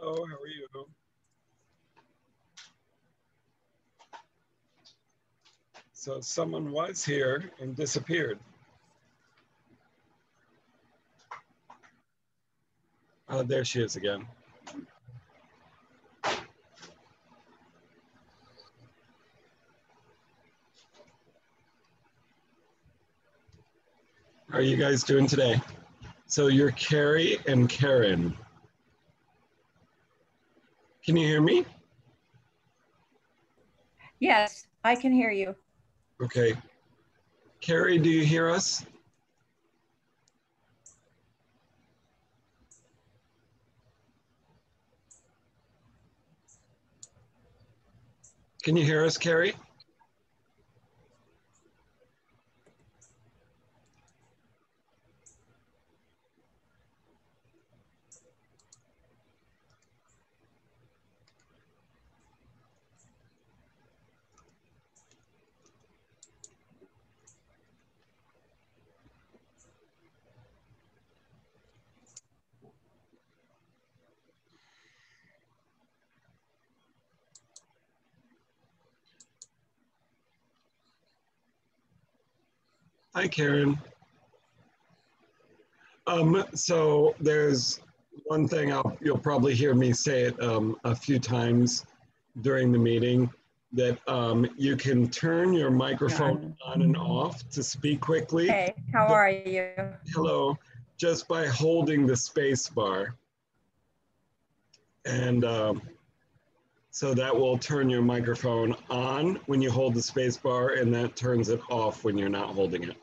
Hello, how are you? So someone was here and disappeared. Oh, there she is again. How are you guys doing today? So you're Carrie and Karen. Can you hear me? Yes, I can hear you. Okay. Carrie, do you hear us? Can you hear us, Carrie? Hi, Karen. So there's one thing you'll probably hear me say it a few times during the meeting, that you can turn your microphone on and off to speak quickly. Hey, how are you? Hello, just by holding the space bar. And so that will turn your microphone on when you hold the space bar, and that turns it off when you're not holding it.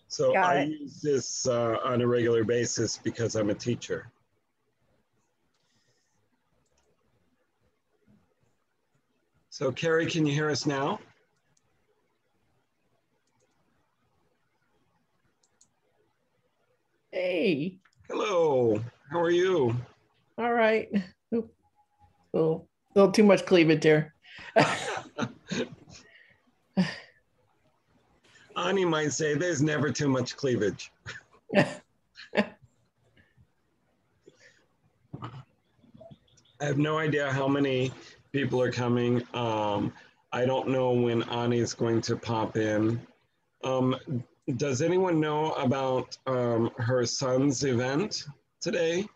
So I use this on a regular basis because I'm a teacher. So Carrie, can you hear us now? Hey. Hello, how are you? All right. Oh, a little too much cleavage there. Anie might say there's never too much cleavage. I have no idea how many people are coming. I don't know when Anie is going to pop in. Does anyone know about her son's event today?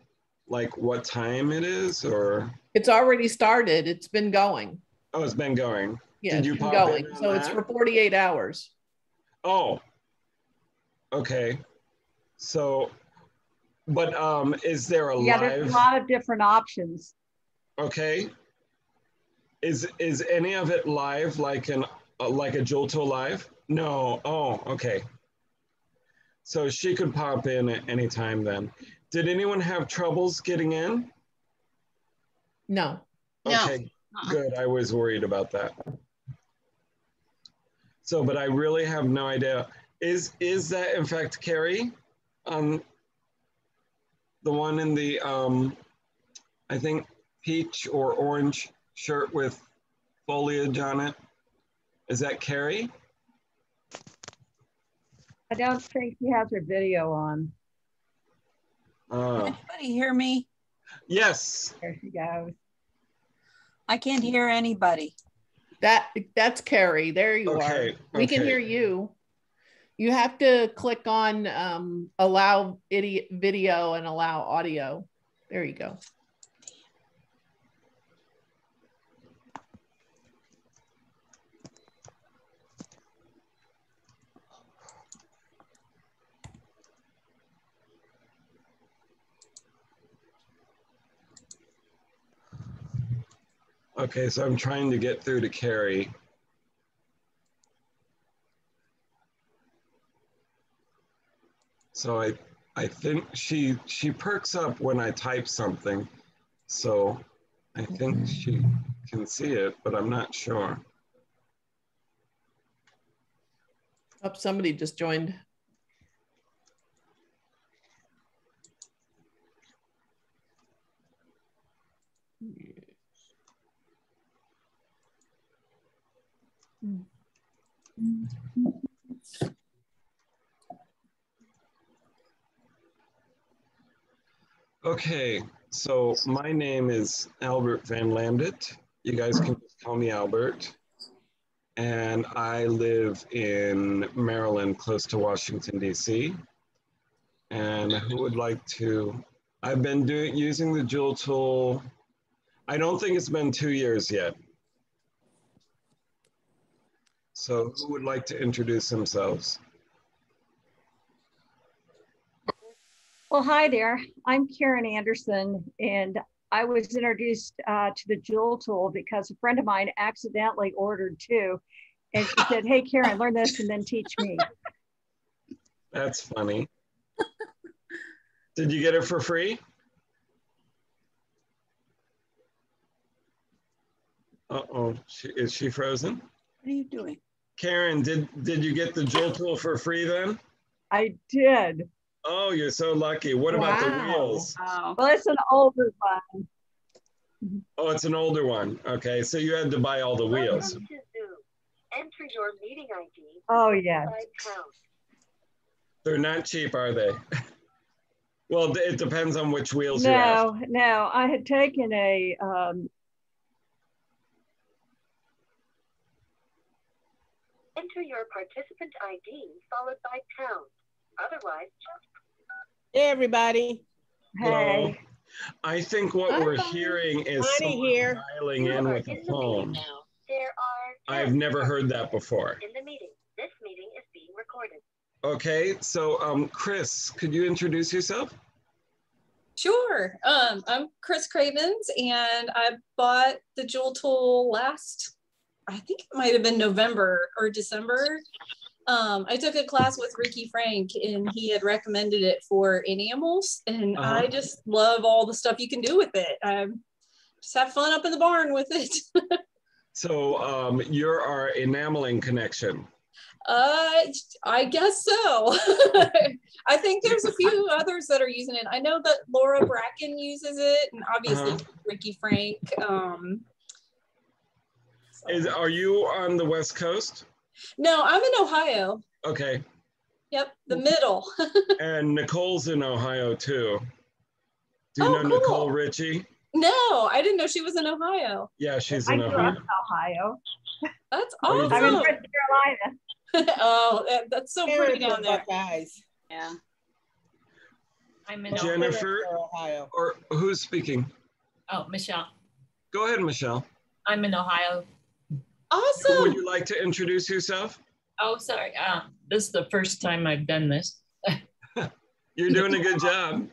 Like what time it is, or? It's already started. It's been going. Oh, it's been going. Yeah, Did you it's been pop going. in on So that? it's for 48 hours. Oh, okay. So, but is there a live? There's a lot of different options. Okay. Is any of it live, like a JoolTool live? No. Oh, okay. So she could pop in at any time then. Did anyone have troubles getting in? No. Okay, good. I was worried about that. So, but I really have no idea. Is that in fact Carrie? The one in the I think peach or orange shirt with foliage on it. Is that Carrie? I don't think she has her video on. Can anybody hear me? Yes. There she goes. I can't hear anybody. That's Carrie. There you are. We can hear you. You have to click on allow video and allow audio. There you go. Okay, so I'm trying to get through to Carrie. So I think she perks up when I type something. So I think she can see it, but I'm not sure. Oh, somebody just joined. Okay, so my name is Albert Van Landet. You guys can just call me Albert. And I live in Maryland, close to Washington, D.C. And who would like to, I've been using the JoolTool. I don't think it's been 2 years yet. So who would like to introduce themselves? Well, hi there. I'm Karen Anderson, and I was introduced to the JoolTool because a friend of mine accidentally ordered two. And she said, hey, Karen, learn this and then teach me. That's funny. Did you get it for free? Uh-oh, is she frozen? What are you doing? Karen, did you get the JoolTool for free then? I did. Oh, you're so lucky. What about the Wow. wheels? Oh, Well, it's an older one. Oh, it's an older one. Okay, so you had to buy all the wheels. Welcome to Zoom. Enter your meeting ID. Oh, yes. They're not cheap, are they? Well, it depends on which wheels you have. No. I had taken a Enter your participant ID followed by pound. Otherwise, Hey, everybody. Hello. hey. I think what we're hearing is Anie someone here. dialing you in are with in a the meeting phone. now. There are I've never heard that before. in the meeting. This meeting is being recorded. Okay, so Chris, could you introduce yourself? Sure. I'm Chris Cravens, and I bought the JoolTool last, I think it might have been November or December. I took a class with Ricky Frank, and he had recommended it for enamels, and I just love all the stuff you can do with it. Just have fun up in the barn with it. So you're our enameling connection. I guess so. I think there's a few others that are using it. I know that Laura Bracken uses it, and obviously Ricky Frank. Are you on the West Coast? No, I'm in Ohio. Okay. Yep, the middle. And Nicole's in Ohio too. Do you know cool. Nicole Ritchie? No, I didn't know she was in Ohio. Yeah, she's I in grew Ohio. up in Ohio. That's Oh, you awesome. do? I'm in North Carolina. Oh, that's so pretty down there. Guys. Yeah. I'm in Jennifer, Ohio. or who's speaking? Oh, Michelle. Go ahead, Michelle. I'm in Ohio. Awesome. Would you like to introduce yourself? Oh, sorry. This is the first time I've done this. You're doing a good job.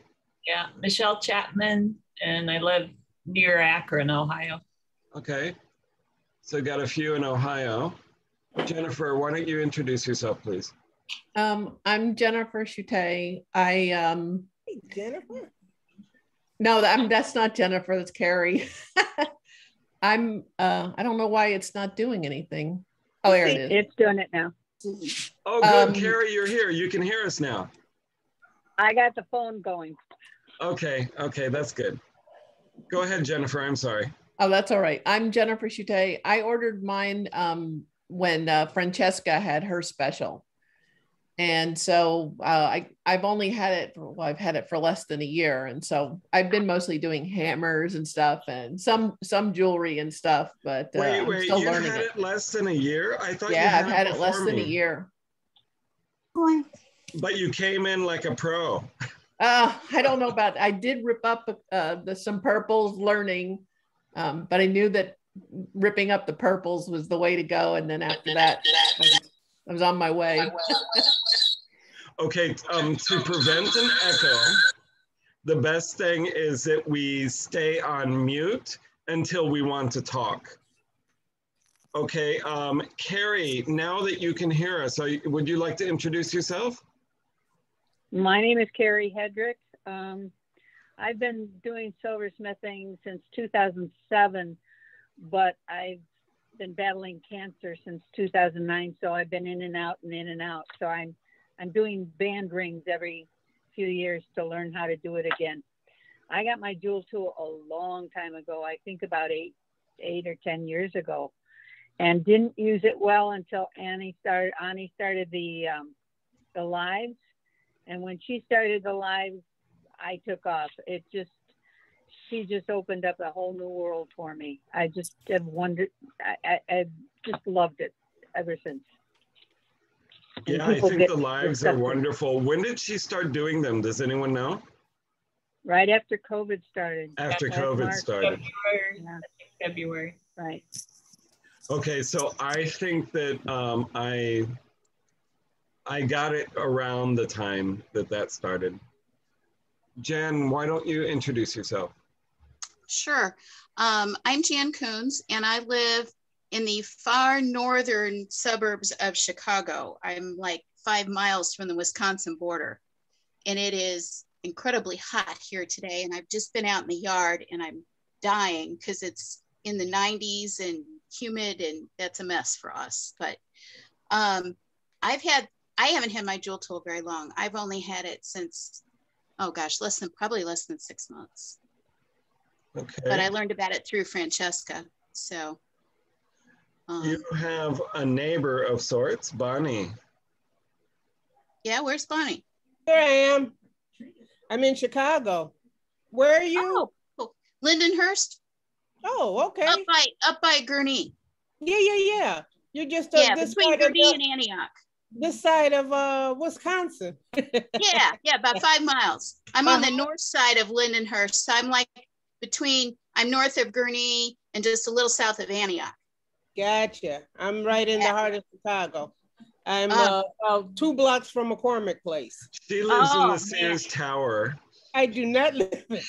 Yeah, Michelle Chapman, and I live near Akron, Ohio. Okay. So got a few in Ohio. Jennifer, why don't you introduce yourself, please? I'm Jennifer Chute. Hey, Jennifer. No, that's not Jennifer, that's Carrie. I don't know why it's not doing anything. Oh, there it is. It's doing it now. Oh, good, Carrie, you're here. You can hear us now. I got the phone going. Okay, that's good. Go ahead, Jennifer, I'm sorry. Oh, that's all right. I'm Jennifer Chute. I ordered mine when Francesca had her special. And so I've only had it, I've had it for less than a year. And so I've been mostly doing hammers and stuff and some jewelry and stuff, but Wait, I'm still you learning had it less than a year? I thought yeah, you I've had it less before than a me. year. But you came in like a pro. I don't know about, I did rip up some purples learning, but I knew that ripping up the purples was the way to go. And then after that, I was on my way. Okay, to prevent an echo, the best thing is that we stay on mute until we want to talk. Okay, Carrie, now that you can hear us, would you like to introduce yourself? My name is Carrie Hedrick. I've been doing silversmithing since 2007, but I've been battling cancer since 2009. So I've been in and out and in and out. So I'm doing band rings every few years to learn how to do it again. I got my JoolTool a long time ago. I think about eight or 10 years ago, and didn't use it well until Anie started the lives. And when she started the lives, I took off. She just opened up a whole new world for me. I just have wondered, I just loved it ever since. And Yeah, I people think get the lives are wonderful. When did she start doing them? Does anyone know? right after COVID started. After Last COVID March. started. February. Yeah. February. Right. Okay, so I think that I got it around the time that started. Jen, why don't you introduce yourself? Sure. I'm Jan Coons, and I live in the far northern suburbs of Chicago. I'm like 5 miles from the Wisconsin border, and it is incredibly hot here today. And I've just been out in the yard, and I'm dying because it's in the 90s and humid, and that's a mess for us. But I haven't had my JoolTool very long. I've only had it since, oh gosh, probably less than 6 months. Okay. But I learned about it through Francesca. So. You have a neighbor of sorts, Bonnie. Yeah, where's Bonnie? Here I am. I'm in Chicago. Where are you? Oh, Lindenhurst. Oh, okay. Up by Gurnee. Yeah. You're just this between side Gurnee of and Antioch. this side of Wisconsin. yeah, about 5 miles. I'm on the north side of Lindenhurst. So I'm like I'm north of Gurnee and just a little south of Antioch. Gotcha. I'm right in the heart of Chicago. I'm about 2 blocks from McCormick Place. She lives in the Sears Tower. I do not live in it.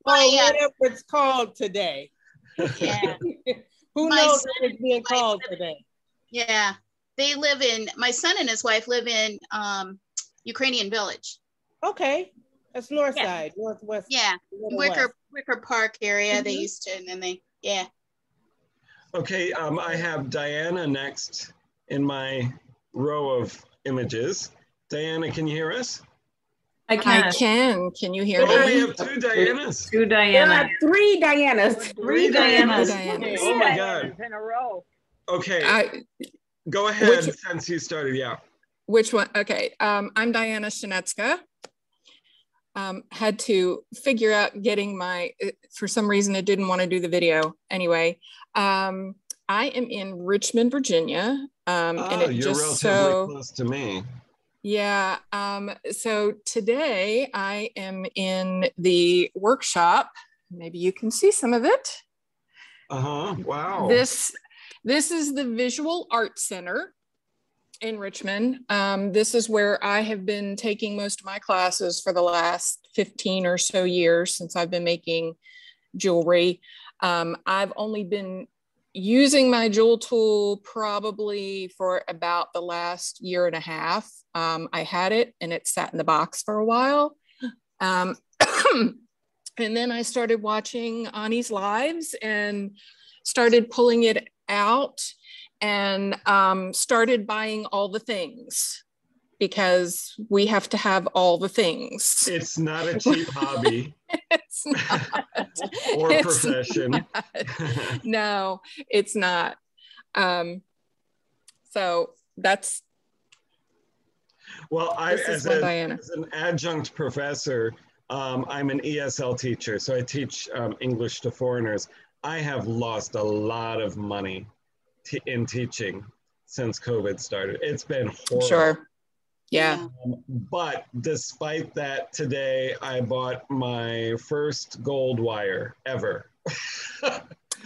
Whatever it's called today. Yeah. Who knows what it's being called today? Yeah. My son and his wife live in Ukrainian Village. Okay. That's north side, northwest. Yeah. Wicker Park area. They used to, and then Okay, I have Diana next in my row of images. Diana, can you hear us? I can. Can you hear me? Oh, we have 2 Dianas. 2 Dianas. 3 Dianas. 3 Dianas. Oh my God. In a row. Okay. Go ahead since you started. Yeah. Which one? Okay. I'm Diana Shenetska. Had to figure out getting for some reason it didn't want to do the video. Anyway, I am in Richmond, Virginia. And you're relatively close to me. Yeah. So today I am in the workshop. Maybe you can see some of it. Wow. This is the Visual Arts Center in Richmond. This is where I have been taking most of my classes for the last 15 or so years since I've been making jewelry. I've only been using my JoolTool probably for about the last year and a half. I had it and it sat in the box for a while. And then I started watching Anie's lives and started pulling it out and started buying all the things because we have to have all the things. It's not a cheap hobby. It's not. Or profession. Not. No, it's not. So that's. Well, as an adjunct professor, I'm an ESL teacher. So I teach English to foreigners. I have lost a lot of money in teaching since COVID started. It's been horrible. Sure. Yeah. But despite that, today I bought my first gold wire ever.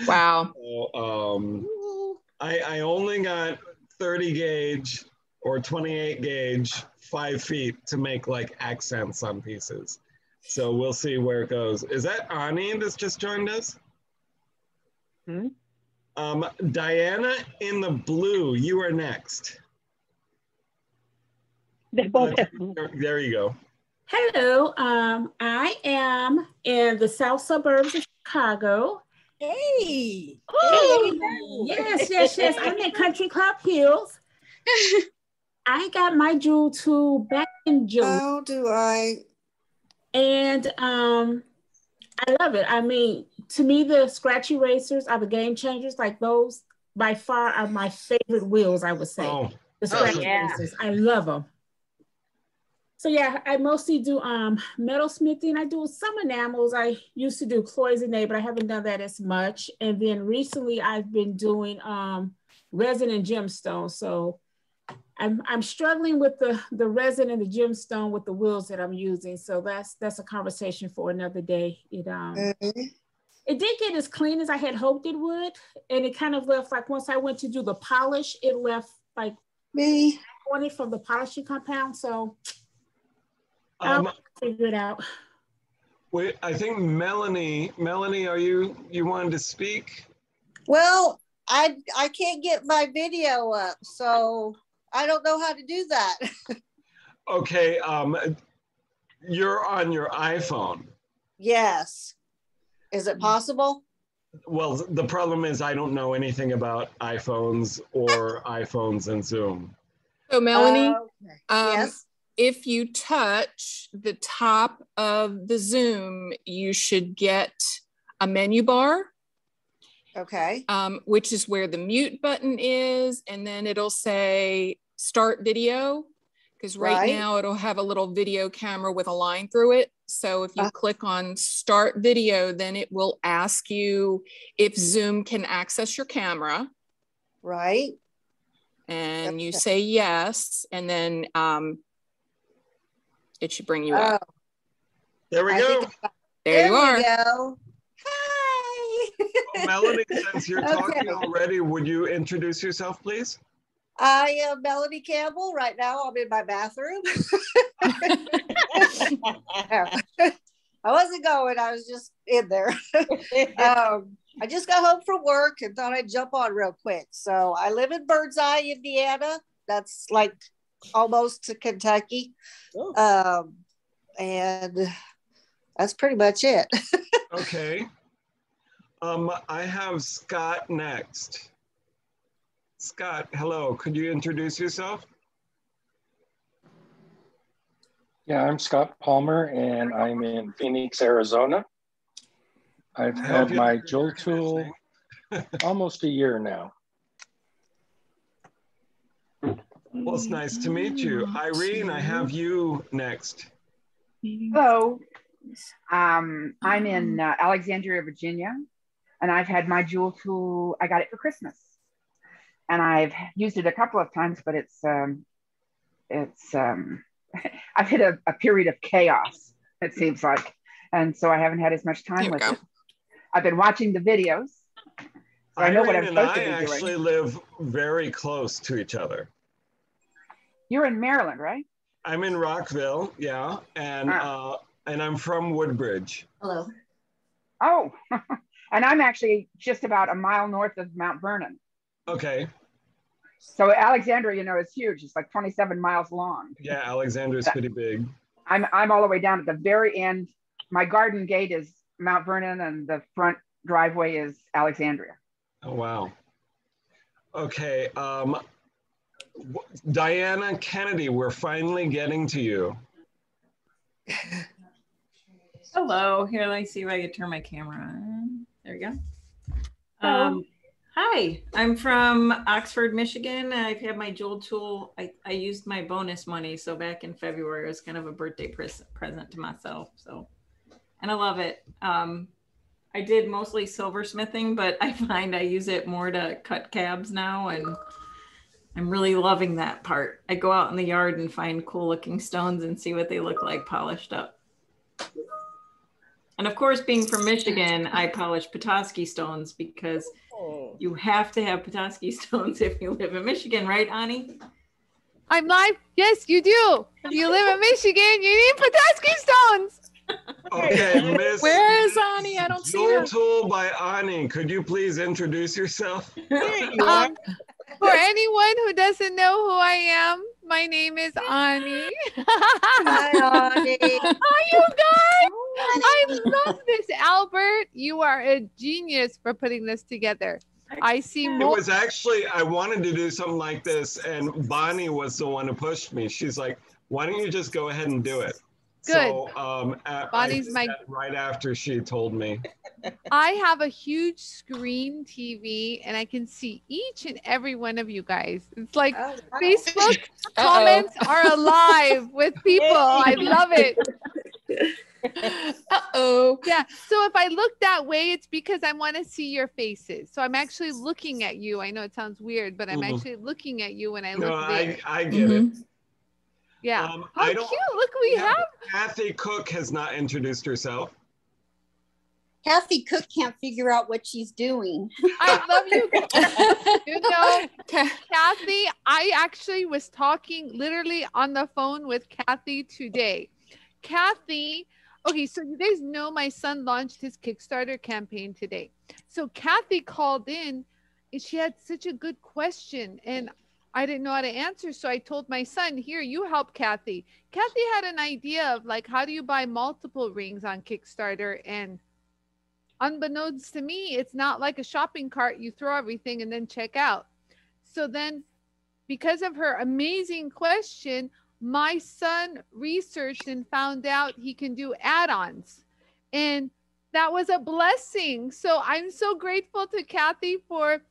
Wow. So, I only got 30 gauge or 28 gauge 5 feet to make like accents on pieces. So we'll see where it goes. Is that Anie that's just joined us? Diana in the blue, you are next. There you go. Hello, I am in the south suburbs of Chicago. Hey. Oh, yes. I'm in Country Club Hills. I got my JoolTool back in June. How do I? And I love it. I mean, to me, the scratch erasers are the game changers. Like those, by far, are my favorite wheels, I would say. The scratch erasers. I love them. So yeah, I mostly do metal smithing. I do some enamels. I used to do cloisonne, but I haven't done that as much. And then recently I've been doing resin and gemstone. So I'm struggling with the resin and the gemstone with the wheels that I'm using. So that's a conversation for another day. It did get as clean as I had hoped it would. And it kind of left, like once I went to do the polish, it left like me on it from the polishing compound. So I'll figure it out. Wait, I think Melanie, are you wanted to speak? Well, I can't get my video up, so I don't know how to do that. Okay, you're on your iPhone. Yes. Is it possible? Well, the problem is I don't know anything about iPhones or iPhones and Zoom. So Melanie, yes. If you touch the top of the Zoom, you should get a menu bar. Okay. Which is where the mute button is, and then it'll say start video, because right now it'll have a little video camera with a line through it. So if you click on start video, then it will ask you if Zoom can access your camera. Right. And you say yes, and then it should bring you up. There we go. There you are. We go. Well, Melanie, since you're talking already, would you introduce yourself, please? I am Melanie Campbell. Right now, I'm in my bathroom. I wasn't going. I was just in there. I just got home from work and thought I'd jump on real quick. So I live in Birdseye, Indiana. That's like almost to Kentucky. And that's pretty much it. Okay. I have Scott next. Scott, hello. Could you introduce yourself? Yeah, I'm Scott Palmer, and I'm in Phoenix, Arizona. I've had my JoolTool almost a year now. Well, it's nice to meet you. Irene, I have you next. Hello. I'm in Alexandria, Virginia, and I've had my JoolTool. I got it for Christmas, and I've used it a couple of times, but I've hit a period of chaos, it seems like, and so I haven't had as much time with it. I've been watching the videos, so I know what I'm supposed to be doing. I actually live very close to each other. You're in Maryland, right? I'm in Rockville, yeah, and I'm from Woodbridge. Hello. Oh, and I'm actually just about a mile north of Mount Vernon. Okay. So Alexandria, is huge. It's like 27 miles long. Yeah, Alexandria is pretty big. I'm all the way down at the very end. My garden gate is Mount Vernon, and the front driveway is Alexandria. Oh, wow. Okay. Diana Kennedy, we're finally getting to you. Hello. Here, let me see if I can turn my camera on. There we go. Hi, I'm from Oxford, Michigan. I've had my JoolTool. I used my bonus money. So back in February, it was kind of a birthday present to myself. So, and I love it. I did mostly silversmithing, but I find I use it more to cut cabs now. And I'm really loving that part. I go out in the yard and find cool looking stones and see what they look like polished up. And of course, being from Michigan, I polish Petoskey stones because you have to have Petoskey stones if you live in Michigan, right, Anie? I'm live. Yes, you do. If you live in Michigan, you need Petoskey stones. Okay, Miss. Where is Anie? I don't see her. JoolTool by Anie. Could you please introduce yourself? For anyone who doesn't know who I am, my name is Anie. Hi, Anie. Hi, you guys. I love this, Albert. You are a genius for putting this together. I see more. It was actually, I wanted to do something like this, and Bonnie was the one who pushed me. She's like, why don't you just go ahead and do it? Good. So I Bonnie's did my. that right after she told me. I have a huge screen TV and I can see each and every one of you guys. It's like Facebook comments are alive with people. I love it. Uh-oh. Yeah. So if I look that way, it's because I want to see your faces. So I'm actually looking at you. I know it sounds weird, but I'm actually looking at you when I look there. I get it. Yeah. How How cute. Look, we have. Kathy Cook has not introduced herself. Kathy Cook can't figure out what she's doing. I love you. You know, Kathy, I actually was talking literally on the phone with Kathy today. Kathy, okay, so you guys know my son launched his Kickstarter campaign today. So Kathy called in and she had such a good question and I didn't know how to answer. So I told my son, here, you help Kathy. Kathy had an idea of like, how do you buy multiple rings on Kickstarter? And unbeknownst to me, it's not like a shopping cart. You throw everything and then check out. So then because of her amazing question, my son researched and found out he can do add-ons. And that was a blessing. So I'm so grateful to Kathy for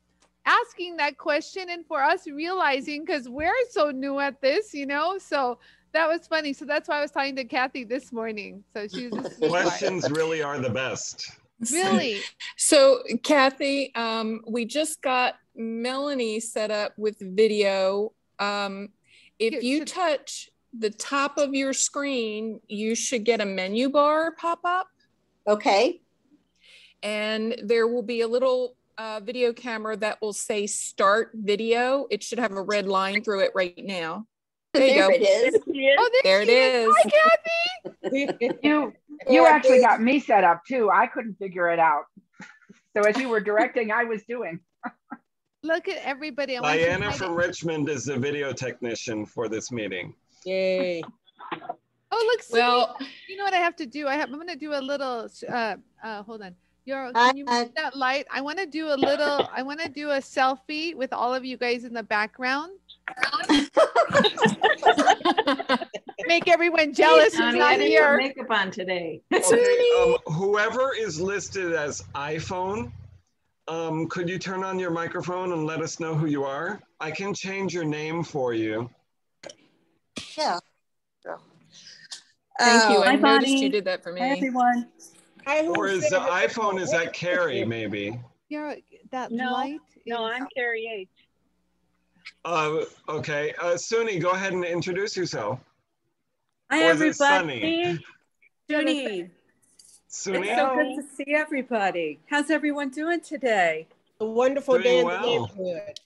asking that question and for us realizing, because we're so new at this, you know, so that was funny. So that's why I was talking to Kathy this morning. So she was just Questions really are the best. Really? So Kathy, we just got Melanie set up with video. If you touch the top of your screen, you should get a menu bar pop up. Okay. And there will be a little video camera that will say start video. It should have a red line through it right now. There you go. It is. Oh, there it is. Hi, Kathy. You actually got me set up too. I couldn't figure it out. So as you were directing, I was doing. Look at everybody. Diana from Richmond is the video technician for this meeting. Yay. Oh, look, well, you know what I have to do? I'm going to do a little, hold on. Can you move that light? I want to do a little, I want to do a selfie with all of you guys in the background. Make everyone jealous who's not here. Makeup on today. Okay, whoever is listed as iPhone, could you turn on your microphone and let us know who you are? I can change your name for you. Yeah. Thank you. I Hi, noticed Bonnie. you did that for me. Hi, everyone. Or is the iPhone, is that Carrie, maybe? You're that light? No, I'm Carrie H. Okay. Suni, go ahead and introduce yourself. Hi, or is it everybody. Sunny? Suni. It's so good to see everybody. How's everyone doing today? A wonderful day in the neighborhood.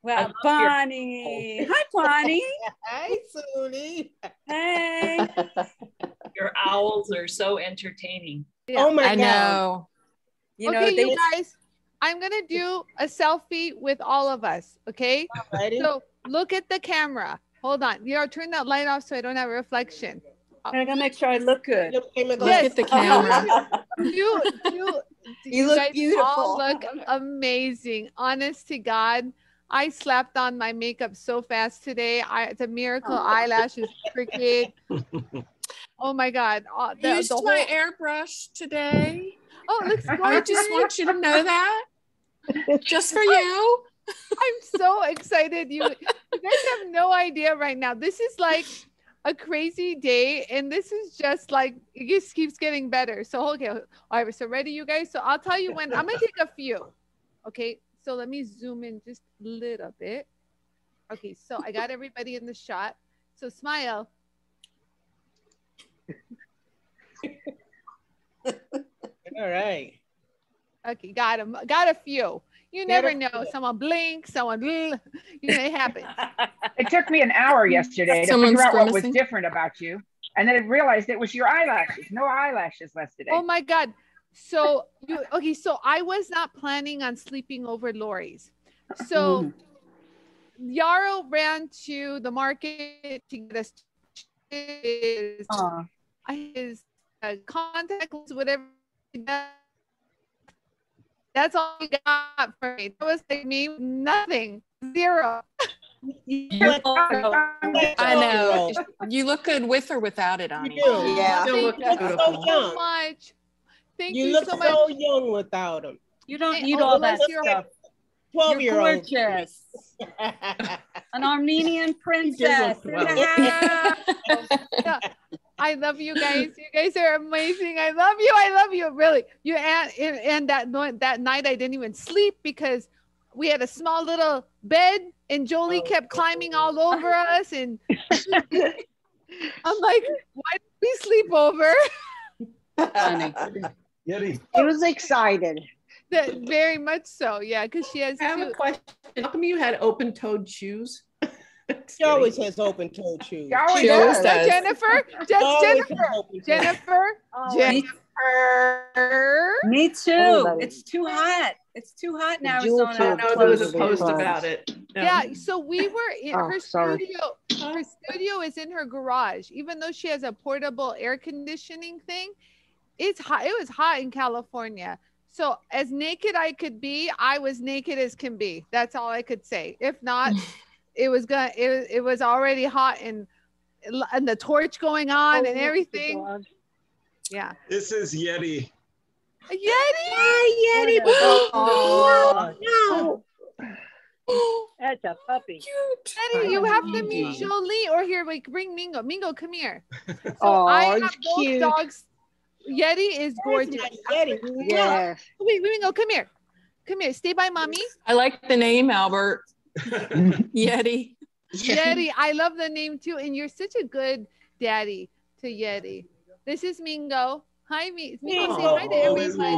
Well, Bonnie. Hi, Bonnie. Hi, Suni. Hey. Your owls are so entertaining. Yeah. Oh my God. I know. You know, okay, you guys, I'm going to do a selfie with all of us, okay? Alrighty. So look at the camera. Hold on. You know, turn that light off so I don't have a reflection. I gotta make sure I look good. Look at the camera. You look guys beautiful. all look amazing. Honest to God, I slapped on my makeup so fast today. It's a miracle. Eyelashes crooked. Oh my God. I used my airbrush today. Oh, it looks gorgeous. I just want you to know that. Just for you. I'm so excited. You guys have no idea right now. This is like a crazy day, and this is just like, it just keeps getting better. So, okay. All right, so ready, you guys? So I'll tell you when. I'm going to take a few. Okay, so let me zoom in just a little bit. Okay, so I got everybody in the shot. So smile. All right. Okay, got him. Got a few. You never know. Someone blink, someone, it happens. It took me an hour yesterday to figure out what was different about you. And then I realized it was your eyelashes. No eyelashes left today. Oh my God. So so I was not planning on sleeping over Lori's. So Yarrow ran to the market to get us his contact lens, whatever. That's all he got for me. That was like me, nothing, zero. I know. You look good with or without it, Anie. You do. Yeah. You look so young. Much. Thank You you look so much. so young without them. You don't And- need oh, all that bless your- stuff. 12-year-old. You're gorgeous. An Armenian princess. Yeah. I love you guys. You guys are amazing. I love you. I love you. Really. You and that night I didn't even sleep because we had a small little bed and Jolie kept climbing all over us. And I'm like, why did we sleep over? Funny. Yeti. He was excited. Very much so. Yeah, because she has. I have a question. How come you had open-toed shoes? She always has open-toed shoes. She always does. Jennifer. Jennifer. Me too. It's too hot. It's too hot in Arizona. I know there was a post about it. Yeah, so we were in her sorry. studio. Her studio is in her garage. Even though she has a portable air conditioning thing, it's hot. It was hot in California. So as naked I could be, I was naked as can be. That's all I could say. If not, it was already hot and the torch going on and everything. Yeah. This is Yeti. Yeti! Hi, Yeti! Oh, no. That's a puppy. Cute. Yeti, you have to meet Jolie, or here, we bring Mingo. Mingo, come here. So Oh, I have he's both cute. dogs. Yeti is gorgeous. Yeti. Yeah. Wait, Mingo, come here. Come here. Stay by mommy. I like the name, Albert. Yeti. Yeti, I love the name too. And you're such a good daddy to Yeti. This is Mingo. Hi, Mingo. Say hi to everybody.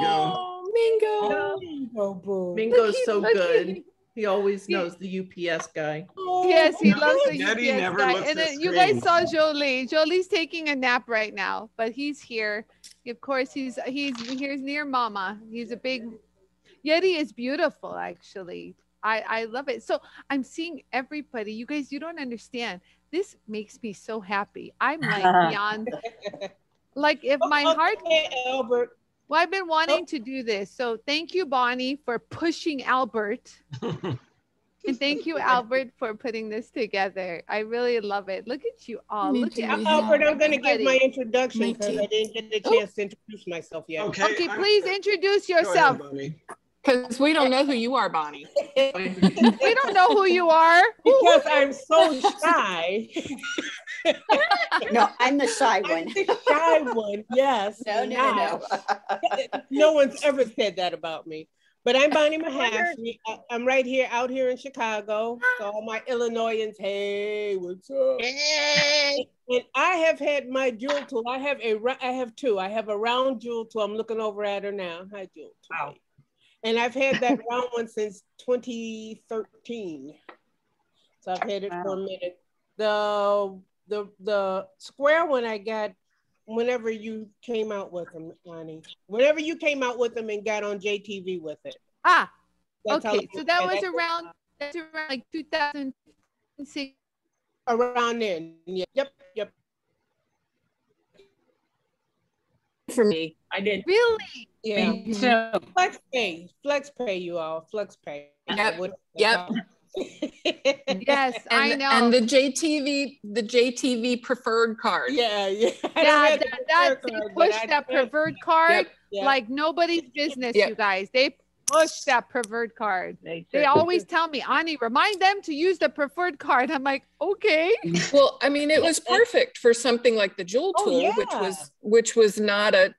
Mingo. Mingo's so good. He always knows the UPS guy. Yes, he loves the Yeti UPS never guy. looks And at then you guys screen. saw Jolie. Jolie's taking a nap right now, but he's here. Of course, he's near Mama. He's a big. Yeti is beautiful, actually. I love it. So I'm seeing everybody. You guys, you don't understand. This makes me so happy. I'm like beyond. Like if my heart. Albert. Well, I've been wanting to do this. So thank you, Bonnie, for pushing Albert. And thank you, Albert, for putting this together. I really love it. Look at you all. Look at Albert, I'm going to give everybody. my introduction because I didn't get the chance to introduce myself yet. Okay, please introduce yourself. Because we don't know who you are, Bonnie. We don't know who you are. Because I'm so shy. No, I'm the shy one. The shy one, yes. No. No one's ever said that about me. But I'm Bonnie Mahaffey. I'm right here, out here in Chicago. So all my Illinoisans, hey, what's up? Hey. And I have had my JoolTool. I have two. I have a round JoolTool. I'm looking over at her now. Hi, JoolTool. Wow. And I've had that round one since 2013. So I've had it for a minute. The square one I got whenever you came out with them, Anie. Whenever you came out with them and got on JTV with it. Ah, That's okay. So that was around like 2006. Around then. Yep. For me, I did. Really? Yeah. Me too. Flex pay, you all. Flex pay. Yep. Yes, I know. And the JTV preferred card. Yeah. Yeah, they pushed that preferred card like nobody's business, you guys. They pushed that preferred card. They always tell me, Anie, remind them to use the preferred card. I'm like, okay. Well, I mean, it was perfect for something like the JoolTool, which was not a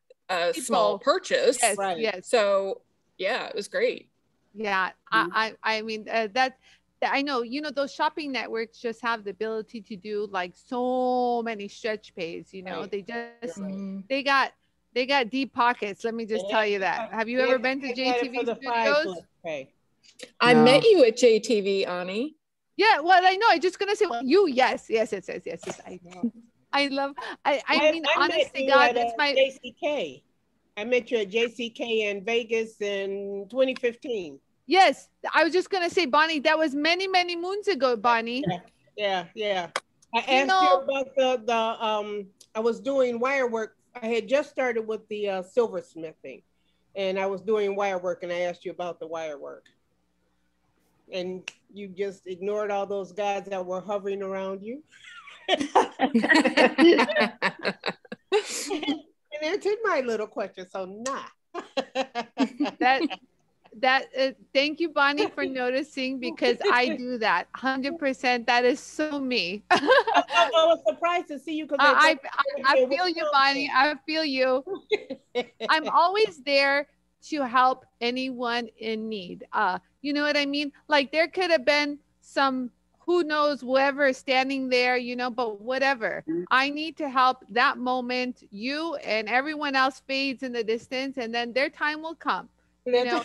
small purchase. Yes, yes. So yeah, it was great. Yeah, I mean I know, those shopping networks just have the ability to do like so many stretch pays, they just they got deep pockets. Let me just tell you that. Have you ever been to JTV Studios? I met you at JTV, Anie. Yeah, well, I know. I'm just gonna say, yes. I know. I mean, honest to God, that's my JCK. I met you at JCK in Vegas in 2015. Yes, I was just gonna say, Bonnie, that was many, many moons ago, Bonnie. Yeah. I asked you about the I was doing wire work. I had just started with the silversmithing, and I was doing wire work, and I asked you about the wire work. and you just ignored all those guys that were hovering around you. And answered my little question, so nah. Thank you, Bonnie, for noticing, because I do that 100%. That is so me. I was surprised to see you because I feel you, Bonnie. I feel you. I'm always there to help anyone in need. You know what I mean? Like there could have been some, who knows, whoever standing there, you know, but whatever. I need to help that moment. You and everyone else fades in the distance, and then their time will come. You know.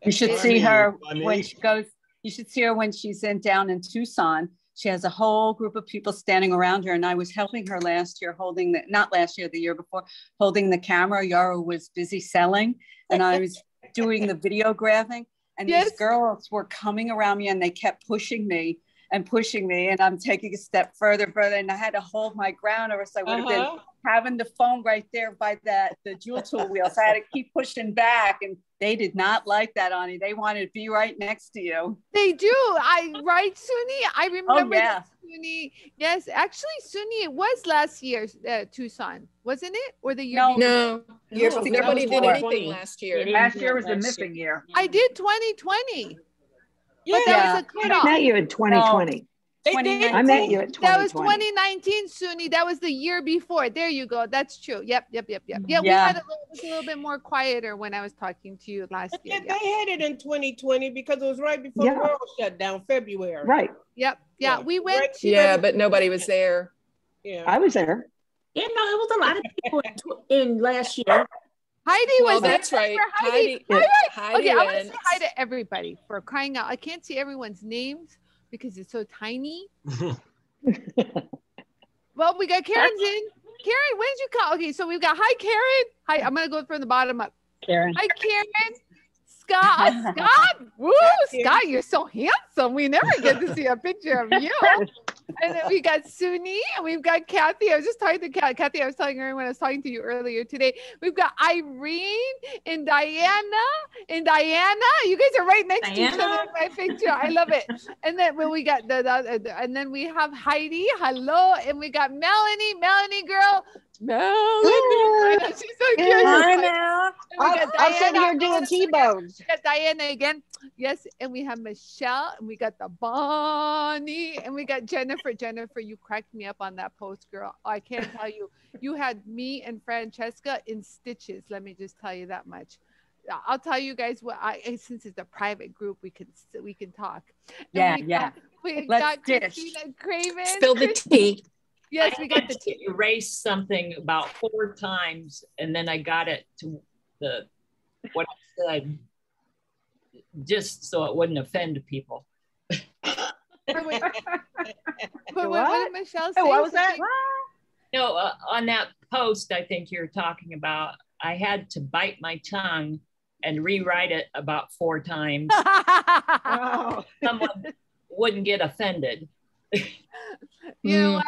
You should see her when she goes. You should see her when she's down in Tucson. She has a whole group of people standing around her, and I was helping her last year, holding the, not last year, the year before, holding the camera. Yara was busy selling, and I was doing the videographing, and these girls were coming around me, and they kept pushing me, and I'm taking a step further, and I had to hold my ground, or else I would have been having the phone right there by the JoolTool wheel. So I had to keep pushing back, and they did not like that, Anie. They wanted to be right next to you. They do. Right, Suni? I remember yeah. Suni. Yes, actually, Suni, it was last year, Tucson, wasn't it? Or the year? No. Nobody did anything last year. Last year was the missing year. I did 2020. But that was a cutoff. I met you in 2020. I met you at 2020. That was 2019, Suni. That was the year before. There you go. That's true. Yep. Yeah, we had it was a little bit more quieter when I was talking to you last year. They had it in 2020 because it was right before the world shut down, February. Right. Yep. Yeah, we went. But nobody was there. Yeah, I was there. Yeah, no, it was a lot of people in last year. Heidi was there. That's right. Heidi. Heidi Okay, I want to say hi to everybody for crying out. I can't see everyone's names because it's so tiny. Well, we got Karen's in. Karen, when did you call? Okay, so we've got hi, Karen. Hi, I'm gonna go from the bottom up. Karen. Hi, Karen. Scott. Woo, Scott, you're so handsome. We never get to see a picture of you. And then we got Suni, and we've got Kathy. I was just talking to Kathy. I was telling her when I was talking to you earlier today. We've got Irene and Diana. You guys are right next to each other in my picture. I love it. And then when we got and then we have Heidi. Hello, and we got Melanie. Melanie, girl. Melanie. She's so cute. Hi, Mel. I'll sit here doing T-bones. We got Diana again. Yes, and we have Michelle, and we got the Bonnie, and we got Jennifer. Jennifer, you cracked me up on that post, girl. I can't tell you. You had me and Francesca in stitches. Let me just tell you that much. I'll tell you guys what. Since it's a private group, we can talk. Yeah. We Let's got dish. Christina Craven. Spill the tea. Yes, we got the tea. Erased something about 4 times, and then I got it to what I said, just so it wouldn't offend people. What did Michelle say? What was that? No, on that post, I think you're talking about, I had to bite my tongue and rewrite it about 4 times. Someone wouldn't get offended. You know what?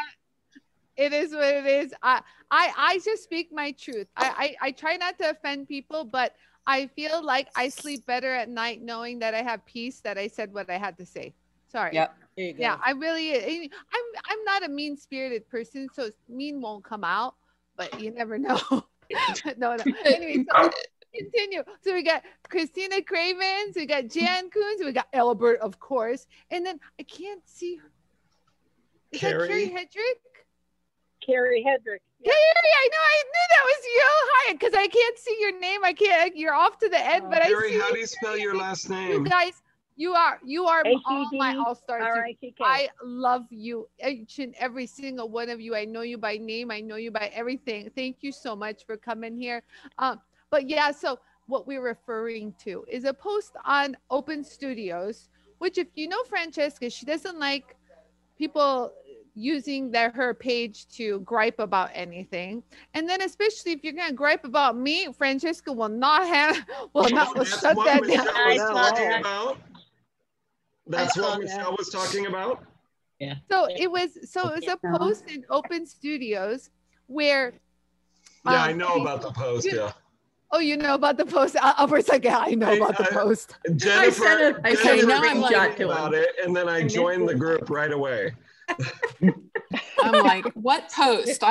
It is what it is. I just speak my truth. I try not to offend people, but I feel like I sleep better at night knowing that I have peace, that I said what I had to say. Sorry. Yep. Yeah, I really, I'm not a mean-spirited person, so mean won't come out, but you never know. No. Anyway, so continue. So we got Christina Cravens, we got Jan Coons, we got Albert, of course, and then I can't see her. Is that Carrie Hedrick? Carrie Hedrick. Yeah. Carrie, I knew that was you. Hi, because I can't see your name. I can't. You're off to the end, but Carrie, I see. how do you spell your last name? You guys, you are all my all-stars. R-I-T-K. I love you, each and every single one of you. I know you by name. I know you by everything. Thank you so much for coming here. But yeah, so what we're referring to is a post on Open Studios, which, if you know Francesca, she doesn't like people using her page to gripe about anything. And then especially if you're gonna gripe about me, Francesca will not shut that down. That's what Michelle was talking about. Yeah. So it was a post in Open Studios where I know about the post, yeah. Oh, you know about the post? Upwards like, yeah, I know about the post. Jennifer, I sent Jennifer now I'm told like, me about it, and then I joined the group right away. I'm like, what post?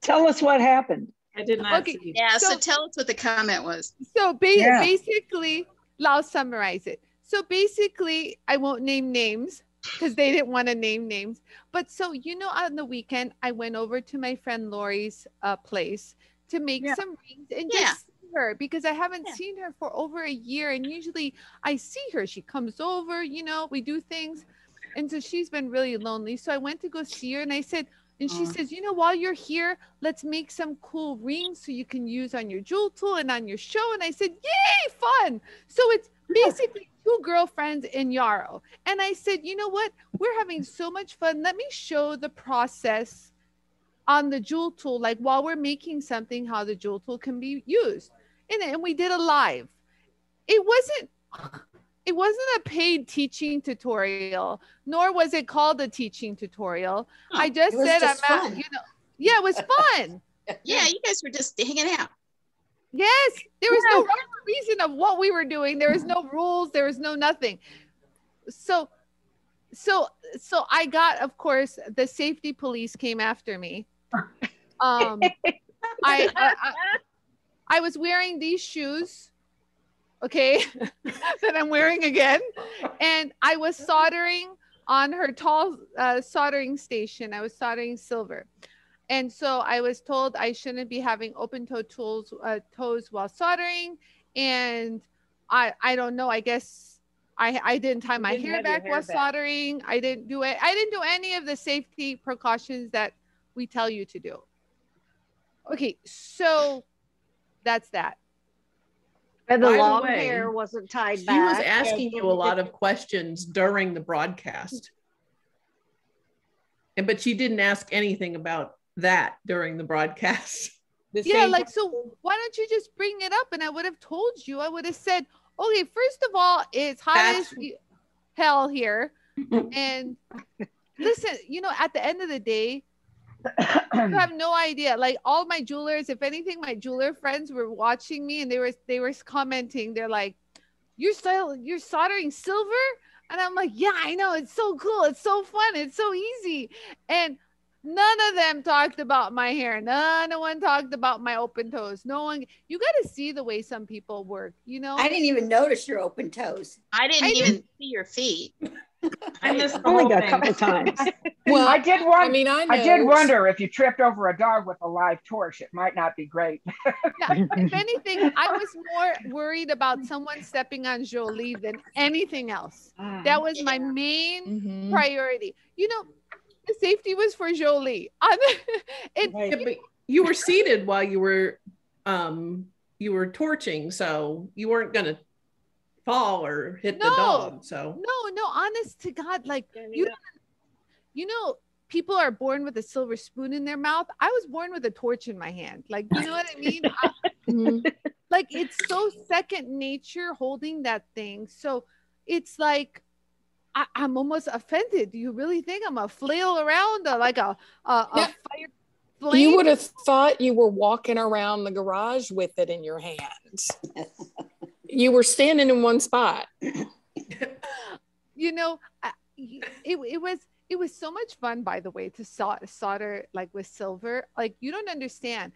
Tell us what happened. I did not Okay, see. Yeah, so tell us what the comment was. So Yeah. basically, I'll summarize it. So basically, I won't name names because they didn't want to name names. But so, on the weekend, I went over to my friend Lori's place to make some rings and just see her because I haven't seen her for over a year. And usually I see her. She comes over, we do things. And so she's been really lonely. So I went to go see her and I said, and she says, while you're here, let's make some cool rings so you can use on your JoolTool and on your show. And I said, yay, fun. So it's basically two girlfriends in Yarrow. And I said, you know what? We're having so much fun. Let me show the process on the JoolTool, like while we're making something, how the JoolTool can be used. And we did a live. It wasn't a paid teaching tutorial, nor was it called a teaching tutorial. I just said, I'm out, yeah, it was fun. Yeah, you guys were just hanging out. Yes, there was no reason of what we were doing. There was no rules. There was no nothing. So I got, of course, the safety police came after me. I was wearing these shoes, okay, that I'm wearing again, and I was soldering on her tall soldering station. I was soldering silver. And so I was told I shouldn't be having open-toe toes while soldering. And I don't know, I guess I didn't tie my hair back while soldering. I didn't do it. I didn't do any of the safety precautions that we tell you to do. Okay, so that's that. And the By the long way, hair wasn't tied back. She was asking you a lot of questions during the broadcast. But she didn't ask anything about that during the broadcast. Yeah, like, so why don't you just bring it up? And I would have told you. I would have said, okay, first of all, it's hot as hell here. And listen, at the end of the day, you have no idea. Like, all my jewelers, if anything, my jeweler friends were watching me and they were commenting. They're like, you're soldering silver? And I'm like, yeah, I know. It's so cool. It's so fun. It's so easy. And none of them talked about my hair. None one talked about my open toes. No one. You got to see the way some people work, I didn't even notice your open toes. I didn't even see your feet. I missed the Only whole got a thing. couple of times. Well, I did wonder. I mean, I did wonder if you tripped over a dog with a live torch, it might not be great. Yeah, if anything, I was more worried about someone stepping on Jolie than anything else. That was my main priority. The safety was for Jolie. But you were seated while you were torching, so you weren't gonna fall or hit the dog. So no, honest to God, like people are born with a silver spoon in their mouth. I was born with a torch in my hand. Like, you know what I mean? Like, it's so second nature holding that thing. So it's like, I'm almost offended. Do you really think I'm a flail around like a fire flame? You would have thought you were walking around the garage with it in your hands. You were standing in one spot. It was so much fun, by the way, to solder like with silver. Like, you don't understand.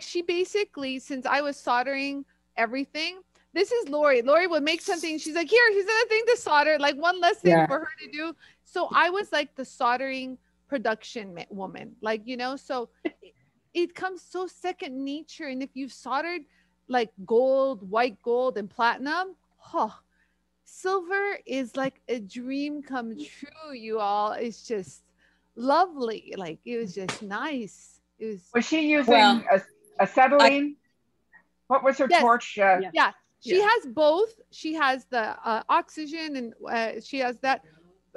She basically, since I was soldering everything, this is Lori. Lori would make something. She's like, here's another thing to solder, like one less thing for her to do. So I was like the soldering production woman, like, so it comes so second nature. And if you've soldered like gold, white gold, and platinum, silver is like a dream come true, you all. It's just lovely. Like, it was just nice. Was she using acetylene? What was her torch? She has both. She has the oxygen, and she has that.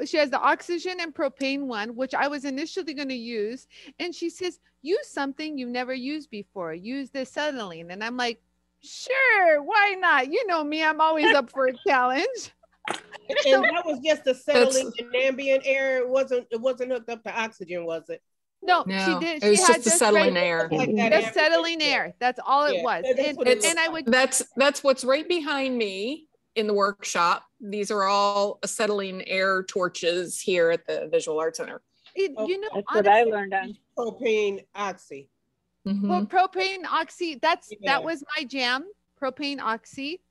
She has the oxygen and propane one, which I was initially going to use. And she says, use something you've never used before. Use the acetylene. And I'm like, sure, why not? You know me, I'm always up for a challenge. And that was just acetylene and ambient air. It wasn't hooked up to oxygen, was it? No, No, she did. it was She had just acetylene air. Just acetylene air. That's all it was. And I would. That's what's right behind me in the workshop. These are all acetylene air torches here at the Visual Arts Center. You know, that's what I learned on propane oxy. Well, propane oxy. That was my jam. Propane oxy.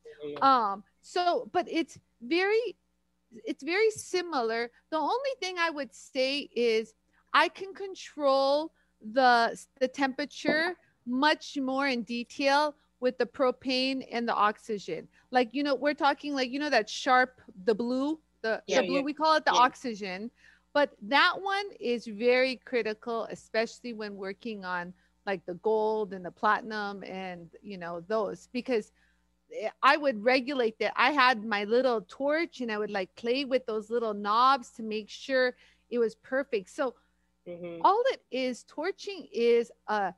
So, but it's very similar. The only thing I would say is I can control the temperature much more in detail with the propane and the oxygen. Like, you know, we're talking like, you know, that sharp, the blue, the blue, we call it the oxygen, but that one is very critical, especially when working on like the gold and the platinum and, you know, those, because I would regulate that. I had my little torch and I would like play with those little knobs to make sure it was perfect. So all it is, torching is a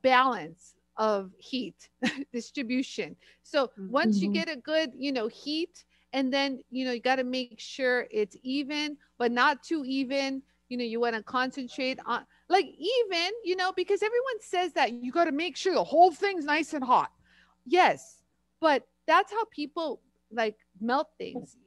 balance of heat distribution. So once you get a good, you know, heat, and then, you know, you got to make sure it's even, but not too even. You know, you want to concentrate on like even, you know, because everyone says that you got to make sure the whole thing's nice and hot. Yes. But that's how people like melt things.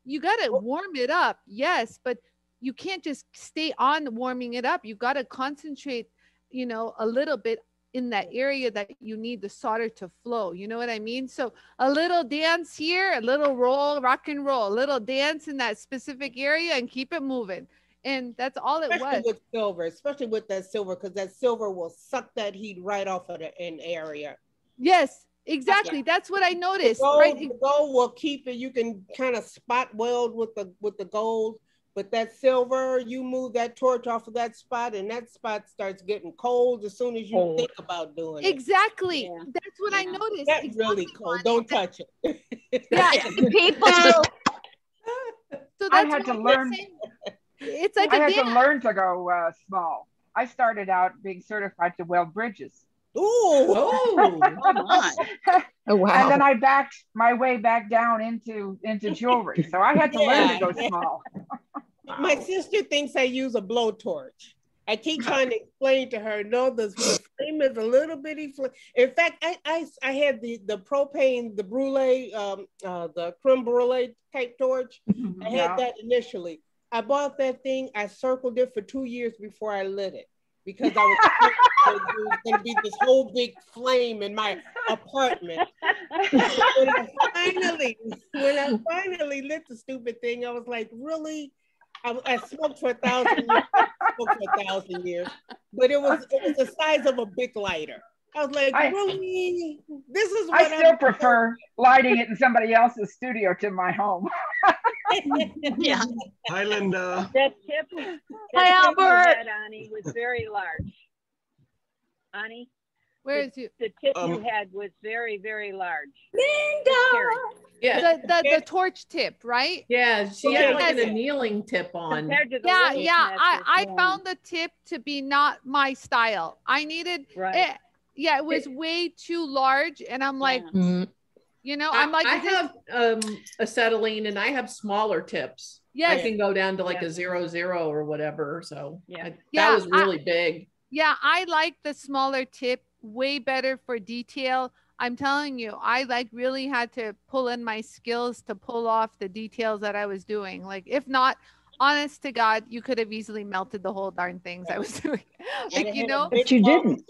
You got to warm it up. Yes. But you can't just stay on warming it up. You got to concentrate, you know, a little bit in that area that you need the solder to flow. You know what I mean? So a little dance here, a little roll, rock and roll, a little dance in that specific area and keep it moving. And that's all it was. With silver, especially with that silver, because that silver will suck that heat right off of the end area. Yes. Exactly. That's what I noticed. The gold will keep it. You can kind of spot weld with the gold, but that silver, you move that torch off of that spot, and that spot starts getting cold as soon as you think about doing it. Exactly. That's what I noticed. That's really cold. Don't touch it. Yeah. People. So I had to learn. It's like I had to learn to go small. I started out being certified to weld bridges. Ooh. Oh wow. And then I backed my way back down into jewelry. So I had to learn to go small. My sister thinks I use a blowtorch. I keep trying to explain to her, no, the flame is a little bitty flame. In fact, I had the propane, the brulee, the creme brulee type torch. I had that initially. I bought that thing. I circled it for 2 years before I lit it, because I was going to be this whole big flame in my apartment. When I finally lit the stupid thing, I was like, really? I smoked for 1,000 years. I smoked for 1,000 years, but it was the size of a big lighter. I was like, really? This is what I still prefer lighting it in somebody else's studio to my home. Yeah. Hi, Linda. That tip, Hi, Albert. Anie, was very large. Anie? Where is you? The tip you had was very, very large. Linda! Yeah. The torch tip, right? Yeah, she had like a kneeling tip on. Yeah. I found the tip to be not my style. I needed it. Yeah, it was way too large. And I'm like, you know, I'm like, I have acetylene and I have smaller tips. Yeah, I can go down to like a 0.0 or whatever. So that was really big. Yeah, I like the smaller tip, way better for detail. I'm telling you, I like really had to pull in my skills to pull off the details that I was doing. Like, if not, honest to God, you could have easily melted the whole darn things I was doing. Like, you know, but you didn't.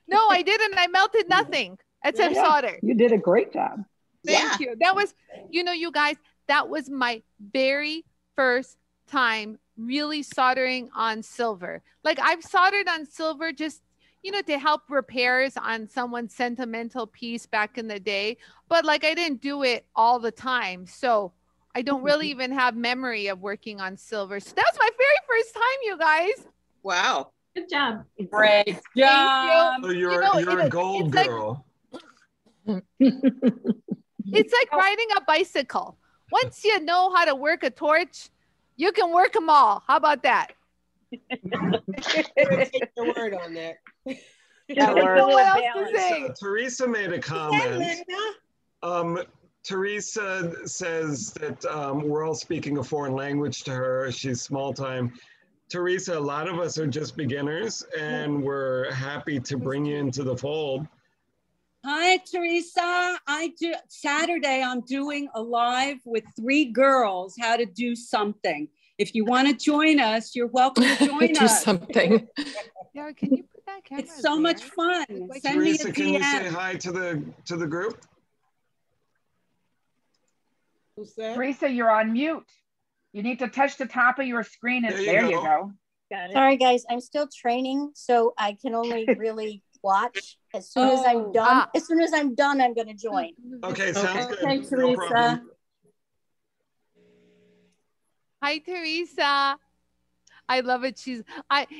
No, I didn't. I melted nothing except solder. You did a great job. Thank you. That was, you know, you guys, that was my very first time really soldering on silver. Like, I've soldered on silver just, you know, to help repairs on someone's sentimental piece back in the day. But like, I didn't do it all the time. So I don't really even have memory of working on silver. So that was my very first time, you guys. Wow. Good job. Great job. So you're a gold girl. It's like riding a bicycle. Once you know how to work a torch, you can work them all. How about that? Take your word on that. What else to say? Teresa made a comment. Teresa says that we're all speaking a foreign language to her. She's small time. Teresa, a lot of us are just beginners, and we're happy to bring you into the fold. Hi, Teresa. Saturday, I'm doing a live with 3 girls, how to do something. If you want to join us, you're welcome to join Do us. something. Yeah, can you put that camera? It's so much fun. Send me a Teresa, can you say DM. hi to the group? Who's that? Teresa, you're on mute. You need to touch the top of your screen. And there you go. Got it. Sorry, guys. I'm still training, so I can only really watch. As soon as I'm done, I'm going to join. Okay, sounds good. Okay, No Teresa. problem. Hi, Teresa. I love it.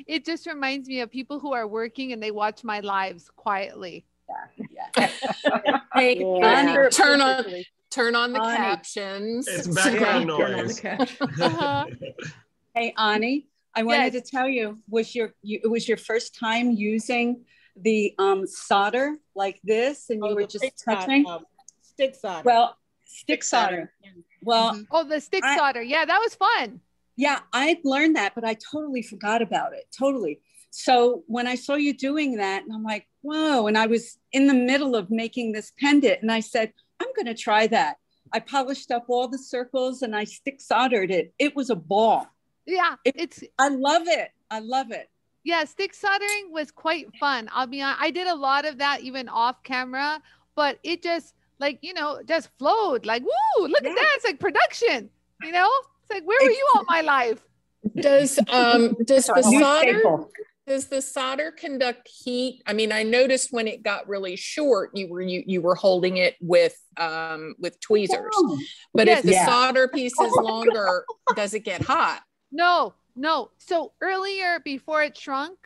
It just reminds me of people who are working and they watch my lives quietly. Hey, Anie, turn on the captions. It's background noise. Hey, Anie, I wanted to tell you, it was your first time using the solder like this, and you were just touching? Stick solder. Well, stick solder. Well, oh, the stick solder. Yeah, that was fun. Yeah, I learned that, but I totally forgot about it. Totally. So when I saw you doing that, and I'm like, whoa. And I was in the middle of making this pendant, and I said, I'm going to try that. I polished up all the circles and I stick soldered it. It was a ball. Yeah, I love it. I love it. Yeah, stick soldering was quite fun. I'll be honest. I did a lot of that even off camera, but it just just flowed. Like, woo, look at that. It's like production, It's like, where were you all my life? Does the solder conduct heat? I mean, I noticed when it got really short, you were holding it with tweezers. But if the solder piece is longer, does it get hot? No. So earlier, before it shrunk,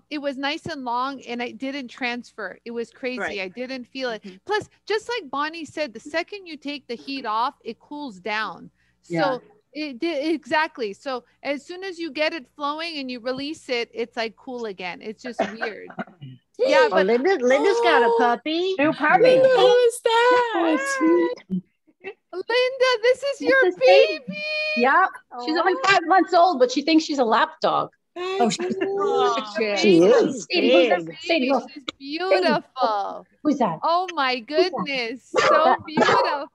it was nice and long and it didn't transfer. It was crazy. Right. I didn't feel it. Plus, just like Bonnie said, the second you take the heat off, it cools down. So it did exactly. So as soon as you get it flowing and you release it, it's like cool again. It's just weird. Yeah, but Linda's got a puppy. New puppy. Who's that? Linda, this is your baby. Yeah, she's only 5 months old, but she thinks she's a lap dog. Oh, she is. She's beautiful. Who's that? Oh my goodness, so beautiful.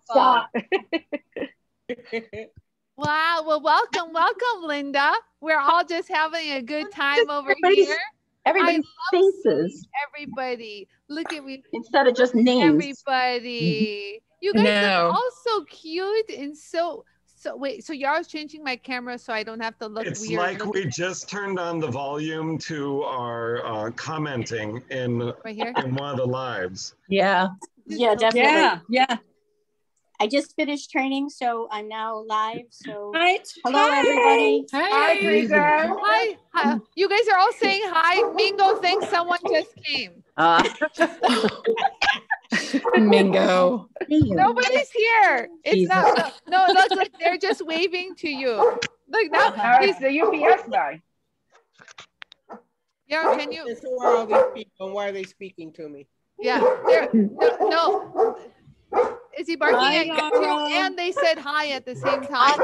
Wow. Well, welcome, Linda. We're all just having a good time over here. Everybody's faces. Everybody. Look at me. Instead of just names. Everybody. You guys are all so cute and so wait, so you're always changing my camera so I don't have to look weird. It's like we just turned on the volume to our commenting in one of the lives. Yeah. Yeah, definitely. Yeah. I just finished training, so I'm now live. So hi, hello everybody. Hi, Teresa. Hi. You guys are all saying hi. Mingo thinks someone just came. Mingo. Nobody's here. It's not. No, look, they're just waving to you. Look now. It's the UPS guy. Yeah, can you? Who are all these people? And why are they speaking to me? Yeah. No. Is he barking at you too? And they said hi at the same time.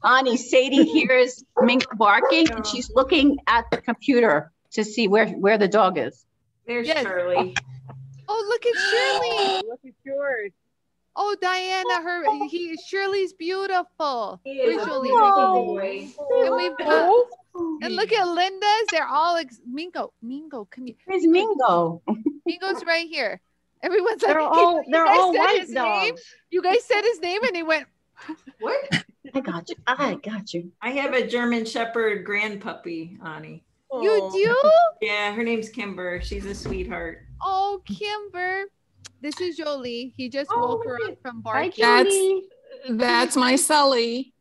Anie, Sadie hears Mink barking and she's looking at the computer to see where the dog is. There's Shirley. Oh, look at Shirley. Look at yours. Oh, Diana, Shirley's beautiful. Visually. And we've got, and look at Linda's. They're all Mingo, come here. Where's Mingo? Mingo's right here. Everyone's like, they're all white dogs. You guys said his name and he went, what? I got you. I have a German Shepherd grand puppy, Anie. You do? Yeah, her name's Kimber. She's a sweetheart. Oh, Kimber. This is Jolie. He just woke her up from barking. That's my Sully.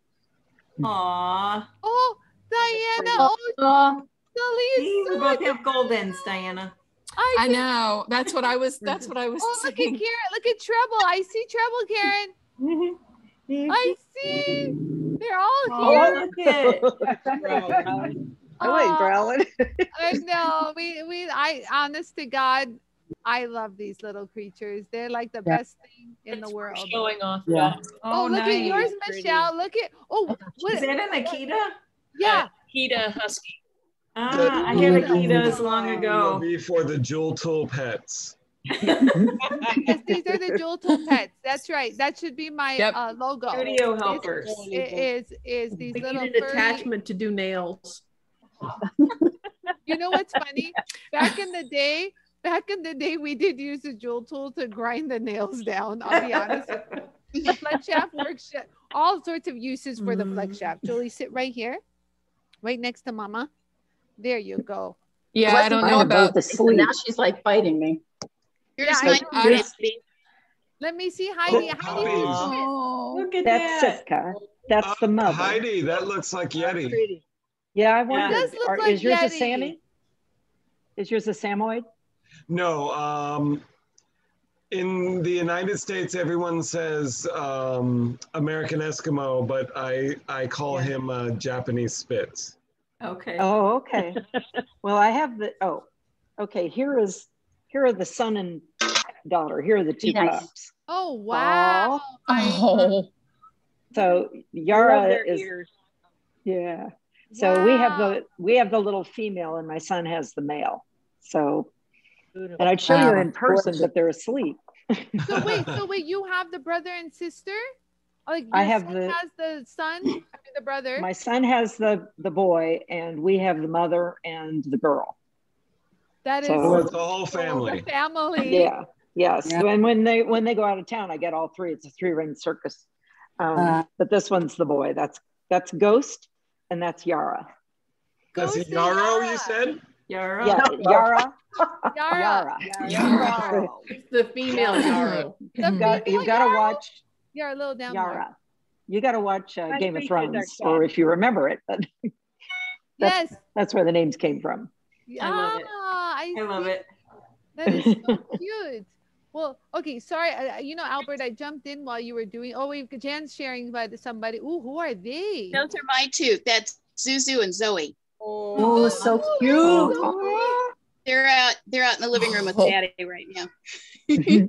Aw. Oh, Diana. Oh, Sully is we both have Goldens, Diana. I know. That's what I was Oh, saying. look at Karen. Look at Treble. I see Treble, Karen. I see. They're all here. Look at I ain't growling. I know. I honest to God, I love these little creatures. They're like the best thing in the world. Showing off. Yeah. Oh, look at yours, Michelle. Look at. Oh, is that an Akita? Yeah. Akita Husky. Ah, I had Akitas long ago. For the JoolTool pets. Yes, these are the JoolTool pets. That's right. That should be my logo. Studio helpers. Is these They little need an furry... attachment to do nails. You know what's funny? Back in the day, we did use the JoolTool to grind the nails down. I'll be honest. The flex shaft works. All sorts of uses for the flex shaft. Julie, sit right here, right next to Mama. There you go. Yeah, I don't know about this. Now she's like biting me. Here's my Heidi. Let me see Heidi. Oh, look at That's that. Sitka. That's the mother. Heidi, that looks like Yeti. Yeah, I wondered. It does look like is yours Yeti. a Sammy? Is yours a Samoyed? No. In the United States, everyone says American Eskimo, but I call him Japanese Spitz. Okay. Oh, okay. Well, I have the. Oh, okay. Here are the son and daughter. Here are the two pups. Oh wow. Oh. So Yara is. Ears. Yeah. So we have the little female, and my son has the male. So, and I'd show you in person, but they're asleep. So wait, you have the brother and sister? Like I have has the son, the brother. My son has the boy, and we have the mother and the girl. That is it's the whole family. The family. Yeah. Yes. Yeah. And when they go out of town, I get all three. It's a 3-ring circus. But this one's the boy. That's Ghost, and that's Yara. That's Yarrow, you said? Yarrow. Yeah, Yara. Yara. It's the female Yarrow. You've got to watch. You're a little down Yara. more. You got to watch Game of Thrones, or if you remember it. But that's where the names came from. I love it. I love it. That is so cute. Well, okay, sorry. Albert, I jumped in while you were doing. Oh, Jan's sharing by somebody. Ooh, who are they? Those are my two. That's Zuzu and Zoe. Oh, so cute. Oh, they're out in the living room with Daddy right now. I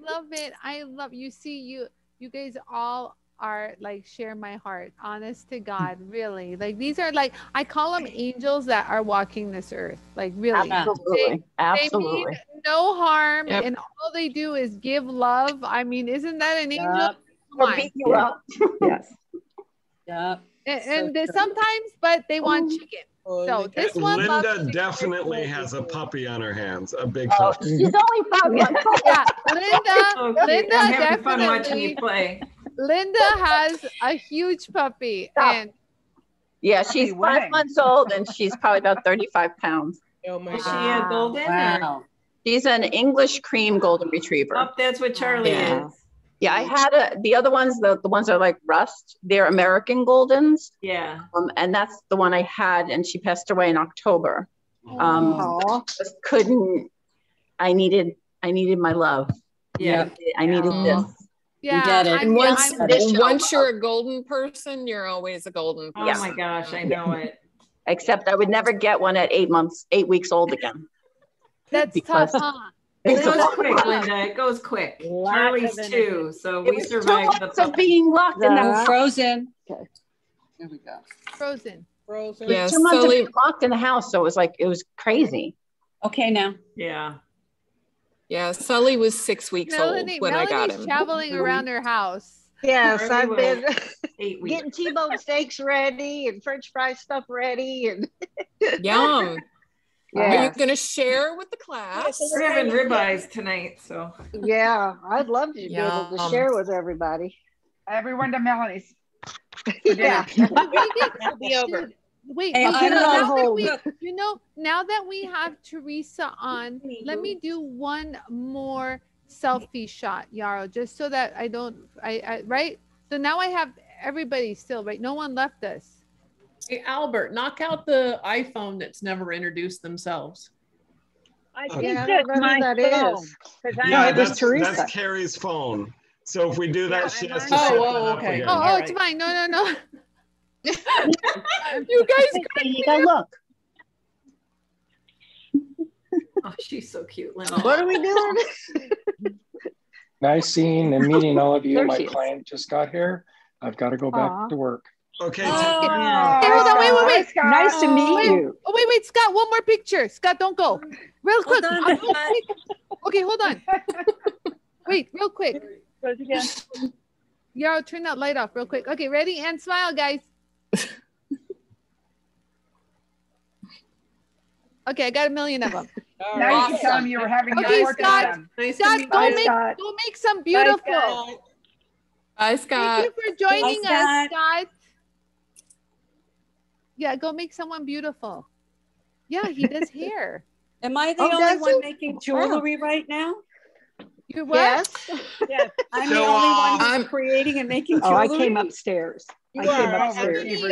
love it. I love you. See, you guys all are like share my heart. Honest to God, really. Like these are like I call them angels that are walking this earth. Like really, absolutely. They mean no harm, and all they do is give love. I mean, isn't that an angel? Yes. Yeah. And sometimes, but they want chicken. So this one, Linda definitely has a puppy on her hands, a big puppy. She's only 5 months old. Yeah, Linda I'm having fun watching you play. Linda has a huge puppy, and yeah, she's 5 months old, and she's probably about 35 pounds. Oh my! Is she a golden? Wow. She's an English cream golden retriever. Oh, that's what Charlie is. Yeah, I had the other ones, the ones that are like rust, they're American Goldens. Yeah. And that's the one I had, and she passed away in October. Just couldn't, I needed my love. Yeah. I needed this. Yeah. You get it. And once you're a golden person, you're always a golden person. Oh my gosh, I know it. Except I would never get one at 8 weeks old again. That's tough, huh? It goes quick, Linda. It goes quick. Charlie's 2, so we survived the of being locked in the frozen. Okay, here we go. Frozen. Yeah, 2 months of being locked in the house, so it was crazy. Okay, now. Yeah. Yeah, Sully was 6 weeks old when I got him. Traveling around her house. Yes, I've been getting T-bone steaks ready and French fry stuff ready and Yum. Yeah. Are you going to share with the class? We're having ribeyes tonight, so. Yeah, I'd love to be able to share with everybody. Everyone to Melanie's. Yeah. It'll be over. Wait, Hey, now that we have Teresa on, let me do one more selfie shot, Yarrow, just so that I don't, right? So now I have everybody still, right? No one left us. Hey, Albert, knock out the iPhone that's never introduced themselves. I Okay. think I that's don't know my who that phone. is. 'Cause Yeah, that's that's Carrie's phone. So if we do that, she has to set that up again. Oh, it's fine. No. You guys, you go look. Oh, she's so cute, Linda. What are we doing? Nice seeing and meeting all of you. There My she is. client just got here. I've got to go back to work. Okay. Okay, hold on. Wait. Nice to meet you. Oh, wait, Scott. One more picture. Scott, don't go. Real quick. on, Real quick. Okay, hold on. Wait, real quick. Goes again. Yarrow, turn that light off real quick. Okay, ready? And smile, guys. Okay, I got 1 million of them. Now you can tell them you were having your Okay, portrait Scott. done. Scott, go make some beautiful. Bye, Scott. Thank you for joining Bye, us, Scott. Scott. Yeah, go make someone beautiful. Yeah, he does hair. Am I the only does one he? making jewelry right now? You what? Yes. Yes. I'm Show the only off. one who's creating and making Oh, jewelry. I came upstairs. You I came are. upstairs. You're You just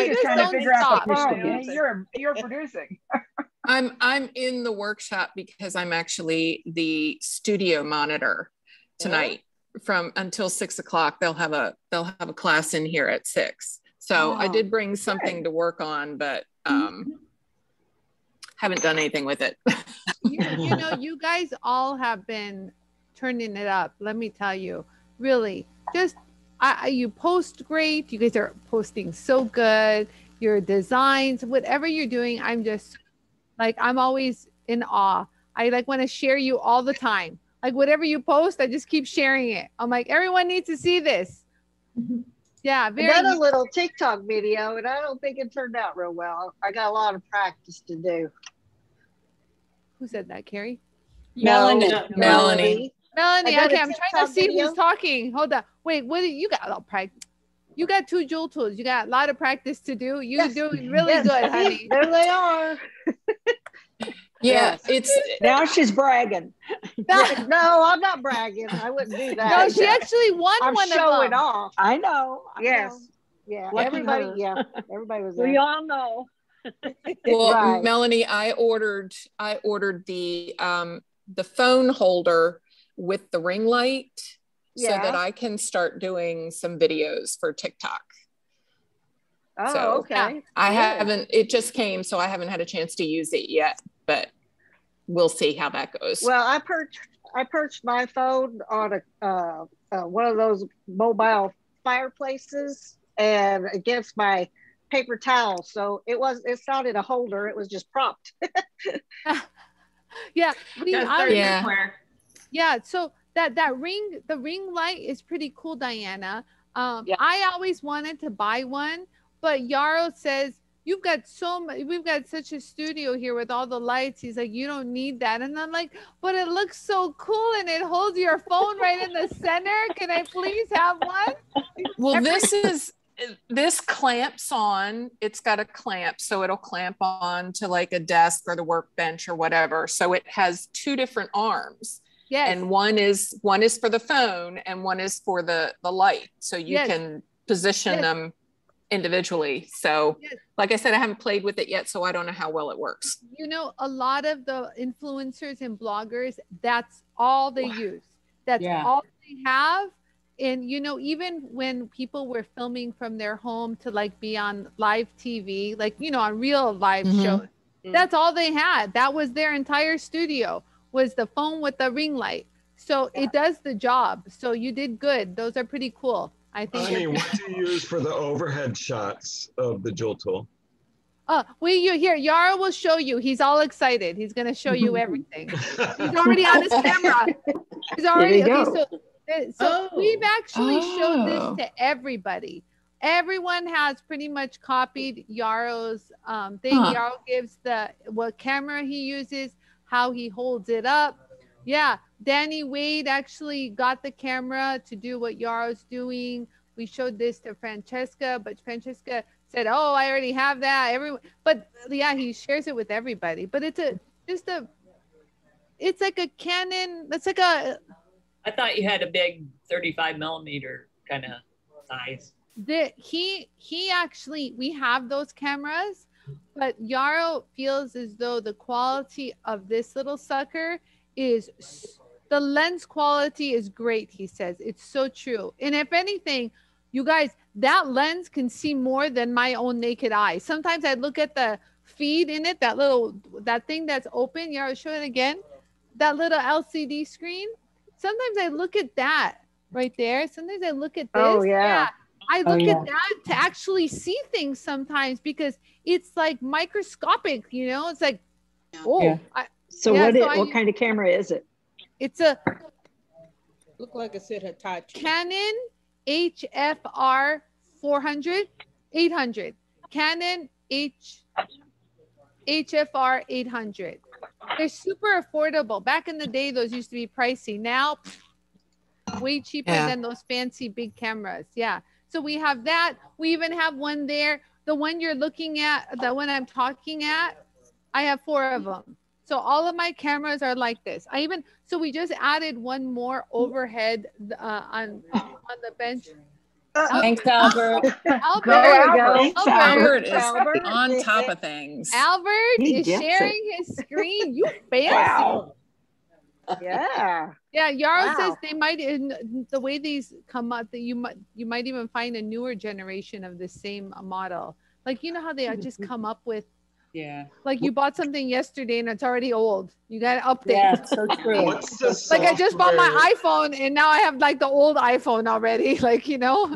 just trying to don't figure out stop. the phone. You're producing. I'm in the workshop because I'm actually the studio monitor tonight from until 6 o'clock. They'll have a class in here at 6. So I did bring something to work on, but haven't done anything with it. You know, you guys all have been turning it up. Let me tell you, really, just you post great. You guys are posting so good. Your designs, whatever you're doing, I'm just like, I'm always in awe. I like want to share you all the time. Like whatever you post, I just keep sharing it. I'm like, everyone needs to see this. Yeah, I did a little TikTok video, and I don't think it turned out real well. I got a lot of practice to do. Who said that, Carrie? Melanie. Melanie. Melanie, I got okay, a I'm trying to TikTok see video. who's talking. Hold on. Wait, what do you got? A lot of practice. You got 2 JoolTools. You got a lot of practice to do. You're doing really good, honey. There they are. Yeah, it's now she's bragging. No, I'm not bragging. I wouldn't do that. No, she actually won I'm one of showing them. off. I know. Yes. Yeah. Lucky Everybody. her. Yeah. Everybody was there. We all know. well, Right. Melanie, I ordered the phone holder with the ring light so that I can start doing some videos for TikTok. Oh, So okay. I Good. haven't, it just came, so I haven't had a chance to use it yet, but we'll see how that goes. Well, I perched my phone on a one of those mobile fireplaces and against my paper towel. So it's not in a holder. It was just propped. Yeah. Yeah. So the ring light is pretty cool, Diana. I always wanted to buy one, but Yarrow says, we've got such a studio here with all the lights. He's like, you don't need that. And I'm like, but it looks so cool and it holds your phone right in the center. Can I please have one? Well, this clamps on, it's got a clamp, so it'll clamp on to like a desk or the workbench or whatever. So it has 2 different arms. Yes. And one is for the phone and one is for the light. So you can position them individually. So like I said, I haven't played with it yet, so I don't know how well it works. You know, a lot of the influencers and bloggers, that's all they use. That's all they have. And, you know, even when people were filming from their home to like be on live TV, like, you know, on real live shows, that's all they had. That was their entire studio, was the phone with the ring light. So it does the job. So you did good. Those are pretty cool. I think. Anie, what do you use for the overhead shots of the JoolTool? Yara will show you. He's all excited. He's going to show you everything. He's already on his camera. He's already, so we've actually showed this to everybody. Everyone has pretty much copied Yarrow's thing. Yarrow gives what camera he uses, how he holds it up. Yeah, Danny Wade actually got the camera to do what Yarrow's doing. We showed this to Francesca, but Francesca said, "Oh, I already have that." But yeah, he shares it with everybody. But it's like a Canon. That's like a. I thought you had a big 35mm kind of size. He actually, we have those cameras, but Yarrow feels as though the quality of this little sucker is, the lens quality is great. He says it's so true. And if anything, you guys, that lens can see more than my own naked eye. Sometimes I look at the feed in it, that thing that's open. Yarrow, show it again. That little LCD screen. Sometimes I look at that right there. Sometimes I look at this. Oh, yeah. I look at that to actually see things sometimes because it's like microscopic, you know, it's like, oh, Yeah. So what kind of camera is it? It's a Look like it said Hitachi. Canon HFR 800. Canon HFR 800. They're super affordable. Back in the day, those used to be pricey. Now, way cheaper than those fancy big cameras. Yeah. So we have that. We even have one there. The one you're looking at, the one I'm talking at, I have 4 of them. So all of my cameras are like this. So we just added one more overhead on the bench. Thanks, Albert. Albert is on top of things. Albert is sharing his screen. You fancy. Wow. Yeah. Yeah, Yarrow says they might, in the way these come up, that you might even find a newer generation of the same model. Like, you know how they just come up with, like you bought something yesterday and it's already old. You got to update. Yeah, so true. Like I just bought my iPhone and now I have like the old iPhone already. Like, you know.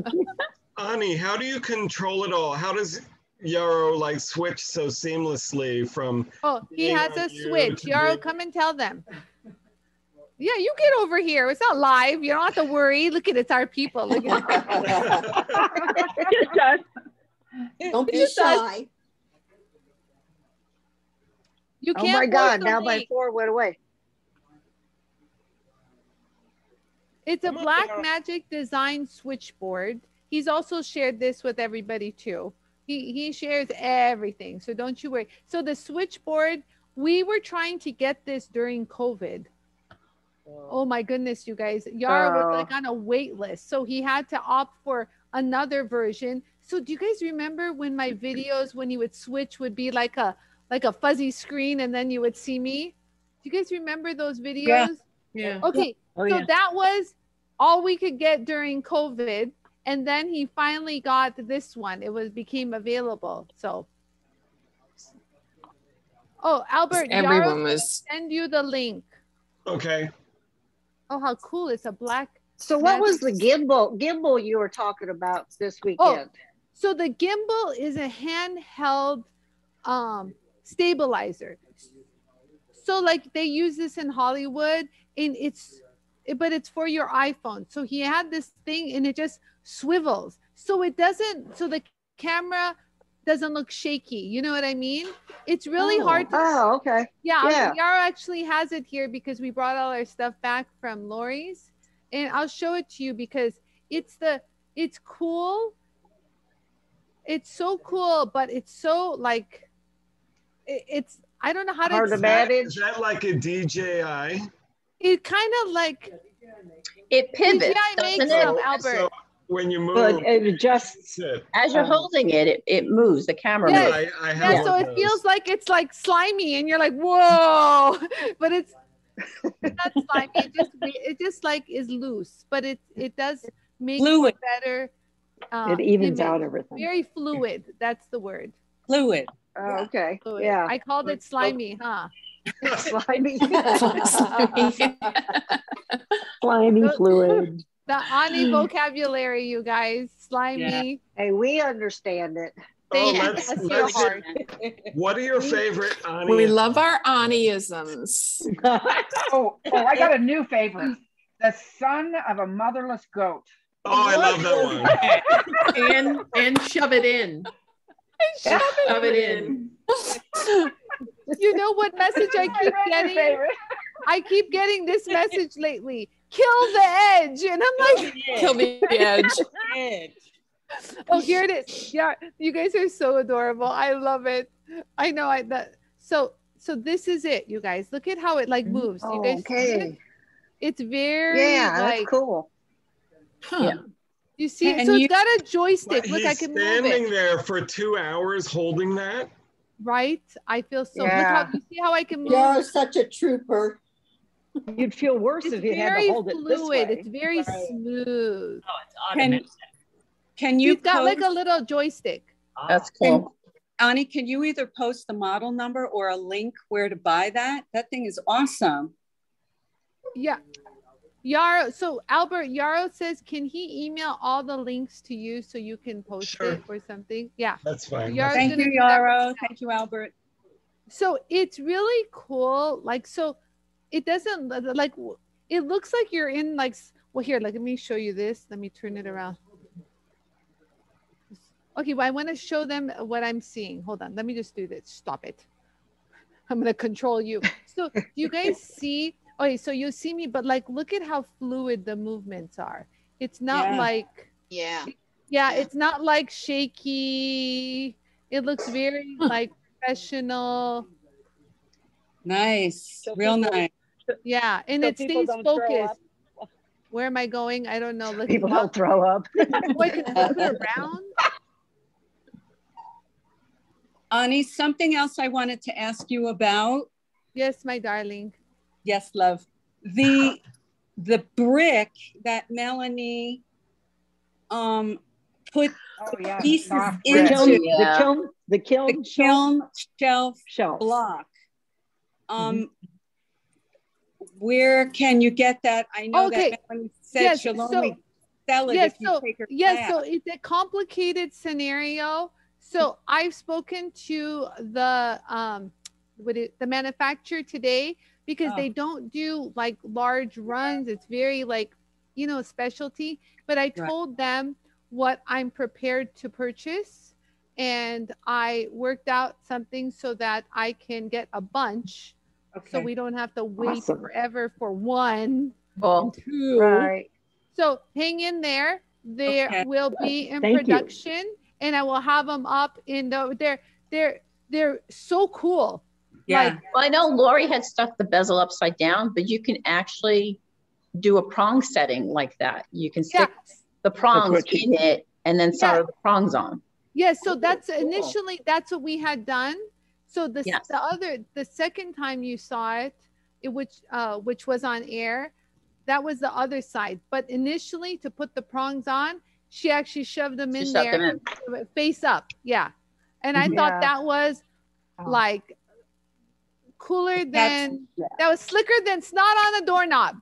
Anie, how do you control it all? How does Yarrow like switch so seamlessly from? Oh, he has a switch. Yarrow, come and tell them. Yeah, you get over here. It's not live. You don't have to worry. Look at it's our people. Look at it. Don't be shy. You can't. Oh my God! Now my 4 went away. It's a Black Magic design switchboard. He's also shared this with everybody too. He shares everything, so don't you worry. So the switchboard, we were trying to get this during COVID. Oh my goodness, you guys. Yara was like on a wait list. So he had to opt for another version. So do you guys remember when my videos, when you would switch, would be like a fuzzy screen and then you would see me? Do you guys remember those videos? Yeah. Okay. Oh, so yeah. that was all we could get during COVID. And then he finally got this one. It became available. So Albert, Everyone Yara was send you the link. Okay. Oh, how cool. It's a black. So what was the gimbal you were talking about this weekend? Oh, so the gimbal is a handheld stabilizer. So like they use this in Hollywood and but it's for your iPhone. So he had this thing and it just swivels. So the camera doesn't look shaky. You know what I mean? It's really hard to. Oh, okay. Yeah. Yara actually has it here because we brought all our stuff back from Lori's, and I'll show it to you because it's cool. It's so cool, but it's so like, it's, I don't know how to Hard to manage. Is that like a DJI? It kind of like. It pivots, DJI makes them, Albert. So when you move, but it adjusts. As you're holding it, it moves. The camera moves. I have so it feels like it's like slimy, and you're like, whoa! But it's not slimy. It just like is loose, but it does make Fluid. it better. It evens out everything. Very fluid. That's the word. Fluid. Oh, okay. Fluid. Yeah. I called it slimy, huh? Slimy. Slimy fluid. The Anie vocabulary, you guys. Slimy. Hey, we understand it. Let's what are your favorite Anie? We love our Anieisms. I got a new favorite. The son of a motherless goat. Oh, I love that one. and shove it in. Shove it in. You know what message I keep getting? I keep getting this message lately. Kill the edge. And I'm like, kill the edge. Oh, here it is. Yeah, you guys are so adorable. I love it. I know so this is it, you guys. Look at how it like moves. You guys see it? It's very that's cool. Huh. Yeah. You see it? So it's got a joystick. Look, I can move it. Standing there for 2 hours holding that. Right? I feel so. Look how you see how I can move. You're such a trooper. You'd feel worse if you had to hold it this way. It's very smooth. Oh, it's automatic. Can you? He's got like a little joystick. That's cool. Anie, can you either post the model number or a link where to buy that? That thing is awesome. Yeah. Yarrow, so Albert, Yarrow says, can he email all the links to you so you can post it or something? Yeah. That's fine. Thank you, Yarrow. Thank you, Albert. So it's really cool. Like, so it doesn't like, it looks like you're in like, well, here, let me show you this. Let me turn it around. Okay, well, I want to show them what I'm seeing. Hold on. Let me just do this. Stop it. I'm going to control you. So you guys see, okay, so you see me, but like, look at how fluid the movements are. It's not like, yeah, it's not like shaky. It looks very like professional. Nice, real nice. Yeah, and So it people stays don't throw focused. up. Where am I going? I don't know. Look, People don't throw up. Boy, can I look around? Anie, something else I wanted to ask you about. Yes, my darling. Yes, love. The brick that Melanie put pieces into the kiln shelf block. Where can you get that? I know that Melanie said she'll only sell it if you take her class. So it's a complicated scenario. So I've spoken to the manufacturer today because they don't do like large runs. It's very like, you know, specialty. But I told them what I'm prepared to purchase, and I worked out something so that I can get a bunch, so we don't have to wait forever for one and two. Right. So hang in there. There will be in production. And I will have them up in the, they're so cool. Yeah. Like, well, I know Lori had stuck the bezel upside down, but you can actually do a prong setting like that. You can stick the prongs in it and then solder the prongs on. Yeah, so that's initially, that's what we had done. So the second time you saw it, which was on air, that was the other side. But initially to put the prongs on, she actually shoved them in there face up. Yeah. And I thought that was like cooler than, that was slicker than snot on a doorknob.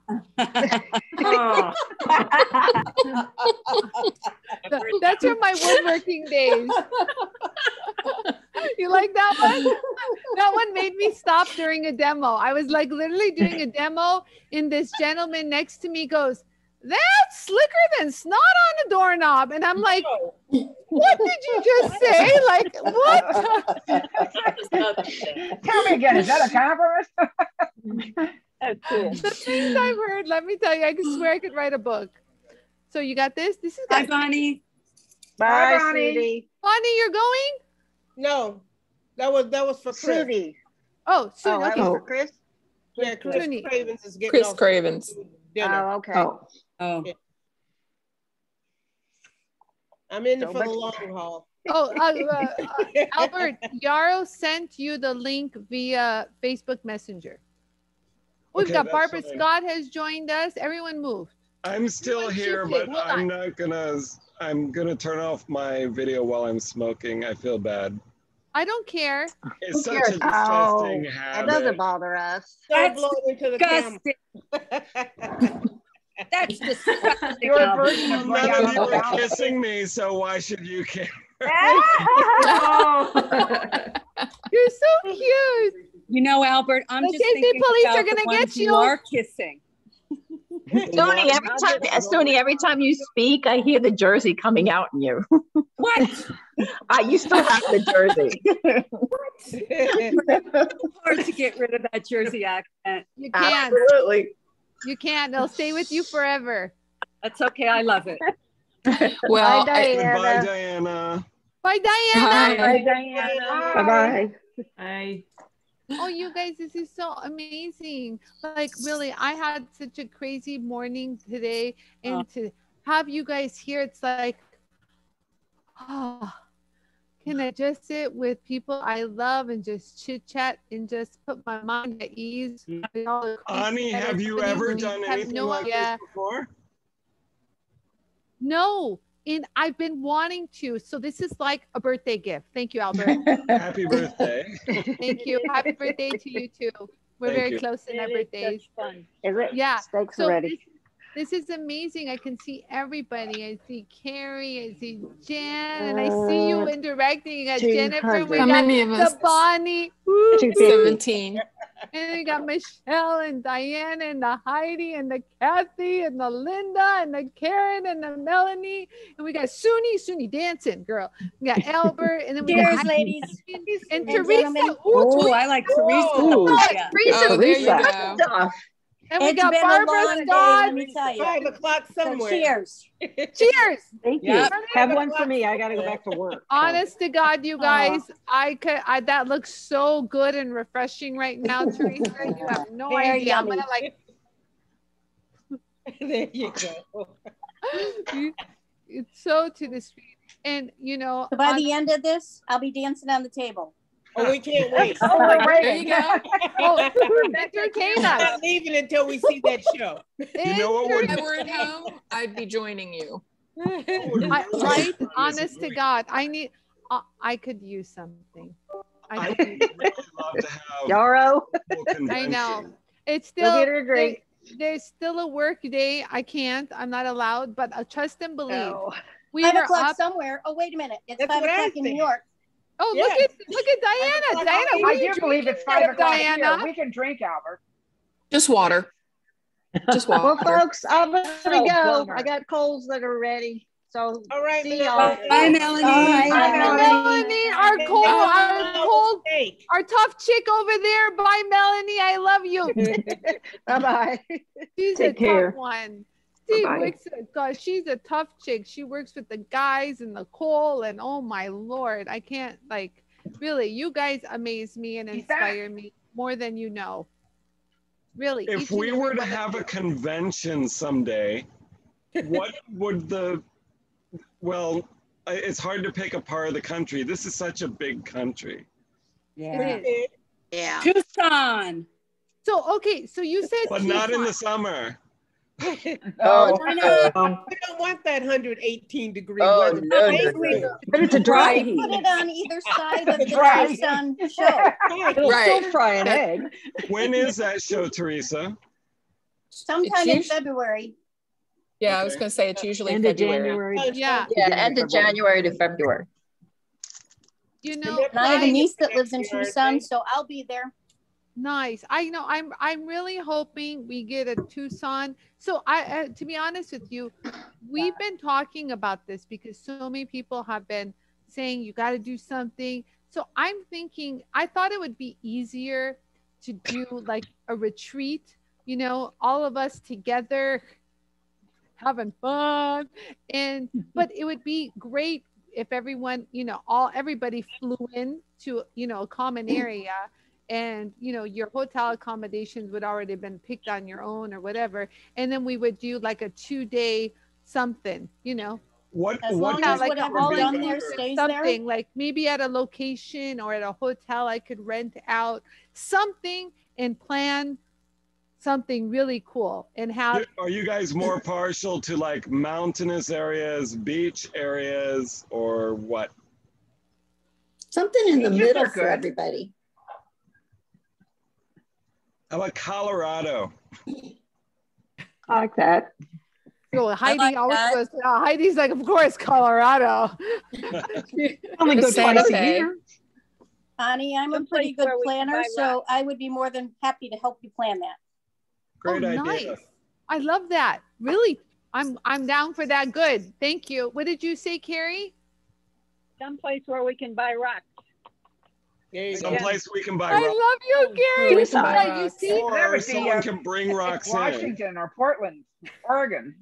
That's from my woodworking days. You like that one? That one made me stop during a demo. I was like literally doing a demo, and this gentleman next to me goes, "That's slicker than snot on a doorknob." And I'm like, what did you just say? Like, what? Tell me again, is that a compliment? That's cool. The things I've heard, let me tell you, I can swear I could write a book. So you got this? This is Bye, Bonnie. Bye, Sudie. Bonnie, you're going? No, that was for Chris. Sudie. Oh, Sudie. That was for Chris? Yeah, Chris Cravens is getting Chris Cravens. dinner. Oh, okay. Oh. Yeah. I'm in for the long haul. Albert, Yarrow sent you the link via Facebook Messenger. We've got Barbara Scott has joined us. Everyone moved. I'm still here, but I'm gonna turn off my video while I'm smoking. I feel bad. I don't care. It's such a disgusting habit. That doesn't bother us. Don't blow it into the camera. That's disgusting. You're a virgin of None of you are kissing me, so why should you care? You're so cute. You know, Albert, I'm just safety thinking police about are gonna the ones get you. who are kissing. Sony, every time you speak, I hear the Jersey coming out in you. What? You still have the Jersey. Hard to get rid of that Jersey accent. You can't. Absolutely. You can't. They'll stay with you forever. That's okay. I love it. Well, Bye, Diana. Bye, Diana. Bye, Diana. Bye-bye. Bye. Oh, you guys, this is so amazing. Like, really, I had such a crazy morning today, and to have you guys here, it's like, can I just sit with people I love and just chit chat and just put my mind at ease? Anie, have you ever done anything like this before? No, and I've been wanting to. So this is like a birthday gift. Thank you, Albert. Happy birthday. Thank you. Happy birthday to you too. We're very close in our birthdays. Fun. Is it? Yeah. Steaks are ready. This is amazing. I can see everybody. I see Carrie, I see Jen, and I see you interacting. You got Jennifer, we How got many of us? the Bonnie, 17. and we got Michelle and Diane and the Heidi and the Kathy and the Linda and the Karen and the Melanie, and we got Suni dancing, girl. We got Albert, and then we Cheers, got ladies and and Teresa. gentlemen. Ooh, I like Teresa. Teresa. Oh, there you go. And we It's got been a Barbara long day, Scott. let me tell you. 5 o'clock somewhere. So cheers. Cheers. Thank you. Have one for me. I got to go back to work. Honest to God, you guys, that looks so good and refreshing right now, Teresa. You have no Very idea. I'm yummy. gonna like. There you go. It's so to the street, and you know. So by the end of this, I'll be dancing on the table. Oh, we can't wait. There you go. Oh, entertain We're us. not leaving until we see that show. You know what would If I were at home, I'd be joining you. Right? Honest to God, I could use something. I could use love to have Yarrow. I know. It's Go still get her a drink. there's still a work day. I can't. I'm not allowed. But trust and believe. No. We 5 were o'clock up. somewhere. Oh, wait a minute. It's That's 5 what I o'clock in New think. York. Oh, Yes. look at Diana. Diana, I what are you do believe drinking it's 5 o'clock Diana? here. We can drink, Albert. Just water. Just water. Well, folks, I'm going to Oh, go. bummer. I got coals that are ready. So All right, see Melanie. y'all. Bye, Melanie. Bye, Melanie, our cold, Steak. our tough chick over there. Bye, Melanie. I love you. Bye-bye. She's Take a care. tough one. She Bye-bye. works. God, she's a tough chick. She works with the guys and the coal, and oh my Lord, I can't really. You guys amaze me and inspire me more than you know. Really. If we were to have a convention someday, what would well, it's hard to pick a part of the country. This is such a big country. Yeah. Yeah. Tucson. So, okay, so you said But not in the summer. Oh, Why not? We don't want that 118-degree Oh, weather. no. But it's a dry Put heat. it on either side of the Dry. Tucson show. It'll Right. still fry an egg. When is that show, Teresa? Sometime in usually- February. Yeah, I was going to say it's usually End of February. January. Yeah. Yeah, end of January to February. You know, And I have a niece that lives in Tucson, so I'll be there. nice. I know. I'm really hoping we get a Tucson. So to be honest with you, we've been talking about this because so many people have been saying you got to do something. So I'm thinking. I thought it would be easier to do like a retreat. You know, all of us together, having fun, but it would be great if everyone, everybody flew in to, a common area, and, your hotel accommodations would already been picked on your own or whatever. And then we would do like a 2-day something, What As long as like whatever's all done there stays there. something like maybe at a location or at a hotel, I could rent out something and plan something really cool and have. Are you guys more partial to like mountainous areas, beach areas, or what? Something in the Beaches middle are for good. everybody. How about Colorado? I like that. So Heidi like always that. goes, Heidi's like, of course, Colorado. Only The go Santa twice a Fe. year. Honey, I'm a Someplace pretty good where we can planner, buy so I would be more than happy to help you plan that. Great idea. Nice. I love that. Really, I'm down for that. Good. Thank you. What did you say, Carrie? Someplace where we can buy rocks. There you go. Someplace we can buy I rocks. love you, Carrie. we can buy Yeah, you rocks. see? Or Never see, someone can bring rocks in. Washington or Portland, Oregon.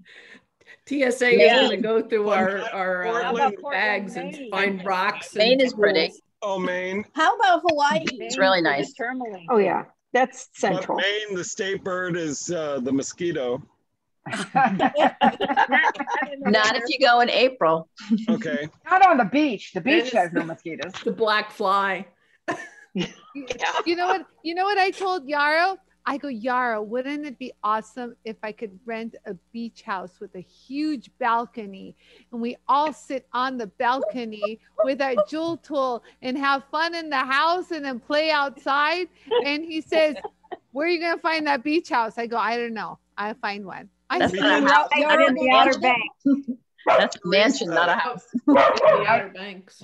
TSA Yeah. is going to go through But our, not our Portland. bags and Maine? find rocks. Maine and is pretty. tools. Oh, Maine. How about Hawaii? It's really Maine for the nice. tourmaline. Oh, yeah. That's But central. Maine, the state bird is the mosquito. Not if you go in April. Okay. Not on the beach. The beach That has is- no mosquitoes. The black fly. You know what I told Yarrow? I go, Yarrow, wouldn't it be awesome if I could rent a beach house with a huge balcony and we all sit on the balcony with our JoolTool and have fun in the house and then play outside? And he says, where are you going to find that beach house? I go, I don't know. I'll find one. That's not not in the Outer Banks. That's a mansion, not a house. The Outer Banks.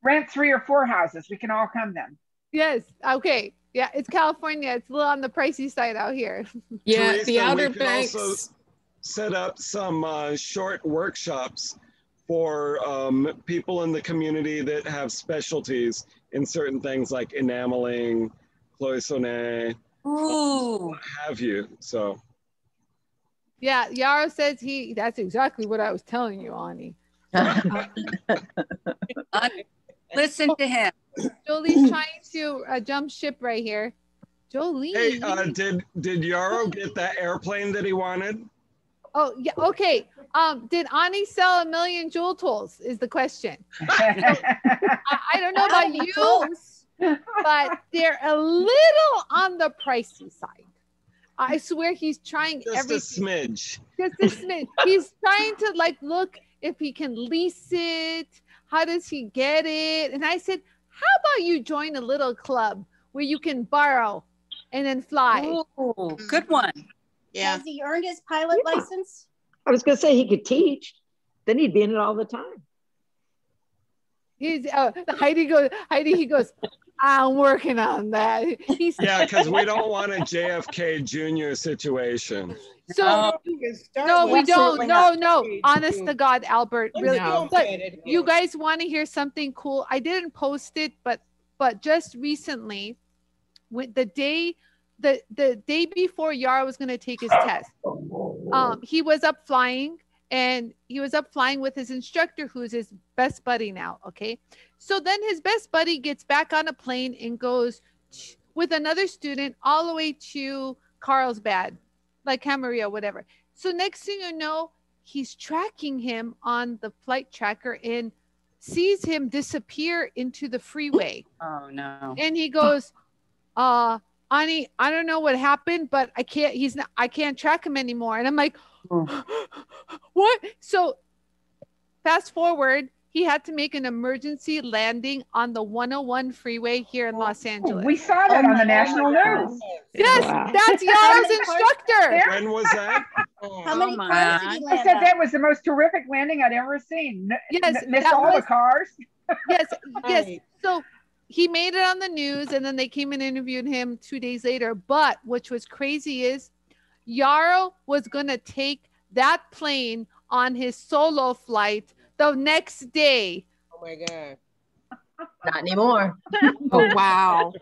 Rent 3 or 4 houses. We can all come then. Yes. Okay. Yeah, it's California. It's a little on the pricey side out here. Yeah, Teresa, the Outer we could Banks. also set up some short workshops for people in the community that have specialties in certain things like enameling, cloisonne, what have you. So. Yeah, Yarrow says that's exactly what I was telling you, Anie. Listen to him. Jolie's trying to jump ship right here. Jolie. Hey, did Yarrow get that airplane that he wanted? Oh, yeah. Okay. Did Anie sell 1 million JoolTools is the question. I don't know about you, but they're a little on the pricey side. I swear he's trying everything. Just a smidge. Just a smidge. He's trying to like look if he can lease it. How does he get it? And I said, how about you join a little club where you can borrow and then fly? Oh, good one. Yeah. Has he earned his pilot license? I was going to say he could teach. Then he'd be in it all the time. He's Heidi, he goes, I'm working on that. Yeah, because we don't want a JFK Jr. situation. So no, we don't. No. Honest to God, Albert, really. No. But you guys want to hear something cool? I didn't post it, but just recently, with the day before Yara was going to take his test, he was up flying. And he was up flying with his instructor, who's his best buddy now. Okay. So then his best buddy gets back on a plane and goes with another student all the way to Carlsbad, like Camarillo, whatever. So next thing you know, he's tracking him on the flight tracker and sees him disappear into the freeway. Oh no. And he goes, Anie, I don't know what happened, but I can't track him anymore. And I'm like, what? So fast forward, he had to make an emergency landing on the 101 freeway here in Los Angeles. We saw that on the national news. Yes, that's Yara's instructor. When was that? How many cars did he I land said on? that was the most terrific landing I'd ever seen. Yes, Missed that all was- the cars. Yes. So he made it on the news, and then they came and interviewed him 2 days later. But which was crazy is Yarrow was going to take that plane on his solo flight the next day. Oh my God. Not anymore. Oh, wow.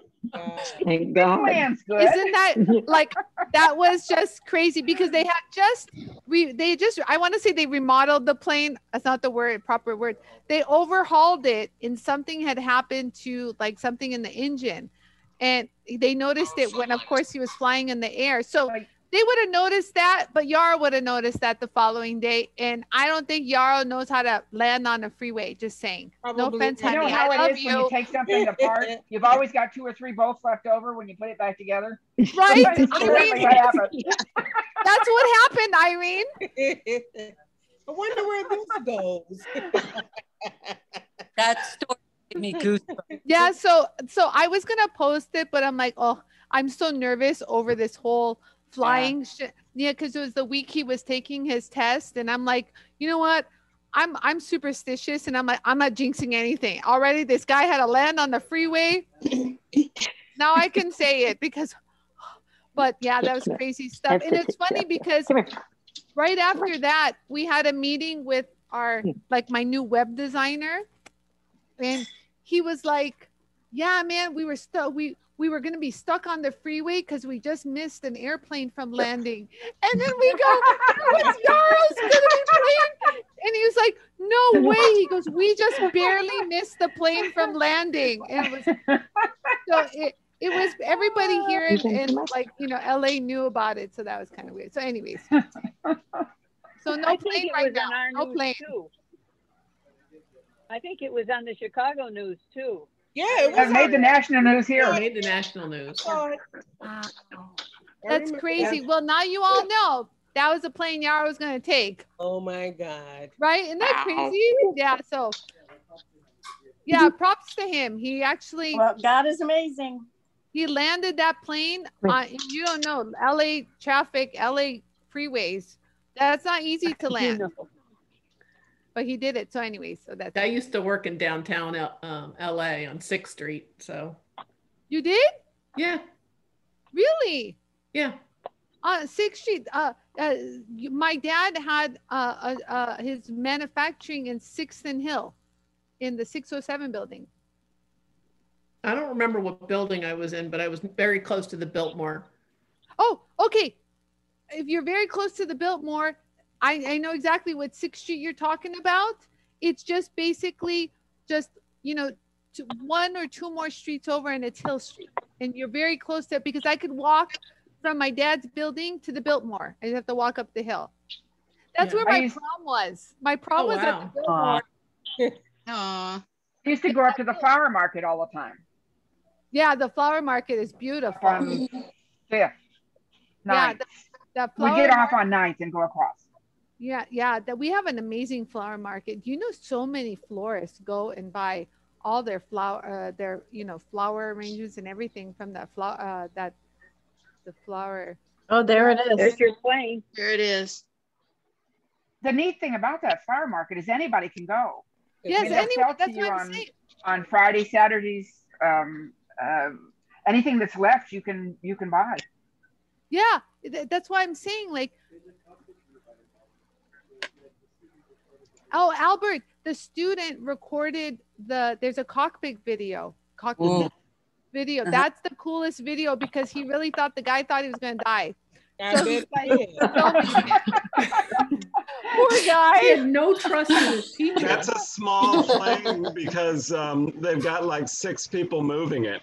Thank God. Isn't that like, that was just crazy because they had I want to say they remodeled the plane. That's not the proper word. They overhauled it and something had happened to like something in the engine. And they noticed it when, of course, he was flying in the air. So they would have noticed that, but Yarrow would have noticed that the following day. And I don't think Yarrow knows how to land on a freeway. Just saying. No offense, honey. You know how I it love is when you take something apart? You've always got 2 or 3 bolts left over when you put it back together. Right? That's exactly what happened. That's what happened, Irene. I wonder where this goes. That story gave me goosebumps. Yeah, so I was gonna post it, but I'm like, oh, I'm so nervous over this whole flying shit. Yeah, because it was the week he was taking his test, and I'm like, you know what? I'm superstitious, and I'm like, I'm not jinxing anything. Already, this guy had to land on the freeway. Now I can say it because, but yeah, that was crazy stuff. And it's funny because right after that, we had a meeting with my new web designer, and he was like, yeah, man, we were going to be stuck on the freeway because we just missed an airplane from landing. And then we go, what's Yarrow's going to be playing? And he was like, no way. He goes, we just barely missed the plane from landing. And it was everybody here in like, LA knew about it. So that was kind of weird. So anyways, so no plane right now. No plane. Too. I think it was on the Chicago news too. Yeah, it was made the national news here. It made the national news. Wow. That's crazy. Well, now you all know that was the plane Yarrow was going to take. Oh my God. Right? Isn't that crazy? Yeah. So, yeah, props to him. He actually. Well, God is amazing. He landed that plane on, you don't know, LA traffic, LA freeways. That's not easy to land. But he did it. So anyway, so that's I used to work in downtown LA on 6th Street. So you did? Yeah. Really? Yeah. 6th Street. My dad had his manufacturing in 6th and Hill in the 607 building. I don't remember what building I was in, but I was very close to the Biltmore. Oh, okay. If you're very close to the Biltmore, I know exactly what 6th Street you're talking about. It's just basically just, you know, 1 or 2 more streets over and it's Hill Street. And you're very close to it because I could walk from my dad's building to the Biltmore. I have to walk up the hill. That's where my prom was. My prom was at the Biltmore. I used to go up to the flower market all the time. Yeah, the flower market is beautiful. From 5th, 9th. Yeah, the we get off on 9th and go across. Yeah, that we have an amazing flower market. You know, so many florists go and buy all their flower, flower arrangements and everything from that flower, the flower. Oh, there it is. There's your plane. There it is. The neat thing about that flower market is anybody can go. Yes, anyone. That's what I'm saying. On Friday, Saturdays, anything that's left, you can buy. Yeah, that's why I'm saying, like, oh, Albert, the student recorded there's a cockpit video. Video. That's the coolest video because he really thought the guy thought he was going to die. So he's like, poor guy. He had no trust in his teacher. That's a small plane because they've got like 6 people moving it.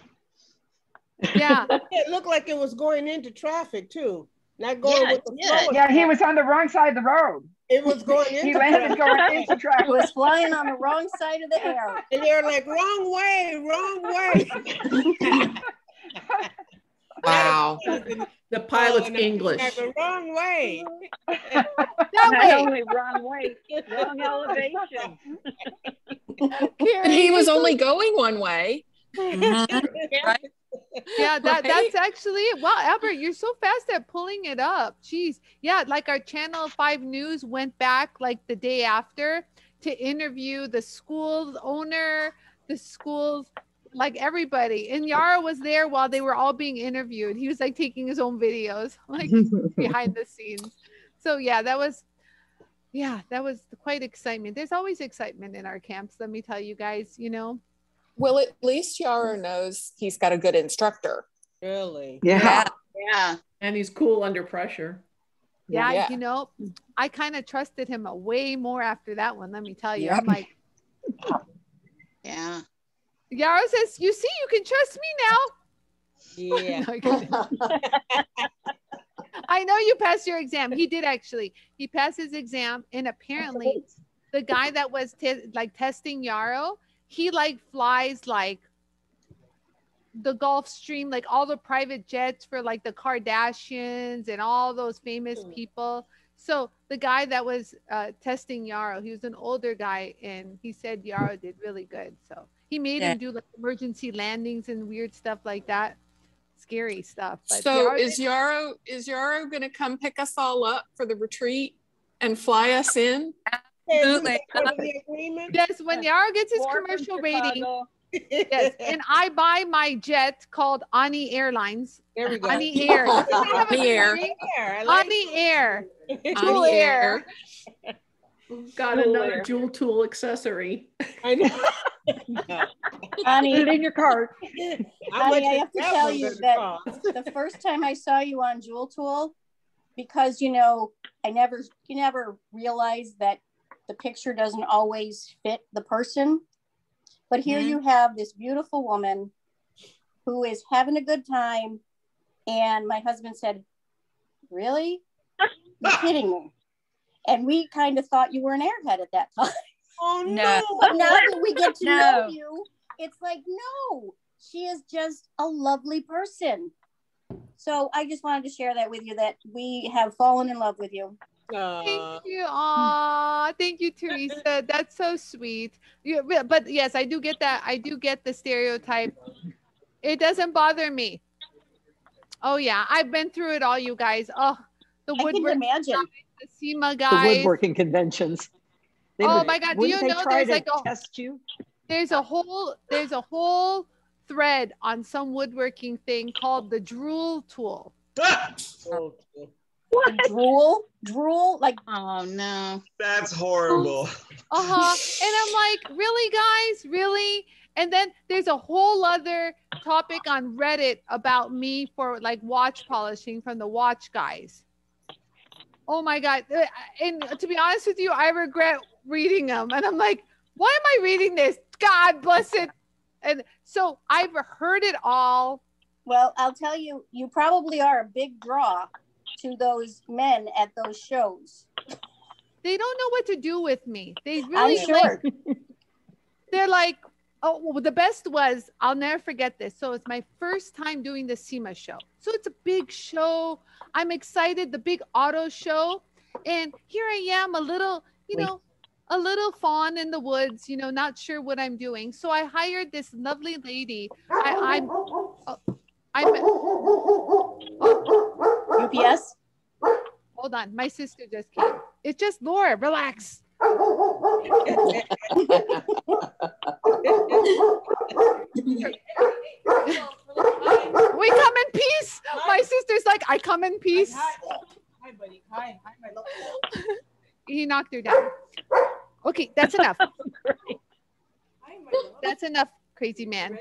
Yeah. It looked like it was going into traffic too. Not going with the flow. Yeah, he was on the wrong side of the road. It was going into He landed going into traffic. It was flying on the wrong side of the air. And they're like, wrong way, wrong way. Wow. The pilot's English. The wrong way. Not only wrong way, wrong elevation. And he was only going one way. Right? Yeah, that's actually it. Wow, Albert, you're so fast at pulling it up. Jeez. Yeah, like our Channel 5 News went back like the day after to interview the school owner, the schools, like everybody. And Yara was there while they were all being interviewed. He was like taking his own videos, like behind the scenes. So yeah, that was quite excitement. There's always excitement in our camps, let me tell you guys, you know. Well, at least Yara knows he's got a good instructor. Really? Yeah. And he's cool under pressure. Yeah, you know, I kind of trusted him way more after that one, let me tell you. I'm like, yeah. Yara says, you see, you can trust me now. Yeah. I know you passed your exam. He did actually. He passed his exam, and apparently the guy that was testing Yarrow, he like flies like the Gulf Stream, like all the private jets for like the Kardashians and all those famous people. So the guy that was testing Yarrow, he was an older guy, and he said Yarrow did really good. So he made him do like emergency landings and weird stuff like that. Scary stuff. But so is Yarrow going to come pick us all up for the retreat and fly us in? Absolutely. Yes, when Yarrow gets his commercial rating. Yes, and I buy my jet called Anie Airlines. There we go. Anie Air. Anie Air. Anie Air. Anie Air. We've got another JoolTool accessory. I know. Anie, put it in your cart. Anie, I have to tell you that the first time I saw you on JoolTool, because you know, you never realize that the picture doesn't always fit the person. But here you have this beautiful woman who is having a good time. And my husband said, really? You're kidding me. And we kind of thought you were an airhead at that time. Oh, no. But now that we get to know you, it's like, no, she is just a lovely person. So I just wanted to share that with you, that we have fallen in love with you. Thank you. Aw, thank you, Teresa. That's so sweet. But yes, I do get that. I do get the stereotype It doesn't bother me. Oh yeah, I've been through it all, you guys. Oh, the woodworking, imagine. Guys, the SEMA The guys. woodworking conventions. They Oh would, my God! Do wouldn't you they know try there's to like a test you? there's a whole thread on some woodworking thing called the JoolTool. What? Drool? Like, oh no. That's horrible. And I'm like, really, guys? Really? And then there's a whole other topic on Reddit about me for like watch polishing from the watch guys. Oh my God. And to be honest with you, I regret reading them. And I'm like, why am I reading this? God bless it. And so I've heard it all. Well, I'll tell you, you probably are a big draw to those men at those shows. They don't know what to do with me. They really, I'm sure. They're like, oh, well, the best was, I'll never forget this. So it's my first time doing the SEMA show. So it's a big show. I'm excited, the big auto show. And here I am, a little, a little fawn in the woods, not sure what I'm doing. So I hired this lovely lady. UPS? Hold on, my sister just came. It's just Laura, relax. We come in peace. My sister's like, I come in peace. Hi, buddy. Hi, my love. He knocked her down. Okay, that's enough. That's enough, crazy man.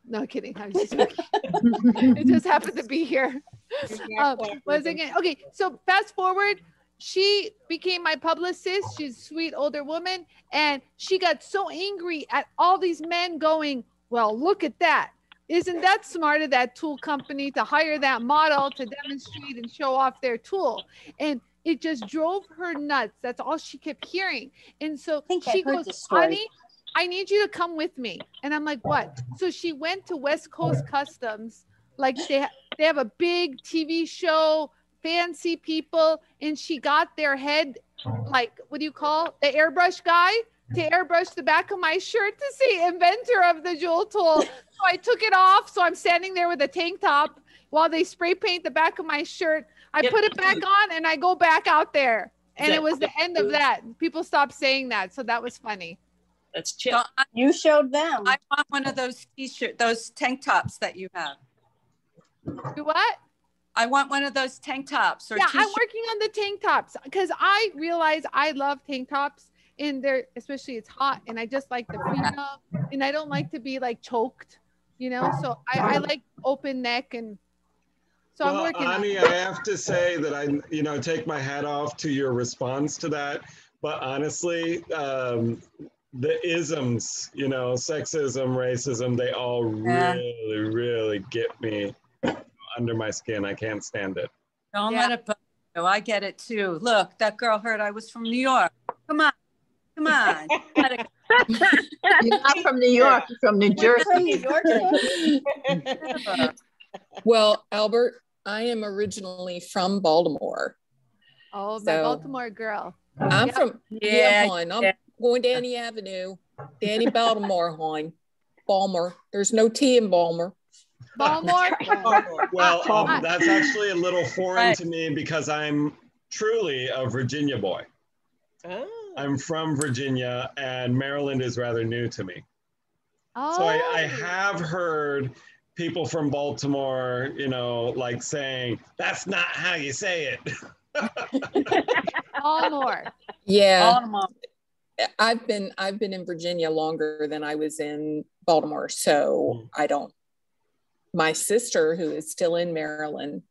No kidding. I was just joking. It just happened to be here. What was it again? Okay, so fast forward. She became my publicist. She's a sweet older woman. And she got so angry at all these men going, well, look at that. Isn't that smart of that tool company to hire that model to demonstrate and show off their tool? And it just drove her nuts. That's all she kept hearing. And so she goes, Anie, I need you to come with me. And I'm like, what? So she went to West Coast Customs. Like they have a big TV show, fancy people. And she got their head, like, what do you call the airbrush guy to airbrush the back of my shirt to say inventor of the JoolTool. So I took it off. So I'm standing there with a tank top while they spray paint the back of my shirt. I put it back on and I go back out there. And it was the end of that. People stopped saying that. So that was funny. That's chill. So you showed them. I want one of those t-shirts, those tank tops that you have. You what? I want one of those tank tops. Or yeah, I'm working on the tank tops because I realize I love tank tops. And they're, especially it's hot and I just like the freedom and I don't like to be like choked, so I like open neck. And so well, I'm working Anie, on it. I have to say that I, take my hat off to your response to that. But honestly, the isms, sexism, racism, they all really, really get me under my skin. I can't stand it. Don't let it bother you. I get it too. Look, that girl heard I was from New York. Come on. Come on. You're not from New York, you're from New Jersey. Well, Albert, I am originally from Baltimore. Oh, my Baltimore girl. I'm from hon. I'm going to Anie Avenue. Danny Baltimore, hon. Balmer. There's no T in Balmer. Baltimore? Well, that's actually a little foreign to me because I'm truly a Virginia boy. Oh. I'm from Virginia and Maryland is rather new to me. Oh. So I have heard people from Baltimore, like saying, that's not how you say it. Baltimore. Yeah. Baltimore. I've been in Virginia longer than I was in Baltimore. So I don't. My sister, who is still in Maryland,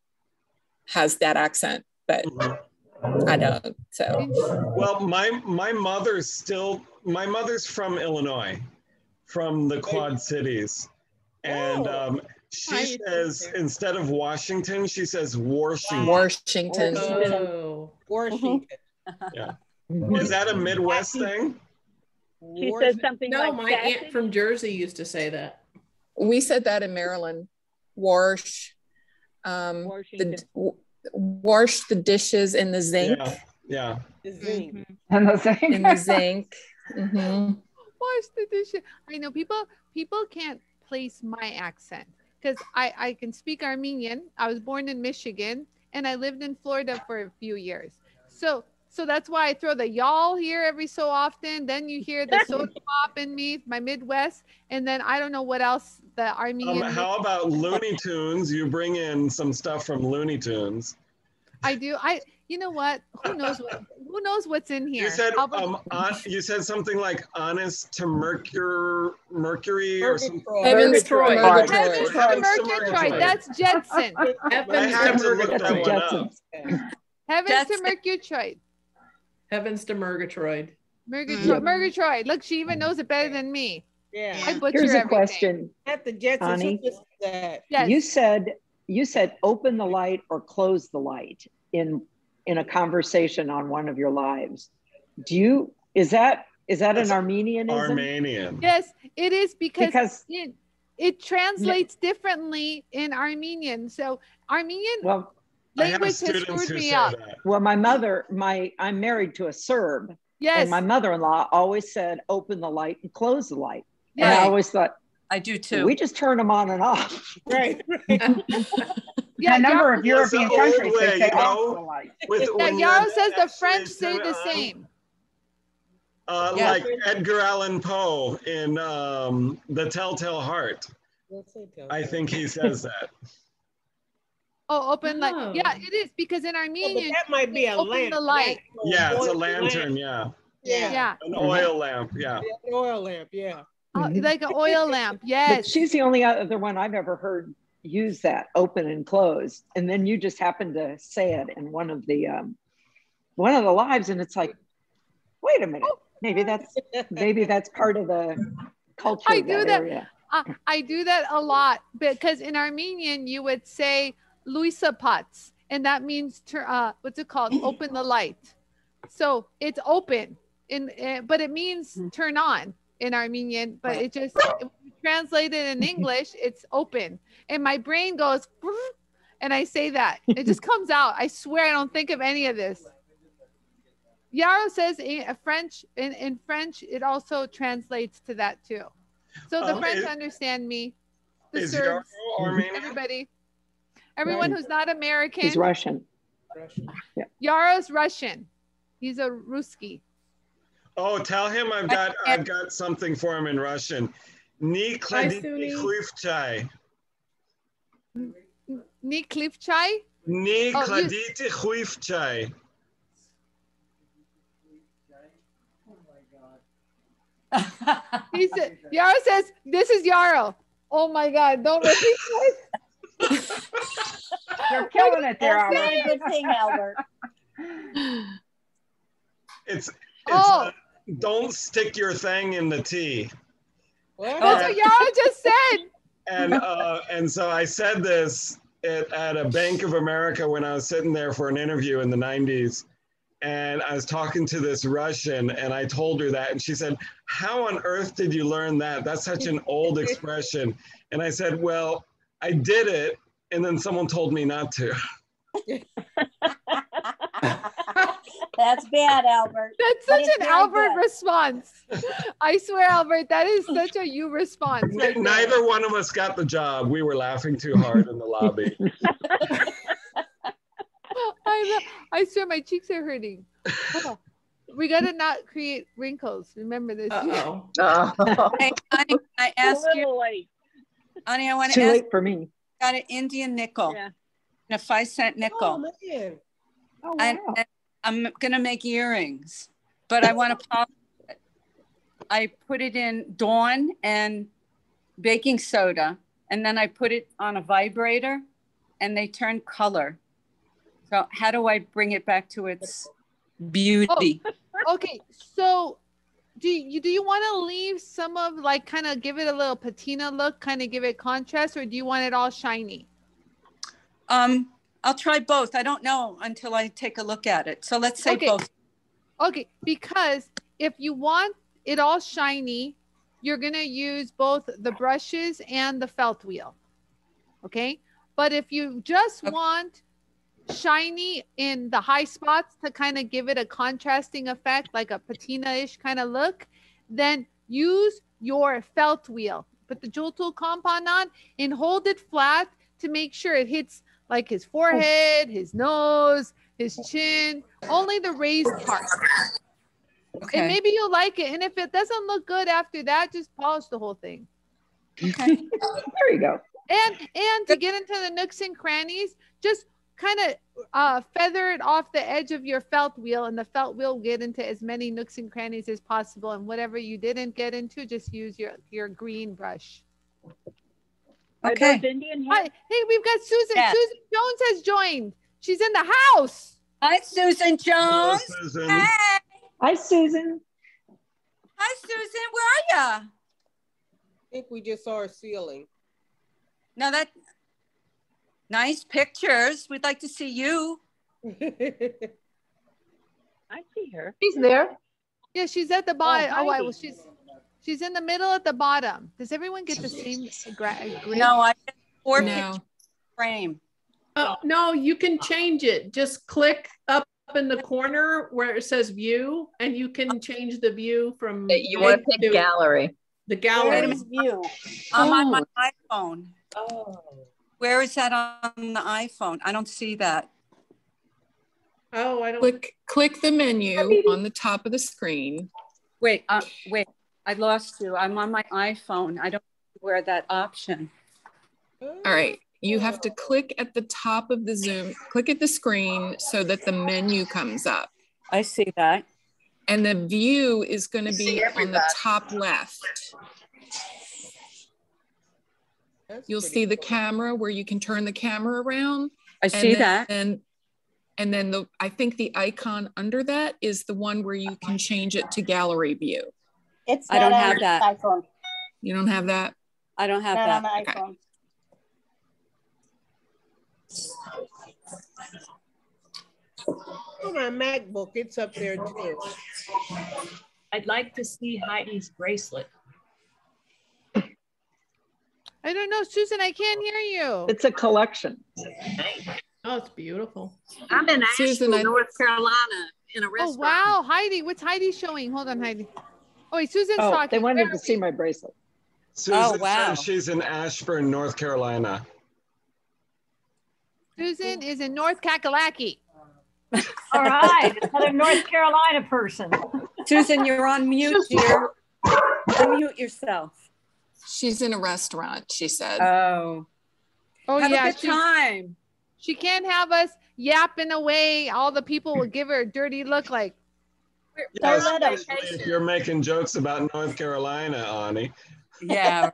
has that accent, but I don't. So well, my mother's from Illinois, from the Quad Cities, and she says instead of Washington, she says Washington. Washington. Oh, Washington. Yeah. Is that a Midwest thing? She says something no, like my aunt from Jersey used to say that. We said that in Maryland. Wash the dishes in the zinc. Yeah. The zinc. In the zinc. Mm-hmm. wash the dishes. I know people can't place my accent because I can speak Armenian. I was born in Michigan and I lived in Florida for a few years. So that's why I throw the y'all here every so often. Then you hear the soda pop in me, my Midwest, and then I don't know what else the Armenian. How about Looney Tunes? You bring in some stuff from Looney Tunes. I do. You know what? Who knows what's in here? You said you said something like honest to Mercury or something. Heavens to Murgatroyd. Murgatroyd. That's Jetson. Heavens to Murgatroyd. Heavens to Murgatroyd. Heavens to Murgatroyd. Murgatroyd. Look, she even knows it better than me. Yeah. I butcher Here's a everything. question. At the Jetsons. Anie, Who just said? Yes. you said open the light or close the light in a conversation on one of your lives. Is that an Armenianism? Armenian. Yes, it is because it translates differently in Armenian. So Armenian language has screwed me up. Well, I'm married to a Serb. Yes. And my mother-in-law always said, open the light and close the light. Yes. And I always thought, I do too. We just turn them on and off. Right. Yeah, a number of European countries, they say off the light. Yaro says the French say the same. Like Edgar Allan Poe in The Telltale Heart. I think he says that. Oh, open light. Yeah, it is because in Armenian, that might be a open lamp. the light. Yeah, it's a lantern. Yeah. Yeah. An oil lamp. Yeah. An oil lamp. Yeah. Like an oil lamp. Yes. But she's the only other one I've ever heard use that, open and close. And then you just happened to say it in one of the lives, and it's like, wait a minute, maybe that's part of the culture. I do that. Area. I do that a lot because in Armenian you would say Luisa Pats, and that means what's it called? Open the light. So it's open, but it means turn on in Armenian. But it just translated in English, it's open, and my brain goes, and I say that it just comes out. I swear I don't think of any of this. Yaro says in French, it also translates to that too. So the French understand me. The Serbs, everyone who's not American. He's Russian. Yeah. Yaro's Russian. He's a Ruski. Oh, tell him I've got something for him in Russian. Ni kladiti khuvchai. Ni klivchai? Ni kladiti khuvchai. Yaro says, this is Yaro. Oh my God, don't repeat this. You're killing it there, Albert. That's not a good thing, Albert. It's don't stick your thing in the tea. That's what Yaro just said. And so I said this at a Bank of America when I was sitting there for an interview in the 90s. And I was talking to this Russian and I told her that, and she said, how on earth did you learn that? That's such an old expression. And I said, well, I did it. And then someone told me not to. That's bad, Albert. That's such an Albert response. I swear, Albert, that is such a you response. Right Neither there. one of us got the job. We were laughing too hard in the lobby. I swear my cheeks are hurting. We got to not create wrinkles. Remember this. Hey, Anie, I ask you. Anie, I want to ask. Too late for me. Got an Indian nickel, and a 5-cent nickel. Oh, man. Oh, wow. And I'm gonna make earrings, but I want to polish it. I put it in Dawn and baking soda, and then I put it on a vibrator, and they turn color. So how do I bring it back to its beauty? Oh, okay, so do you want to leave some of like kind of give it a little patina look, kind of give it contrast, or do you want it all shiny? I'll try both. I don't know until I take a look at it. So let's say both. Okay, because if you want it all shiny, you're gonna use both the brushes and the felt wheel. Okay, but if you just want shiny in the high spots to kind of give it a contrasting effect, like a patina-ish kind of look, then use your felt wheel. Put the JoolTool compound on and hold it flat to make sure it hits like his forehead, his nose, his chin, only the raised part. Okay. And maybe you'll like it. And if it doesn't look good after that, just polish the whole thing. Okay. There you go. And to get into the nooks and crannies, just kind of feather it off the edge of your felt wheel, and the felt wheel will get into as many nooks and crannies as possible. And whatever you didn't get into, just use your green brush. Okay. Hi, hey, we've got Susan. Yeah. Susan Jones has joined. She's in the house. Hi, Susan Jones. Hello, Susan. Hey. Hi, Susan. Hi, Susan. Where are you? I think we just saw her ceiling. No, that nice pictures. We'd like to see you. I see her. She's there. Yeah, she's at the bottom. Oh, Heidi. well, she's in the middle at the bottom. Does everyone get the same grid? No, I get 4 No. pictures frame. Oh, no, you can change it. Just click up in the corner where it says view, and you can change the view from You want to big pick gallery. the Wait a gallery. minute. View. I'm on my iPhone. Oh. Where is that on the iPhone? I don't see that. Oh, I don't. Click the menu on the top of the screen. Wait, wait. I lost you. I'm on my iPhone. I don't know where that option. All right. You have to click at the top of the Zoom, click at the screen so that the menu comes up. I see that. And the view is going to be on the top left. You'll see the camera where you can turn the camera around. I see that. And then I think the icon under that is the one where you can change it to gallery view. It's I don't not have on that. the iPhone. You don't have that? I don't have Not that. on the Okay. iPhone. On my MacBook, it's up there too. I'd like to see Heidi's bracelet. I don't know, Susan, I can't hear you. It's a collection. Oh, it's beautiful. I'm in Susan, Asheville, North Carolina, in a Oh, restaurant. wow, Heidi, what's Heidi showing? Hold on, Heidi. Oh, wait, Susan's Oh, talking. they wanted Where to are see we? my bracelet. Susan wow. says she's in Ashburn, North Carolina. Susan is in North Kakalaki. All right, another North Carolina person. Susan, you're on mute, dear. Unmute yourself. She's in a restaurant, she said. Oh. Oh, Have yeah. a good time. She can't have us yapping away. All the people will give her a dirty look like. Yes, especially if you're making jokes about North Carolina, Anie. Yeah.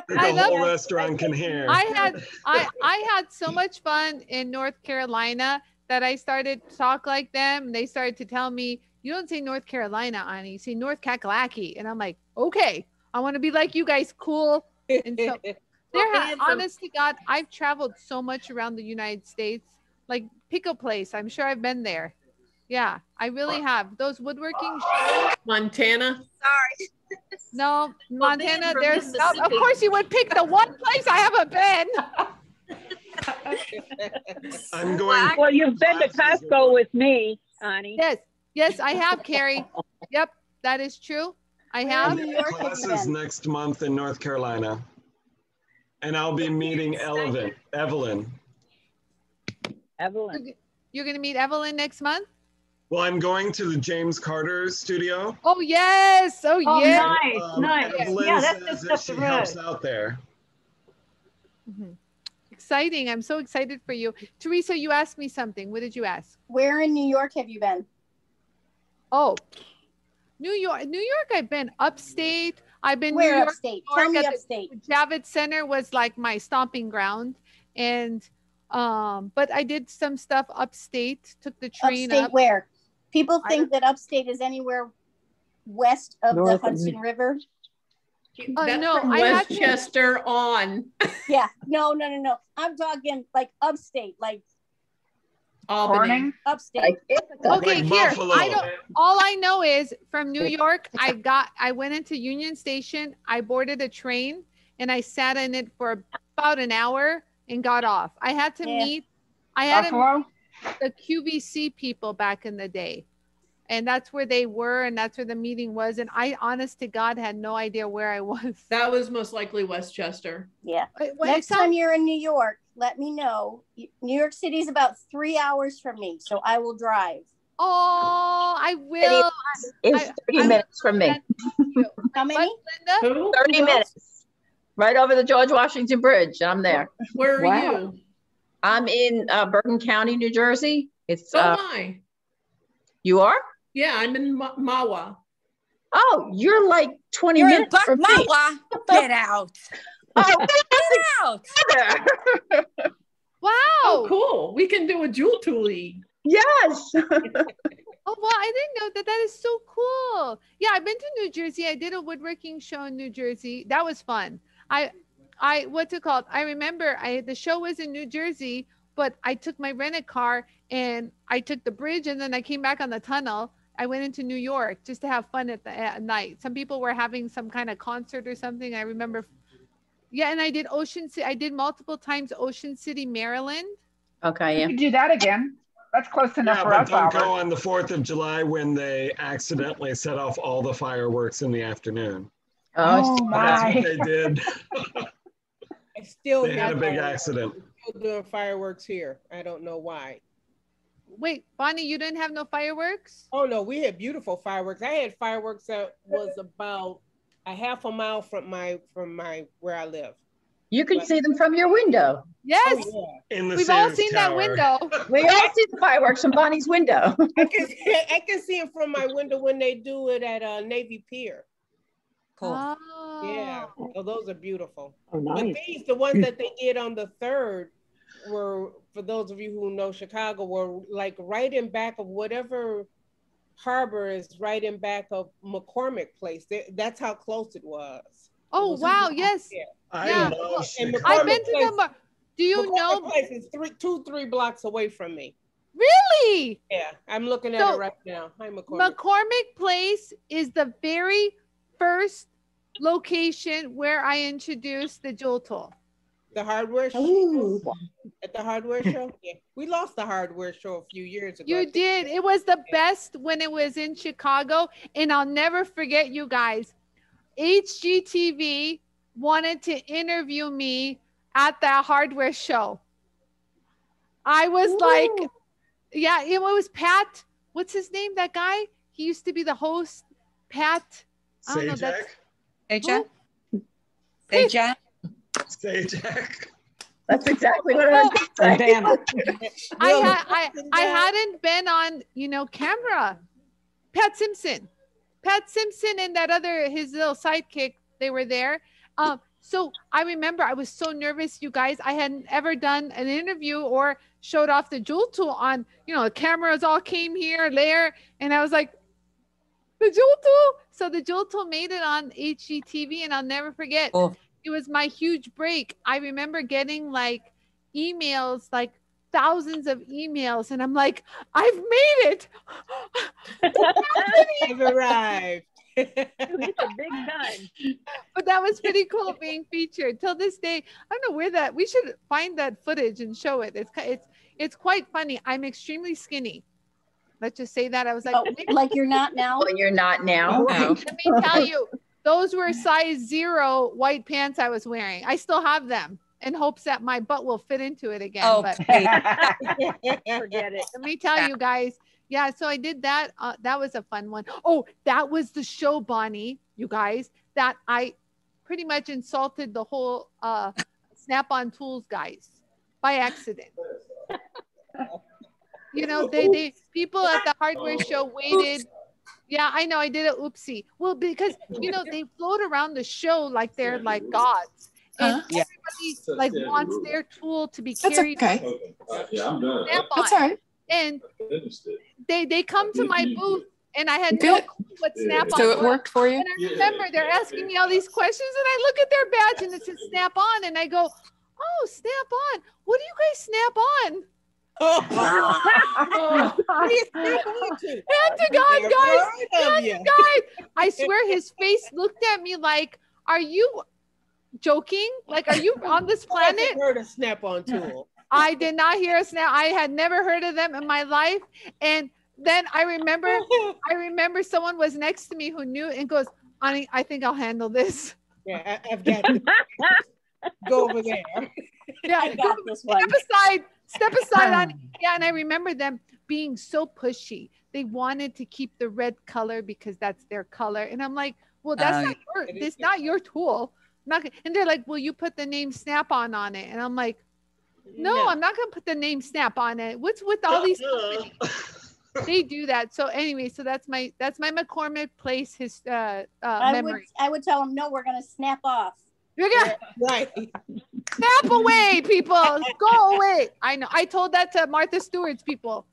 The whole restaurant can hear. I had so much fun in North Carolina that I started to talk like them. And they started to tell me, you don't say North Carolina, Anie, you say North Kakalaki. And I'm like, okay, I want to be like you guys, cool. And so honest to God, I've traveled so much around the United States. Like, pick a place. I'm sure I've been there. Yeah, I really have. Those woodworking shows. Montana. Sorry. No, Well, being Montana, from there's, of Mississippi. course you would pick the one place I haven't been. I'm going. Well, you've been to Costco with me, Anie. Yes, I have, Carrie. Yep, that is true. I have. Classes next month in North Carolina. And I'll be meeting Evelyn. You're going to meet Evelyn next month? Well, I'm going to the James Carter studio. Oh, yes. Oh, Oh, yes. nice. Evelyn Yeah, that's says just that up she the helps road. out there. Exciting. I'm so excited for you. Teresa, you asked me something. What did you ask? Where in New York have you been? Oh, New York, I've been upstate. I've been Where New York, upstate? New York Tell me at upstate. The Javits Center was like my stomping ground. And, but I did some stuff upstate, took the train Upstate up. where? People think that upstate is anywhere west of the North of Hudson River. That's no, from I had to- Westchester on. Yeah, no. I'm talking like upstate, like Albany. upstate. Okay, Like here. Buffalo. All I know is from New York, I went into Union Station, I boarded a train, and I sat in it for about an hour and got off. I had to meet the QVC people back in the day. and that's where they were, and that's where the meeting was. And I, honest to God, had no idea where I was. That was most likely Westchester. Yeah. Next time you're in New York, let me know. New York City is about 3 hours from me, so I will drive. Oh, I will. It's 30 minutes from me. How many? 30 minutes. Right over the George Washington Bridge. And I'm there. Where are you? I'm in Bergen County, New Jersey. It's So am I. You are? Yeah, I'm in Mawa. Oh, you're like 20 You're minutes in from me. Mawa. Get out. Oh, get out. Wow. Oh, cool. We can do a JoolTool. Yes. Oh, well, I didn't know that. That is so cool. Yeah, I've been to New Jersey. I did a woodworking show in New Jersey. That was fun. What's it called? I remember the show was in New Jersey, but I took my rented car and I took the bridge, and then I came back on the tunnel. I went into New York just to have fun at night. Some people were having some kind of concert or something. I remember. Yeah, and I did Ocean City. I did multiple times Ocean City, Maryland. Okay, yeah. You could do that again. That's close enough Yeah, for but us, don't Albert. go on the 4th of July when they accidentally set off all the fireworks in the afternoon. Oh That's my. what they did. I still They had a big accident. Still doing fireworks here. I don't know why. Wait, Bonnie, you didn't have no fireworks? Oh no, we had beautiful fireworks. I had fireworks that was about a half a mile from my where I live. You can see them from your window. Yes. Oh, yeah. In the We've all Sears seen Tower. that window. We all see the fireworks from Bonnie's window. I can see them from my window when they do it at Navy Pier. Cool. Oh. Yeah. Oh, those are beautiful. Oh, nice. But these, the ones that they did on the 3rd, were, for those of you who know Chicago, were like right in back of whatever harbor is right in back of McCormick Place. That's how close it was. Oh, wow. Yes. Yeah. I love And Chicago. I've been to Place- the. Do you McCormick know? Place is 2-3 blocks away from me. Really? Yeah, I'm looking at it right now. Hi, McCormick. McCormick Place is the very first location where I introduced the JoolTool. The hardware show? At the hardware show? Yeah. We lost the hardware show a few years ago. You did. It was the best when it was in Chicago. And I'll never forget, you guys. HGTV wanted to interview me at that hardware show. I was like, yeah, it was Pat. What's his name? That guy? He used to be the host. Pat. I don't know. That's Sajak? Sajak? Sajak. That's exactly what I was going to say. I hadn't been on, camera. Pat Simpson and that other, his little sidekick, they were there. So I remember I was so nervous, you guys. I hadn't ever done an interview or showed off the JoolTool on, the cameras all came here, there. And I was like, the JoolTool. So the JoolTool made it on HGTV, and I'll never forget. Oh. It was my huge break. I remember getting like emails, like thousands of emails, and I'm like, I've made it. I've arrived. It's a big time. But that was pretty cool being featured. Till this day, I don't know where that. We should find that footage and show it. It's quite funny. I'm extremely skinny. Let's just say that. I was like, like you're not now. Well, you're not now. Okay. Let me tell you, those were size 0 white pants I was wearing. I still have them in hopes that my butt will fit into it again. Oh, but forget it. let me tell you guys. Yeah, so I did that. That was a fun one. Oh, that was the show, Bonnie, you guys, that I pretty much insulted the whole Snap-on Tools guys by accident. They people at the hardware show waited. Oops. Yeah, I know. I did it. Oopsie. Well, because, they float around the show like they're like gods. And everybody wants their tool to be carried. That's okay. Yeah, I'm done. That's all right. And they come to my booth, and I had no clue what Snap-on So it worked for you? And I remember they're asking me all these questions, and I look at their badge, and it says Snap-on, and I go, oh, Snap-on. What do you guys snap on? Hand to God, guys. I swear his face looked at me like, are you joking? Like, are you on this planet? I heard a Snap-on tool. I did not hear a Snap. I had never heard of them in my life. And then I remember someone was next to me who knew and goes, Anie, I think I'll handle this. Yeah, I've got this. Go over there. Yeah, I got this one. Step aside, Anie. Yeah, and I remember them being so pushy. They wanted to keep the red color because that's their color. And I'm like, well, that's not your tool. And they're like, well, you put the name Snap-on on it. And I'm like, no, I'm not going to put the name Snap on it. What's with all these companies? They do that. So anyway, so that's my McCormick Place memory. I would tell them, no, we're going to snap off. You're gonna right. Snap away, people. Go away. I know. I told that to Martha Stewart's people.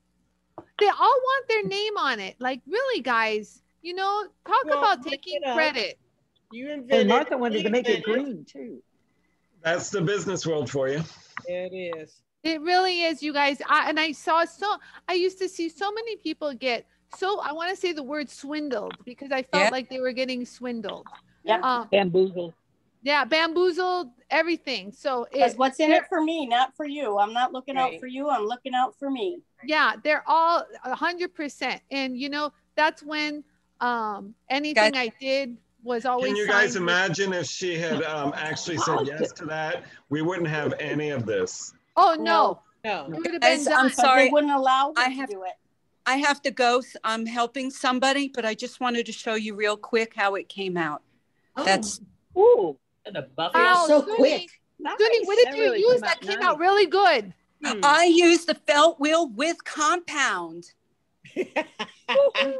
They all want their name on it. Like, really, guys, you know, talk about taking credit. You invented And Martha wanted to make it green too. That's the business world for you. It is. It really is, you guys. I used to see so many people get I want to say the word swindled because I felt like they were getting swindled. Yeah. Bamboozled. Yeah, bamboozled, everything. So because what's in it for me, not for you. I'm not looking out for you. I'm looking out for me. Yeah, they're all 100%. And you know, that's when anything I did was always. Can you guys imagine if she had actually said yes to that? We wouldn't have any of this. Oh no. Guys, I'm sorry. They wouldn't allow me to do it. I have to go. I'm helping somebody, but I just wanted to show you real quick how it came out. That's Wow, so Suni. quick. Suni, what did you use that came out really good? I used the felt wheel with compound.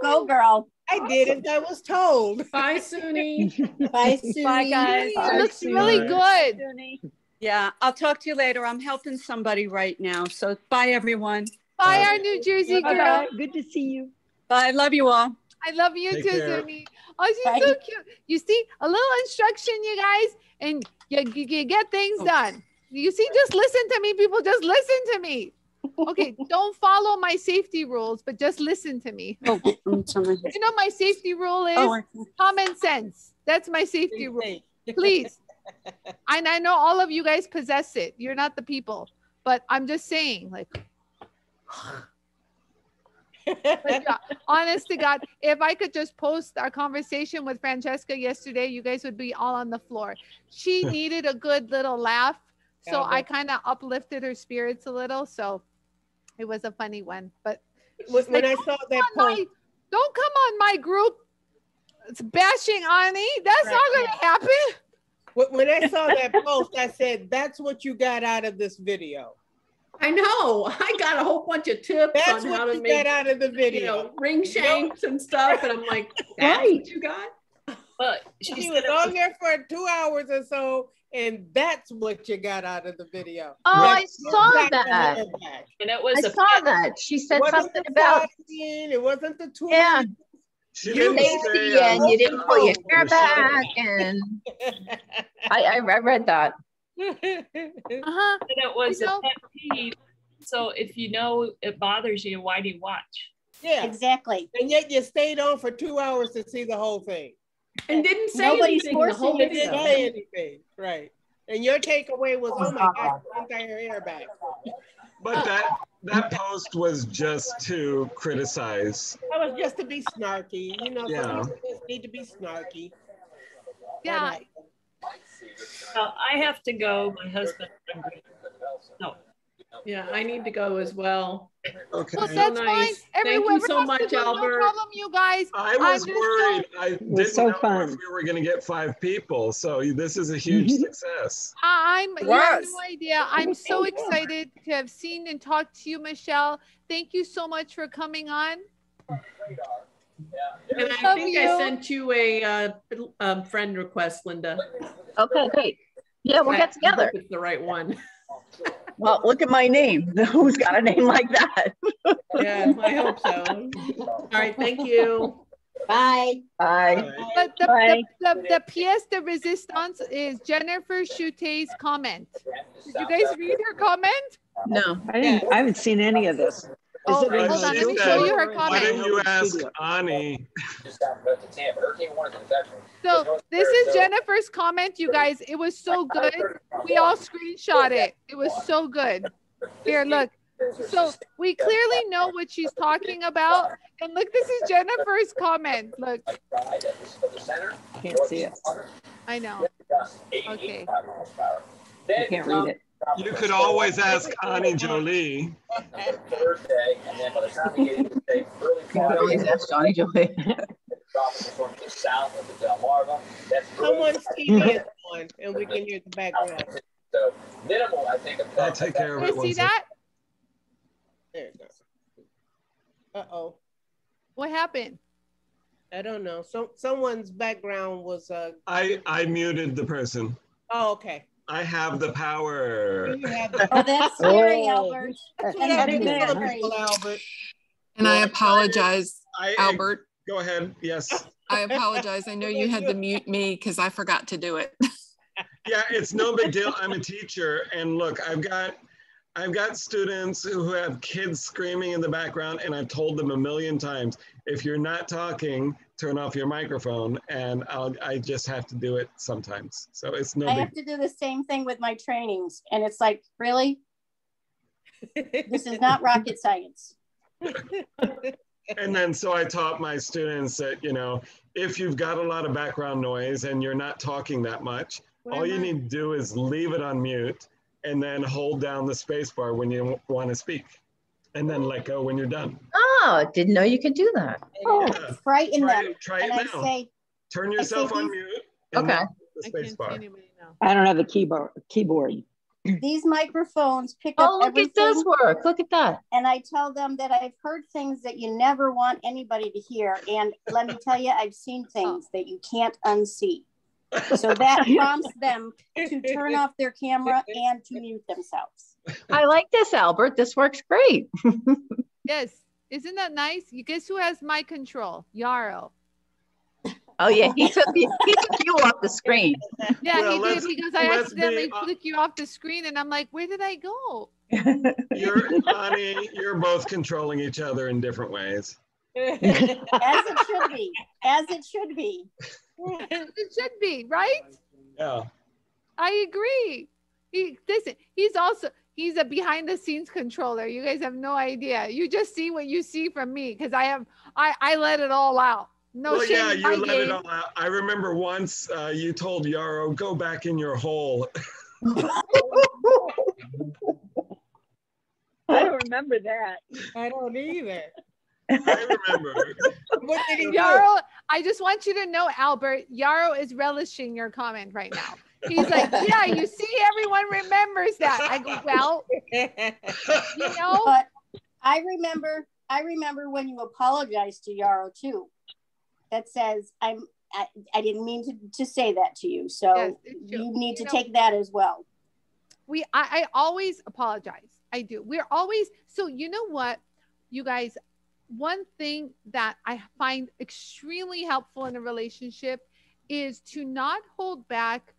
Go, girl. I didn't. I was told. Bye, Suni. Bye, Suni. Bye, guys. It looks really good. Yeah, I'll talk to you later. I'm helping somebody right now. So bye, everyone. Bye, our New Jersey girl. Bye. Good to see you. Bye. Love you all. I love you Take too, care. Suni. Oh, she's so cute. You see, a little instruction, you guys, and you get things done. You see, just listen to me, people. Just listen to me. Okay, don't follow my safety rules, but just listen to me. You know, my safety rule is common sense. That's my safety rule. Please. I know all of you guys possess it. You're not the people, but I'm just saying, like, but yeah, honest to God, if I could just post our conversation with Francesca yesterday, you guys would be all on the floor. She needed a good little laugh. So I kind of uplifted her spirits a little. So it was a funny one. But when I saw that post, don't come on my group. It's bashing Anie. That's not going to happen. When I saw that post, I said, that's what you got out of this video. I know. I got a whole bunch of tips That's on what how to you make got out of the video. You know, ring shanks and stuff. And I'm like, that's what you got? But she was on there for 2 hours or so, and that's what you got out of the video. Oh, I saw that. And it was I saw that. She said something about it wasn't the tool. Yeah. She You lazy and you didn't pull your hair back, and I read that. And it was a pet peeve. So if you know it bothers you, why do you watch? Yeah, exactly. And yet you stayed on for 2 hours to see the whole thing. And didn't say Nobody's anything the whole forcing you to video. Didn't say anything, right? And your takeaway was, "Oh my gosh, the entire hair back." But that post was just to criticize. That was just to be snarky, you know. Yeah. Some people just need to be snarky. Yeah. I have to go. My husband. No. Yeah, I need to go as well. Okay. Well, that's fine. Thank you so much, Albert. No problem, you guys. I was worried. I didn't so know fun. if we were going to get 5 people. So this is a huge success. You have no idea. I'm so excited to have seen and talked to you, Michelle. Thank you so much for coming on. And I think I sent you a friend request, Linda. Okay, great. Yeah, we'll get I together. hope it's the right one. Well, look at my name. Who's got a name like that? Yeah, I hope so. All right, thank you. Bye. Bye. But Bye. the pièce de résistance is Jennifer Choute's comment. Did you guys read her comment? No. I haven't seen any of this. Oh, Is it hold on, let me show you her Why comment. didn't you ask Anie? So this is Jennifer's comment, you guys. It was so good. We all screenshot it. It was so good. Here, look. So we clearly know what she's talking about. And look, this is Jennifer's comment. Look. Can't see it. I know. Okay. You can't read it. You could always ask Anie Jolie. Thursday, and then by the time we get into the early Friday, that's Johnny Jolie. South of the Delmarva. Someone's TV is on, and we can hear the background. So minimal, I think. I'll take care of it. See that? There it goes. Uh-oh. What happened? I don't know. Someone's background was I muted the person. Oh, okay. I have the power. Oh, that's scary, Albert. That's what I've been telling people, Albert. And I apologize, Albert. Go ahead. Yes. I apologize. I know you had to mute me because I forgot to do it. Yeah, it's no big deal. I'm a teacher, and look, I've got students who have kids screaming in the background, and I've told them a million times, if you're not talking, turn off your microphone, and I just have to do it sometimes. So it's no I big have to do the same thing with my trainings, and it's like, really? This is not rocket science. And then so I taught my students that, you know, if you've got a lot of background noise and you're not talking that much, all you need to do is leave it on mute and then hold down the space bar when you want to speak, and then let go when you're done. Oh, didn't know you could do that. Oh, Yeah. frighten them. Try it and now. I say, Turn yourself on mute. And Okay. The space bar. I don't have a keyboard. these microphones pick up look, everything. it does work. Look at that. And I tell them that I've heard things that you never want anybody to hear. And let me tell you, I've seen things that you can't unsee. So that prompts them to turn off their camera and to mute themselves. I like this, Albert. This works great. Yes. Isn't that nice? You guess who has my control? Yarrow. Oh, yeah. He took you off the screen. Yeah, Well, he did. He goes, I accidentally flick you off the screen. And I'm like, where did I go? Anie, you're both controlling each other in different ways. As it should be. As it should be. It should be, right? Yeah. I agree. He's a behind the scenes controller. You guys have no idea. You just see what you see from me because I let it all out. No well, shame yeah, in you my let game. it all out. I remember once you told Yarrow, go back in your hole. I don't remember that. I don't either. I remember. What did he Yarrow, I just want you to know, Albert, Yarrow is relishing your comment right now. He's like, yeah, you see, everyone remembers that. I go, well, you know. But I remember when you apologized to Yarrow too. That says, I didn't mean to say that to you. So yes, you need to take that as well. I always apologize. I do. We're always, so you know what, you guys, one thing that I find extremely helpful in a relationship is to not hold back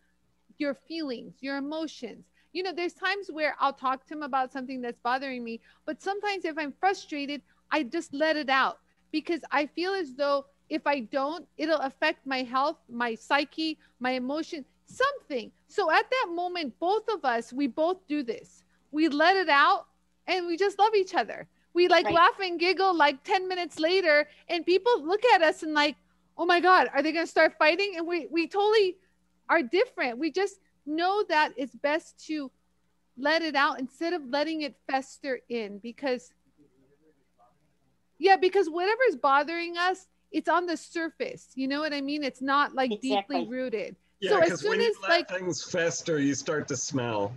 your feelings, your emotions. You know, there's times where I'll talk to him about something that's bothering me, but sometimes if I'm frustrated, I just let it out because I feel as though if I don't, it'll affect my health, my psyche, my emotion, something. So at that moment, both of us, we both do this. We let it out and we just love each other. We like laugh and giggle like 10 minutes later and people look at us and like, oh my God, are they going to start fighting? And we totally are different. We just know that it's best to let it out instead of letting it fester in because whatever is bothering us, it's on the surface. You know what I mean? It's not like deeply rooted. Yeah, so as soon when as you let things fester, you start to smell.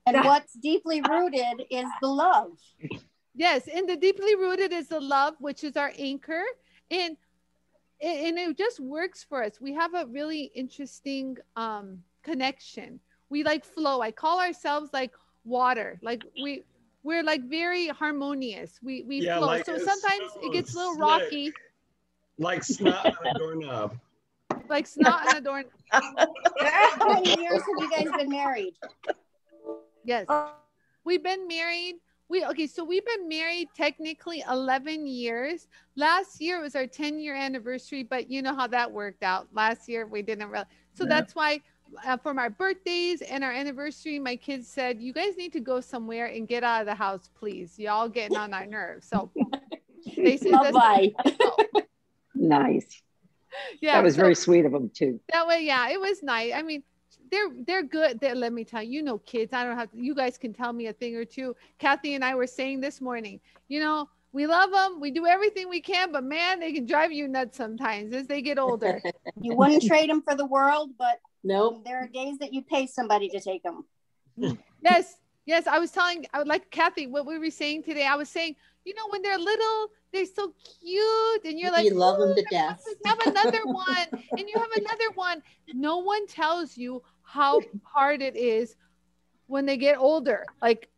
And what's deeply rooted is the love. Yes, and the deeply rooted is the love, which is our anchor. And it just works for us. We have a really interesting connection. We like flow. I call ourselves like water. Like we're like very harmonious. We flow. Like so sometimes it gets a little rocky. Like snot on a doorknob. Like snot on a doorknob. How many years have you guys been married? Yes. We've been married. So we've been married technically 11 years. Last year was our 10-year anniversary, but you know how that worked out. Last year we didn't really. So that's why for my birthdays and our anniversary, my kids said, you guys need to go somewhere and get out of the house, please. Y'all getting on our nerves. So they said, bye. Nice. Yeah, that was very sweet of them too. That way, yeah, it was nice. I mean, they're good. Let me tell you, you know, kids. I don't have to. You guys can tell me a thing or two. Kathy and I were saying this morning. You know, we love them. We do everything we can, but man, they can drive you nuts sometimes as they get older. You wouldn't trade them for the world, but nope. There are days that you pay somebody to take them. Yes. Yes. I would like Kathy, what we were saying today. I was saying, you know, when they're little, they're so cute. And you're like, you love them to death. You have another one and you have another one. No one tells you how hard it is when they get older. Like,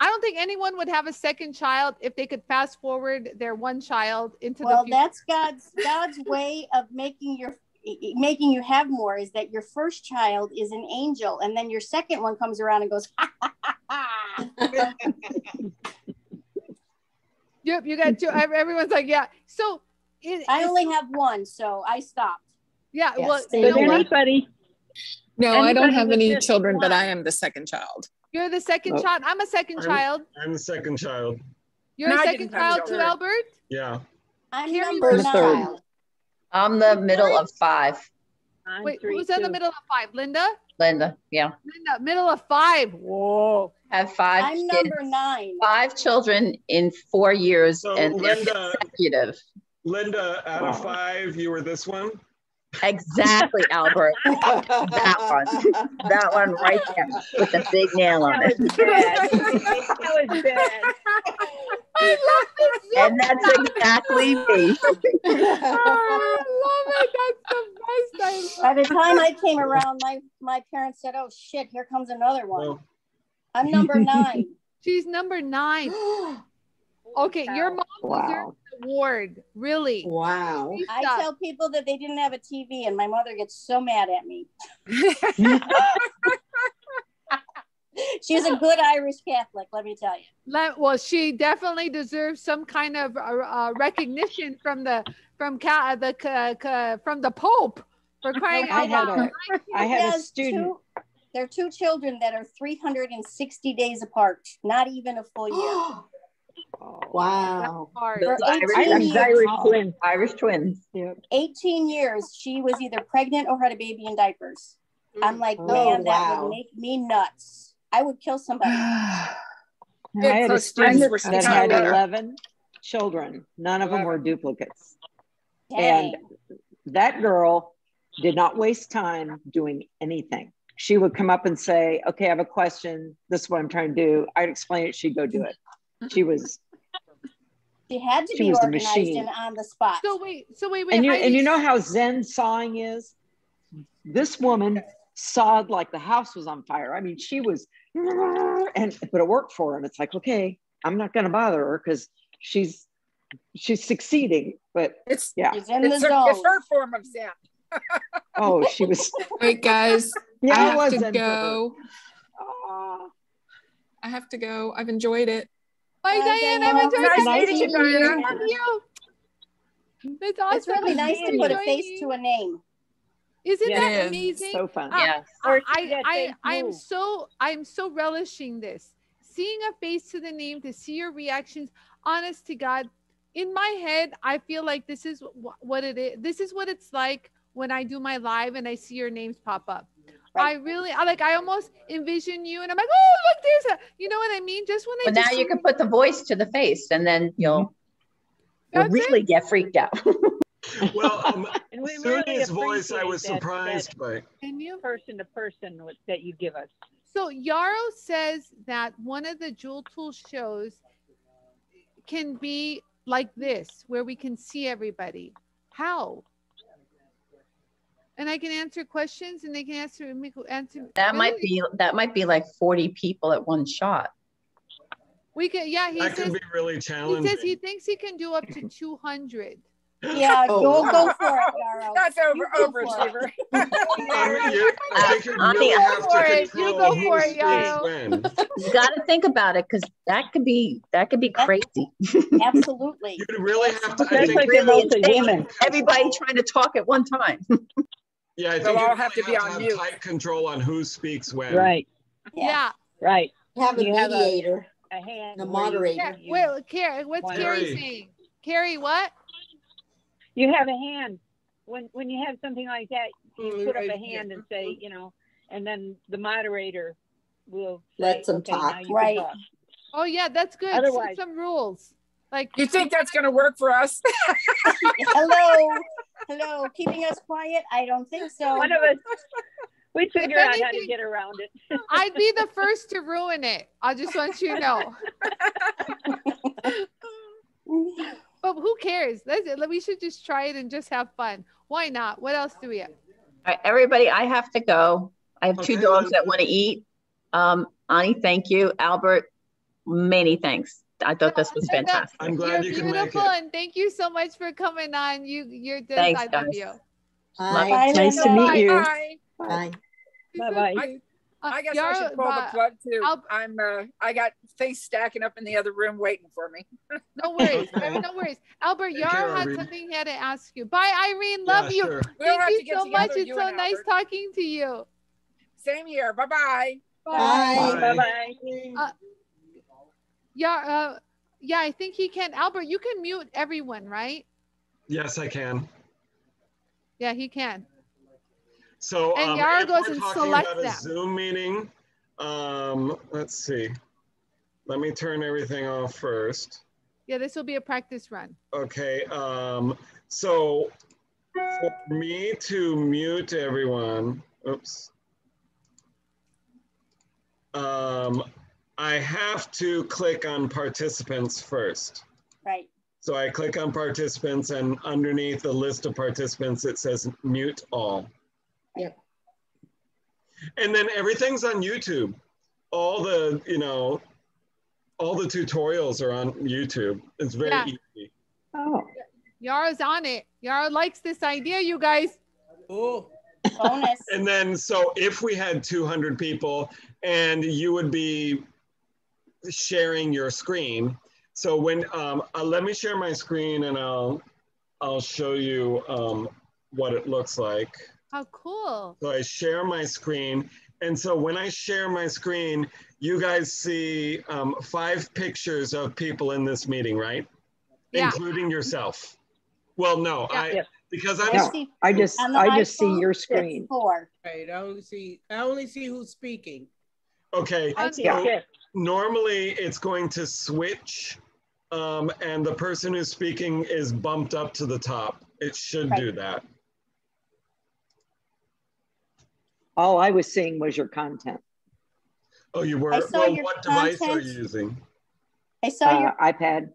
I don't think anyone would have a second child if they could fast forward their one child into the future. That's God's way of making you have more, is that your first child is an angel and then your second one comes around and goes, ha, ha, ha, ha. Yep, you got two. Everyone's like, yeah. So I only have one, so I stopped. Yeah, yes. Well, you know anybody? No, I don't have any children, but I am the second child. You're the second child. I'm a second child. I'm the second child. You're a second child too, Albert? Yeah. I'm number 9. I'm the middle of 5. Wait, who's in the middle of 5? Linda? Linda, yeah. Linda, middle of 5. Whoa. Have 5 I'm kids, number 9. 5 children in 4 years, So and they're Linda, consecutive. Linda, out of 5, you were this one? Exactly, Albert. That one right there with the big nail on it. That was bad. I love this. And that's exactly me. I love it. That's the best. By the time I came around, my parents said, oh shit, here comes another one. Well, I'm number 9. She's number 9. Okay, your mom deserves an award. Really? Wow. I tell people that they didn't have a TV and my mother gets so mad at me. She's a good Irish Catholic, let me tell you. Well, she definitely deserves some kind of recognition from the Pope for crying out loud. I had a student. There are 2 children that are 360 days apart, not even a full year. Wow. Irish twins. Yep. 18 years, she was either pregnant or had a baby in diapers. I'm like, man, that would make me nuts. I would kill somebody. I had a student that had 11 children. None of them were duplicates. Dang. And that girl did not waste time doing anything. She would come up and say, okay, I have a question. This is what I'm trying to do. I'd explain it. She'd go do it. She had to be organized and on the spot. So wait. And you know how Zen sawing is? This woman sawed like the house was on fire. I mean, she was, but it worked for her. And it's like, okay, I'm not going to bother her because she's succeeding. But it's her form of Zen. Oh, she was. Wait, guys. Yeah, I have to go. I have to go. I've enjoyed it. Bye, Diane. I've enjoyed meeting you, Diana. Thank you. That's awesome. It's really nice to put a face to a name. Isn't that amazing? So fun. Yes. I'm so relishing this. Seeing a face to the name, to see your reactions. Honest to God, in my head, I feel like this is what it is. This is what it's like when I do my live and I see your names pop up. Right. I almost envision you and I'm like, oh, look, there's you know what I mean? Just when But now you can put the voice to the face and then you'll really get freaked out. Well, and we Suni's really voice I was surprised by. Can you? Person to person that you give us. So Yarrow says that one of the JoolTool shows can be like this, where we can see everybody. How? And I can answer questions and they can answer. That might be like 40 people at one shot. We could, yeah. That can be really challenging. He says he thinks he can do up to 200. Yeah, go for it, Yarrow. That's overachiever. You go for it, Yarrow. You got to think about it because that could be crazy. Absolutely. You really have to. I think really women. Everybody trying to talk at one time. Yeah, I think they'll you all really have to be on have mute. tight control on who speaks when. Right. Yeah. Right. Have a You have mediator, a hand. a where you- moderator. Well, Carrie, what's Carrie Carrie. saying? Carrie, what? You have a hand. When you have something like that, you put up a Right. hand and say, you know, and then the moderator will say, Let them okay, talk. now you Right. can talk. Oh yeah, that's good. Set Otherwise- some rules. Like You think that's going to work for us? Hello, keeping us quiet? I don't think so. One of us, we figure out how to anything- get around it. I'd be the first to ruin it. I just want you to know. But who cares? We should just try it and just have fun. Why not? What else do we have? All right, everybody, I have to go. I have two Okay, dogs then. that want to eat. Anie, thank you. Albert, many thanks. I thought this was fantastic. I'm glad you You're can make beautiful, it. and thank you so much for coming on. You're just, Thanks, I love guys. you. Bye, Nice to Linda. meet you. Bye. Bye. Bye-bye. I guess I should pull the plug too. I got things stacking up in the other room waiting for me. No worries. Okay. No worries. Albert, Take care, Yara had Irene. something he had to ask you. Bye, Irene. Yeah, Love you. sure. We'll have Thank to you get so much. together, It's you so and nice Albert. talking to you. Same here. Bye-bye. Bye. Bye-bye. Yeah, I think he can. Albert, you can mute everyone, right? Yes, I can. Yeah, he can. So And Yara if goes we're and talking selects about a them. Zoom meeting, let's see. Let me turn everything off first. Yeah, this will be a practice run. Okay, so for me to mute everyone, oops. I have to click on participants first. Right. So I click on participants, and underneath the list of participants, it says mute all. Yep. And then everything's on YouTube. All the, all the tutorials are on YouTube. It's very easy. Oh. Yara's on it. Yara likes this idea, you guys. Oh. Bonus. And then, so if we had 200 people and you would be sharing your screen. So when, let me share my screen and I'll show you what it looks like. How cool. So I share my screen. And so when I share my screen, you guys see 5 pictures of people in this meeting, right? Yeah. Including yourself. Well, no, Yeah. because I'm No, I just see your screen. 4. Right. I only see who's speaking. okay. I see So it. normally it's going to switch, and the person who's speaking is bumped up to the top. It should do that. All I was seeing was your content. Oh, you were? I saw Well, your what device are content. you using? I saw your iPad.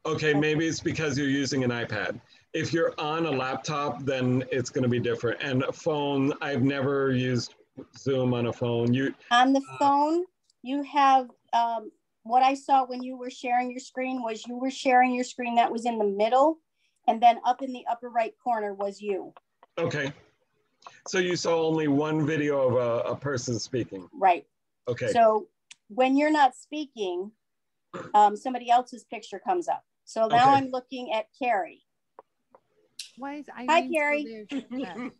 Okay, maybe it's because you're using an iPad. If you're on a laptop, then it's going to be different. And a phone, I've never used Zoom on a phone. on the phone. You have what I saw when you were sharing your screen was you were sharing your screen that was in the middle, and then up in the upper right corner was you. Okay. So you saw only one video of a person speaking. Right. Okay. So when you're not speaking, somebody else's picture comes up. So now Okay. I'm looking at Carrie. Why is Irene Hi, still Carrie. there?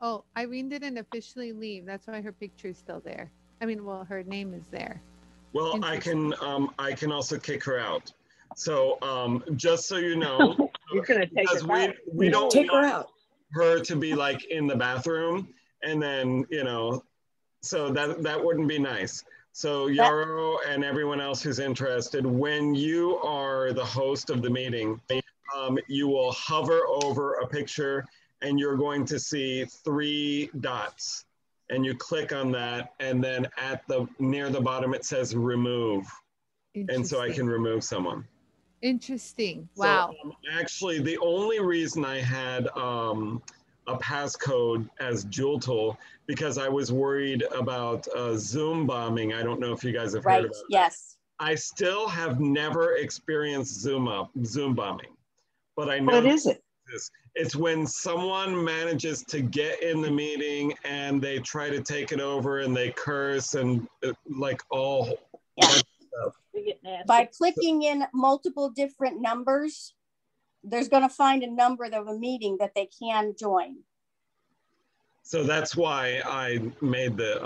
Oh, Irene didn't officially leave. That's why her picture is still there. I mean, well, her name is there. Well, I can also kick her out. So just so you know, You're gonna take because us out. we don't Take her want out. her to be like in the bathroom, and then so that wouldn't be nice. So Yarrow and everyone else who's interested, when you are the host of the meeting, you will hover over a picture and you're going to see 3 dots, and you click on that, and then near the bottom it says remove, and so I can remove someone. Interesting. Wow. So, actually, the only reason I had a passcode as JoolTool because I was worried about Zoom bombing. I don't know if you guys have heard about that. Yes. I still have never experienced Zoom bombing, but I know. What is it? It's when someone manages to get in the meeting and they try to take it over and they curse and like all Yeah. bunch of stuff. By clicking in multiple different numbers, there's going to find a number of a meeting that they can join. So that's why I made the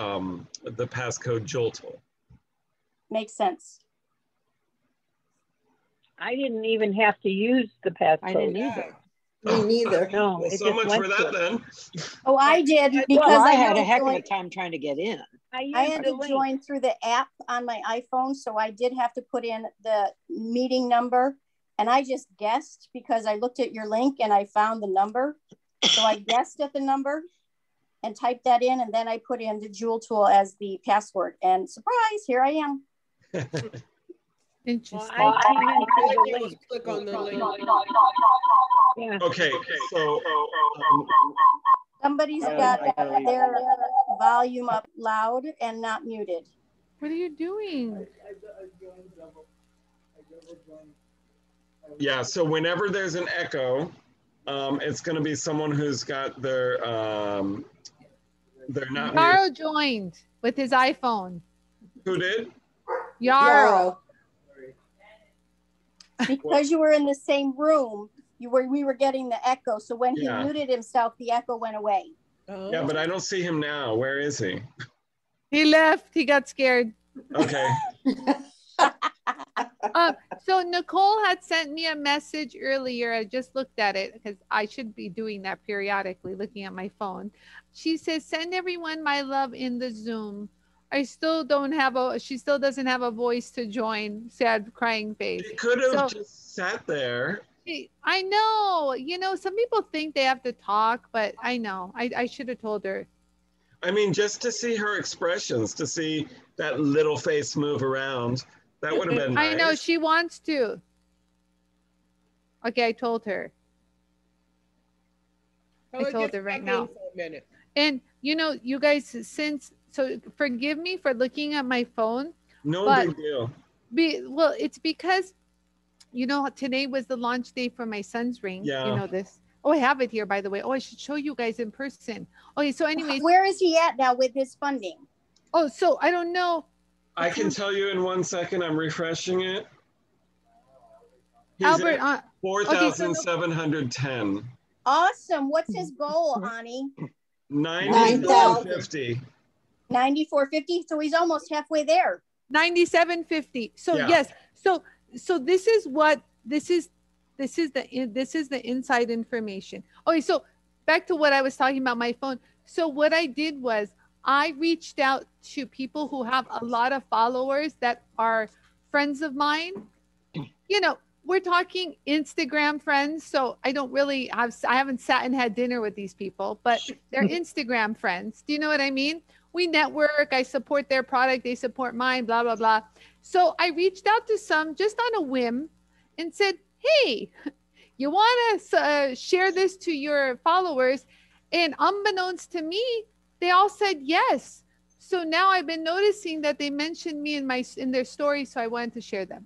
passcode JoolTool. Makes sense. I didn't even have to use the passcode. I didn't either. Me neither. No, Well, so much for that then. Oh, I did because Well, I I had a to heck of join, a time trying to get in. I had to join through the app on my iPhone, so I did have to put in the meeting number, and I just guessed because I looked at your link and I found the number. So I guessed at the number and typed that in, and then I put in the JoolTool as the password, and surprise, here I am. Interesting. Click on the link. Yeah. Okay, so Somebody's got their volume up loud and not muted. What are you doing? yeah, so whenever there's an echo, it's going to be someone who's got their they're not Yarrow muted. joined with his iPhone. Who did? Yarrow. Because you were in the same room, we were getting the echo. So when he muted himself, the echo went away. Yeah, but I don't see him now. Where is he? He left. He got scared. Okay. So Nicole had sent me a message earlier. I just looked at it because I should be doing that periodically, looking at my phone. She says, send everyone my love in the Zoom. I still don't have she still doesn't have a voice to join. Sad crying face. He could have just sat there. I know, some people think they have to talk, but I know I should have told her. I mean, just to see her expressions, to see that little face move around, that would have been nice. I know she wants to. Okay, I told her. I told her right now. And you guys, so forgive me for looking at my phone. No big deal. Well, it's because, today was the launch day for my son's ring. Yeah. You know this. Oh, I have it here, by the way. Oh, I should show you guys in person. Okay, so anyways. Where is he at now with his funding? Oh, so I don't know. I can tell you in 1 second. I'm refreshing it. He's Albert, at 4,710. Awesome. What's his goal, Anie? 9,450. 9,450. So he's almost halfway there. 9,750. So Yeah. yes. So this is the inside information. Okay, so back to what I was talking about my phone. So what I did was I reached out to people who have a lot of followers that are friends of mine. We're talking Instagram friends. So I haven't sat and had dinner with these people, but they're Instagram friends. Do you know what I mean? We network, I support their product, they support mine, blah, blah, blah. So I reached out to some just on a whim and said, hey, you want to share this to your followers? And unbeknownst to me, they all said yes. So now I've been noticing that they mentioned me in their stories, so I wanted to share them.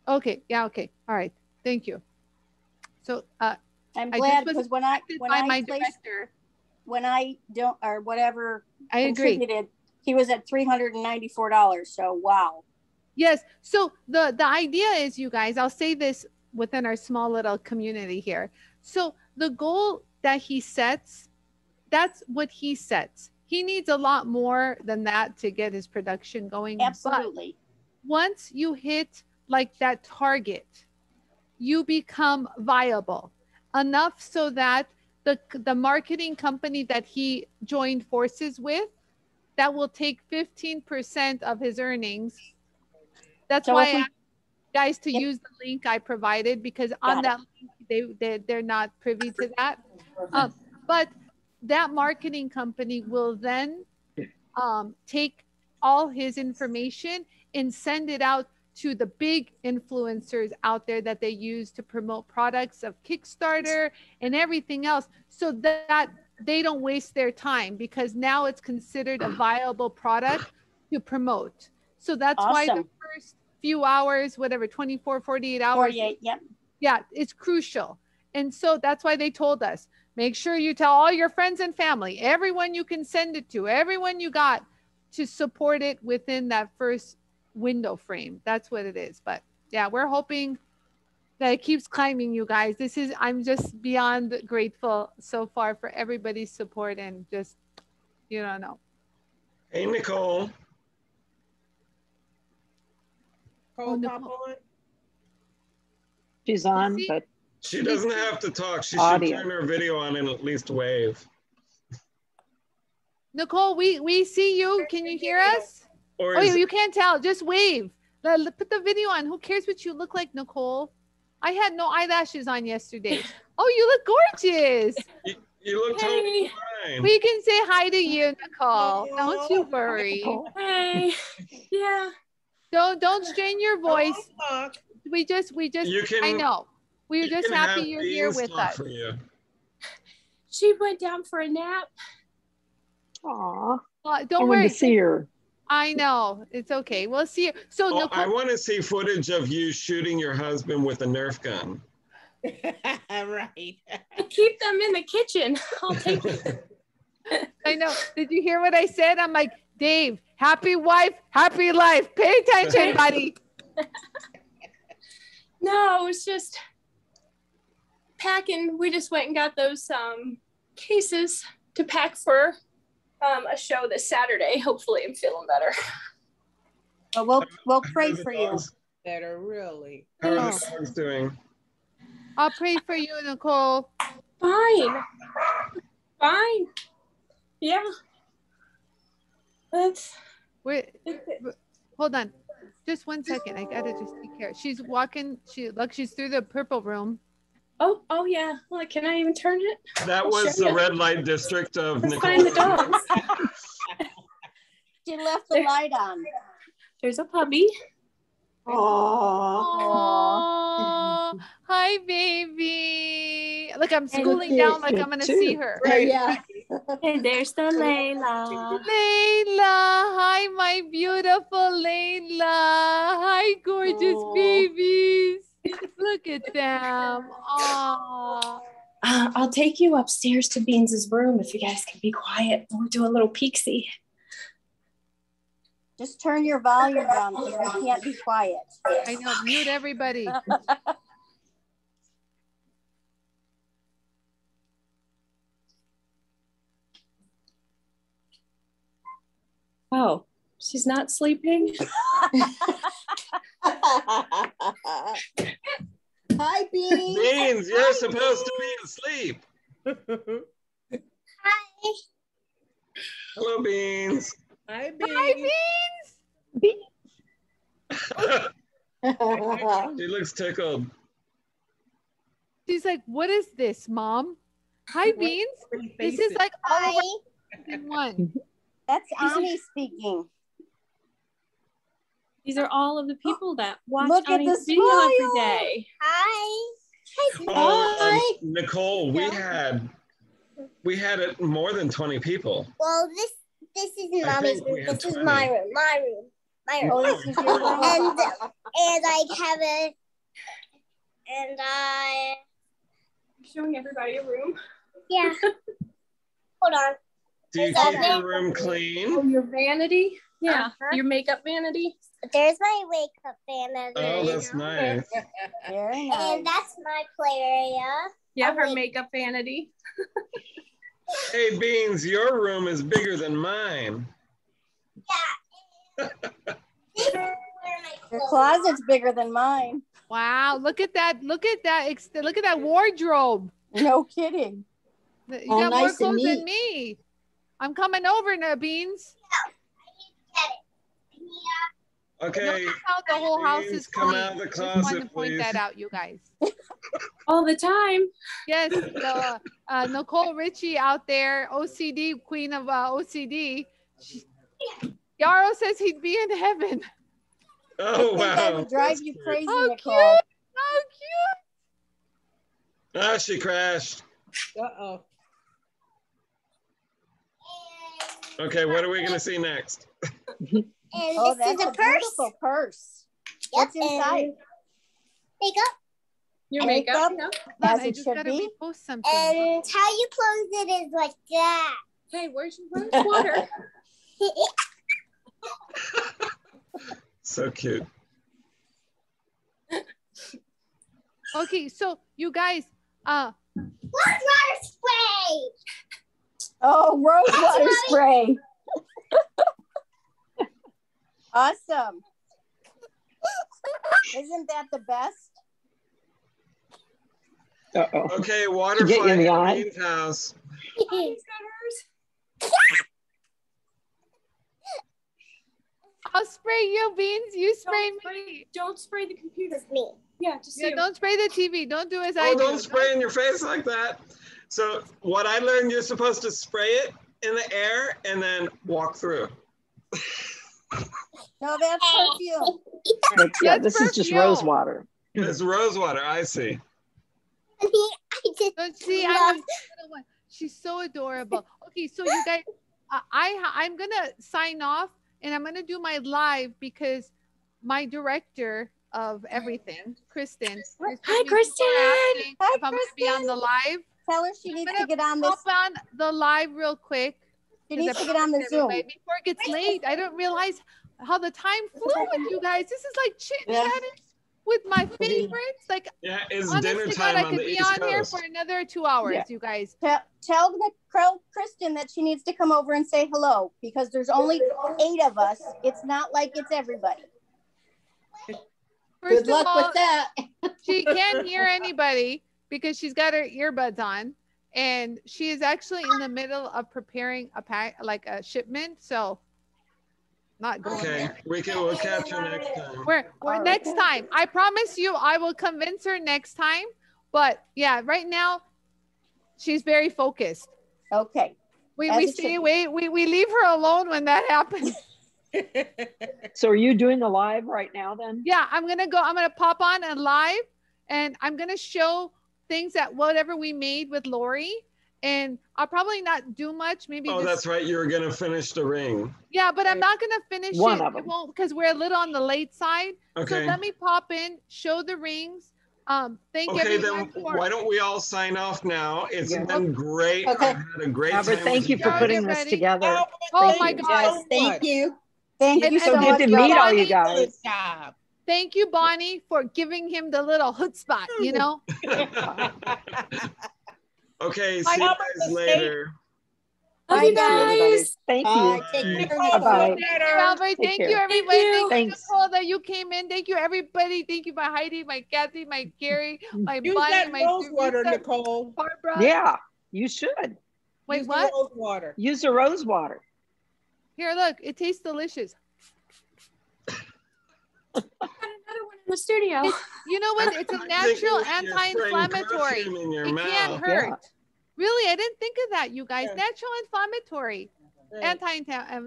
Okay, yeah, okay, all right, thank you. So I'm glad because when I don't or whatever I agree. He was at $394. So wow. Yes. So the idea is, you guys, I'll say this within our small little community here. So the goal that he sets, that's what he sets. He needs a lot more than that to get his production going. Absolutely. But once you hit like that target, you become viable enough so that the marketing company that he joined forces with, that will take 15% of his earnings. That's why I asked you guys to use the link I provided, because on that link, they're not privy to that. But that marketing company will then take all his information and send it out to the big influencers out there that they use to promote products of Kickstarter and everything else, so that they don't waste their time, because now it's considered a viable product to promote. So that's why the first few hours, whatever, 24, 48 hours. 48, yep. Yeah, it's crucial. And so that's why they told us, make sure you tell all your friends and family, everyone you can send it to, everyone you got, to support it within that first window frame. That's what it is. But Yeah, we're hoping that it keeps climbing, you guys. I'm just beyond grateful so far for everybody's support and just, you don't know. Hey, Nicole. Nicole. She's on, but she doesn't have to talk. She audio. should turn her video on and at least wave. Nicole, we see you. Can you hear us? Or Oh, you can't tell. Just wave. Put the video on. Who cares what you look like, Nicole? I had no eyelashes on yesterday. Oh, you look gorgeous. You look totally fine. We can say hi to you, Nicole. Don't you worry. Hey. Yeah. Don't strain your voice. We just I know. We're just happy you're here with us. She went down for a nap. Aw. Don't I worry. wanted to see her. I know. It's okay. We'll see you. So Nicole, I want to see footage of you shooting your husband with a Nerf gun. Right. I keep them in the kitchen. I'll take it. I know. Did you hear what I said? I'm like, Dave, happy wife, happy life. Pay attention, buddy. No, it's just packing. We just went and got those cases to pack for a show this Saturday. Hopefully I'm feeling better. Well, we'll pray for you. Better, really. How are the dogs doing? I'll pray for you, Nicole. Fine. Fine. Yeah. Wait, hold on. Just 1 second. I gotta just take care. She's walking. She's through the purple room. Oh yeah. Well, can I even turn it? That was the red light district of Let's Nicole. find the dogs. She left the light on. There's a puppy. Oh, hi, baby. Look, I'm schooling down like I'm gonna see her. Right. Yeah. And there's the Layla. Layla, hi, my beautiful Layla. Hi, gorgeous babies. Look at them. Aww. I'll take you upstairs to Beans's room if you guys can be quiet. We'll do a little peek-see. Just turn your volume down because we can't be quiet. I know, mute everybody. Oh, she's not sleeping? Hi, Beans. Beans, you're supposed to be asleep. Hi. Hello, Beans. Hi, Beans. Hi, Beans. She looks tickled. She's like, what is this, Mom? Hi, Beans. This is like all in one. That's Anie speaking. These are all of the people that watch Look at Anie's the video every smile. day. Hi. Oh, Nicole, we had it more than 20 people. Well, this is Mommy's room. This is my room. My room. Oh, this is your room. And I have it. And I'm showing everybody a room. Yeah. Hold on. Do you keep your room clean? Oh, your vanity? Yeah. Your makeup vanity? There's my makeup vanity. Oh, that's nice. Very nice. And that's my play area. Yeah, her makeup vanity. Hey, Beans, your room is bigger than mine. Yeah. Your closet's bigger than mine. Wow, look at that. Look at that. Look at that wardrobe. No kidding. You Oh, got nice more and clothes than neat. me. I'm coming over now, Beans. Okay. Notice how the whole house Beans, is come clean. out of the Just wanted to closet, point please. that out, you guys. All the time. Yes, Nicole Richie out there, OCD, queen of OCD. Yarrow says he'd be in heaven. Oh, wow. That would drive you crazy, How Nicole. cute. How cute. Ah, she crashed. Uh-oh. Okay, what are we going to see next? And Oh, this is that's a a purse. beautiful purse. Yep, What's inside? and makeup. Your Makeup, makeup? as I it just should gotta be. repost something. And how you close it is like that. Hey, where's water? So cute. Okay, so you guys, Rose water spray. Oh, rose water spray. Awesome. Isn't that the best? Uh-oh. Okay, water Get you in fight the at eye. Bean's house. I'll spray you, Beans. You spray me. Don't spray the computer. Just me. Yeah, just you. Don't spray the TV. Don't do as I Oh, do. don't spray in your face like that. So what I learned, you're supposed to spray it in the air and then walk through. No, that's perfume. Yeah, this is just rose water. It's rose water, I see. Don't see, I'm the little one. She's so adorable. Okay, so you guys, I'm gonna sign off and I'm gonna do my live because my director of everything, Kristen. Hi, Kristen. Hi, if I'm gonna be on the live. Tell her she needs to get on this. Hop on the live real quick. She needs to get on the Zoom. Before it gets late. I don't realize how the time flew with you guys. This is like chit-chatting with my favorites. Like, yeah, it's honest dinner to time God, I on could the be East on here Coast. for another 2 hours, Yeah. you guys. Tell Kristen that she needs to come over and say hello because there's only 8 of us. It's not like it's everybody. First Good luck of all, with that. She can't hear anybody because she's got her earbuds on, and she is actually in the middle of preparing a pack, like a shipment. So, not going Okay, there. we'll catch her next time. We're next time. I promise you, I will convince her next time. But yeah, right now, she's very focused. Okay. We stay away. We leave her alone when that happens. So are you doing the live right now then? Yeah, I'm gonna pop on and live, and I'm gonna show things that whatever we made with Lori, and I'll probably not do much. Maybe. Oh, that's right. You were gonna finish the ring. Yeah, but I'm not gonna finish One it. of It them. won't because we're a little on the late side. Okay. So let me pop in, show the rings. Thank Okay, everyone then for. why don't we all sign off now? It's Yeah. been great. Okay. I've had a great Albert, time. thank with you for Y'all putting get this ready. together. Oh my God! Yes, thank you. Thank you It's so so good much. to meet all you Bonnie. guys. Job. Thank you, Bonnie, for giving him the little chutzpah. You know. Okay, see you Bye. guys later. Love you guys. Thank Bye. you. Take care. Bye-bye. Thank you, Albert. Take Thank you, care. everybody. Thank you, Thanks. Nicole, that you came in. Thank you, everybody. Thank you, my Heidi, my Kathy, my Gary, my Use Bonnie, that my rose water, Teresa, Nicole. Barbara. Yeah, you should. Wait, Use what? the rose water. Use the rose water. Here, look. It tastes delicious. Another one in the studio. You know what? It's a I think natural you're spraying anti-inflammatory. perfume in your It can't mouth. hurt. Yeah. Really, I didn't think of that, you guys. Yeah. Natural inflammatory. Right.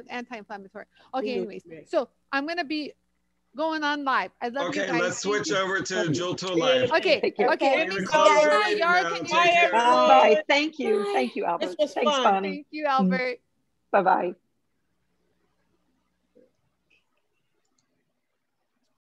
Anti-inflammatory. Okay, You anyways. know, So I'm gonna be going on live. I love you Okay, guys. let's Thank switch you. over to JoolTool Live. Okay, Take care. okay. Let We're me gonna close see. the Hi, meeting Yara, now. can you Take care. Bye. Thank you. Thank you, Albert. This was Thanks, fun. Bonnie. Thank you, Albert. Bye-bye.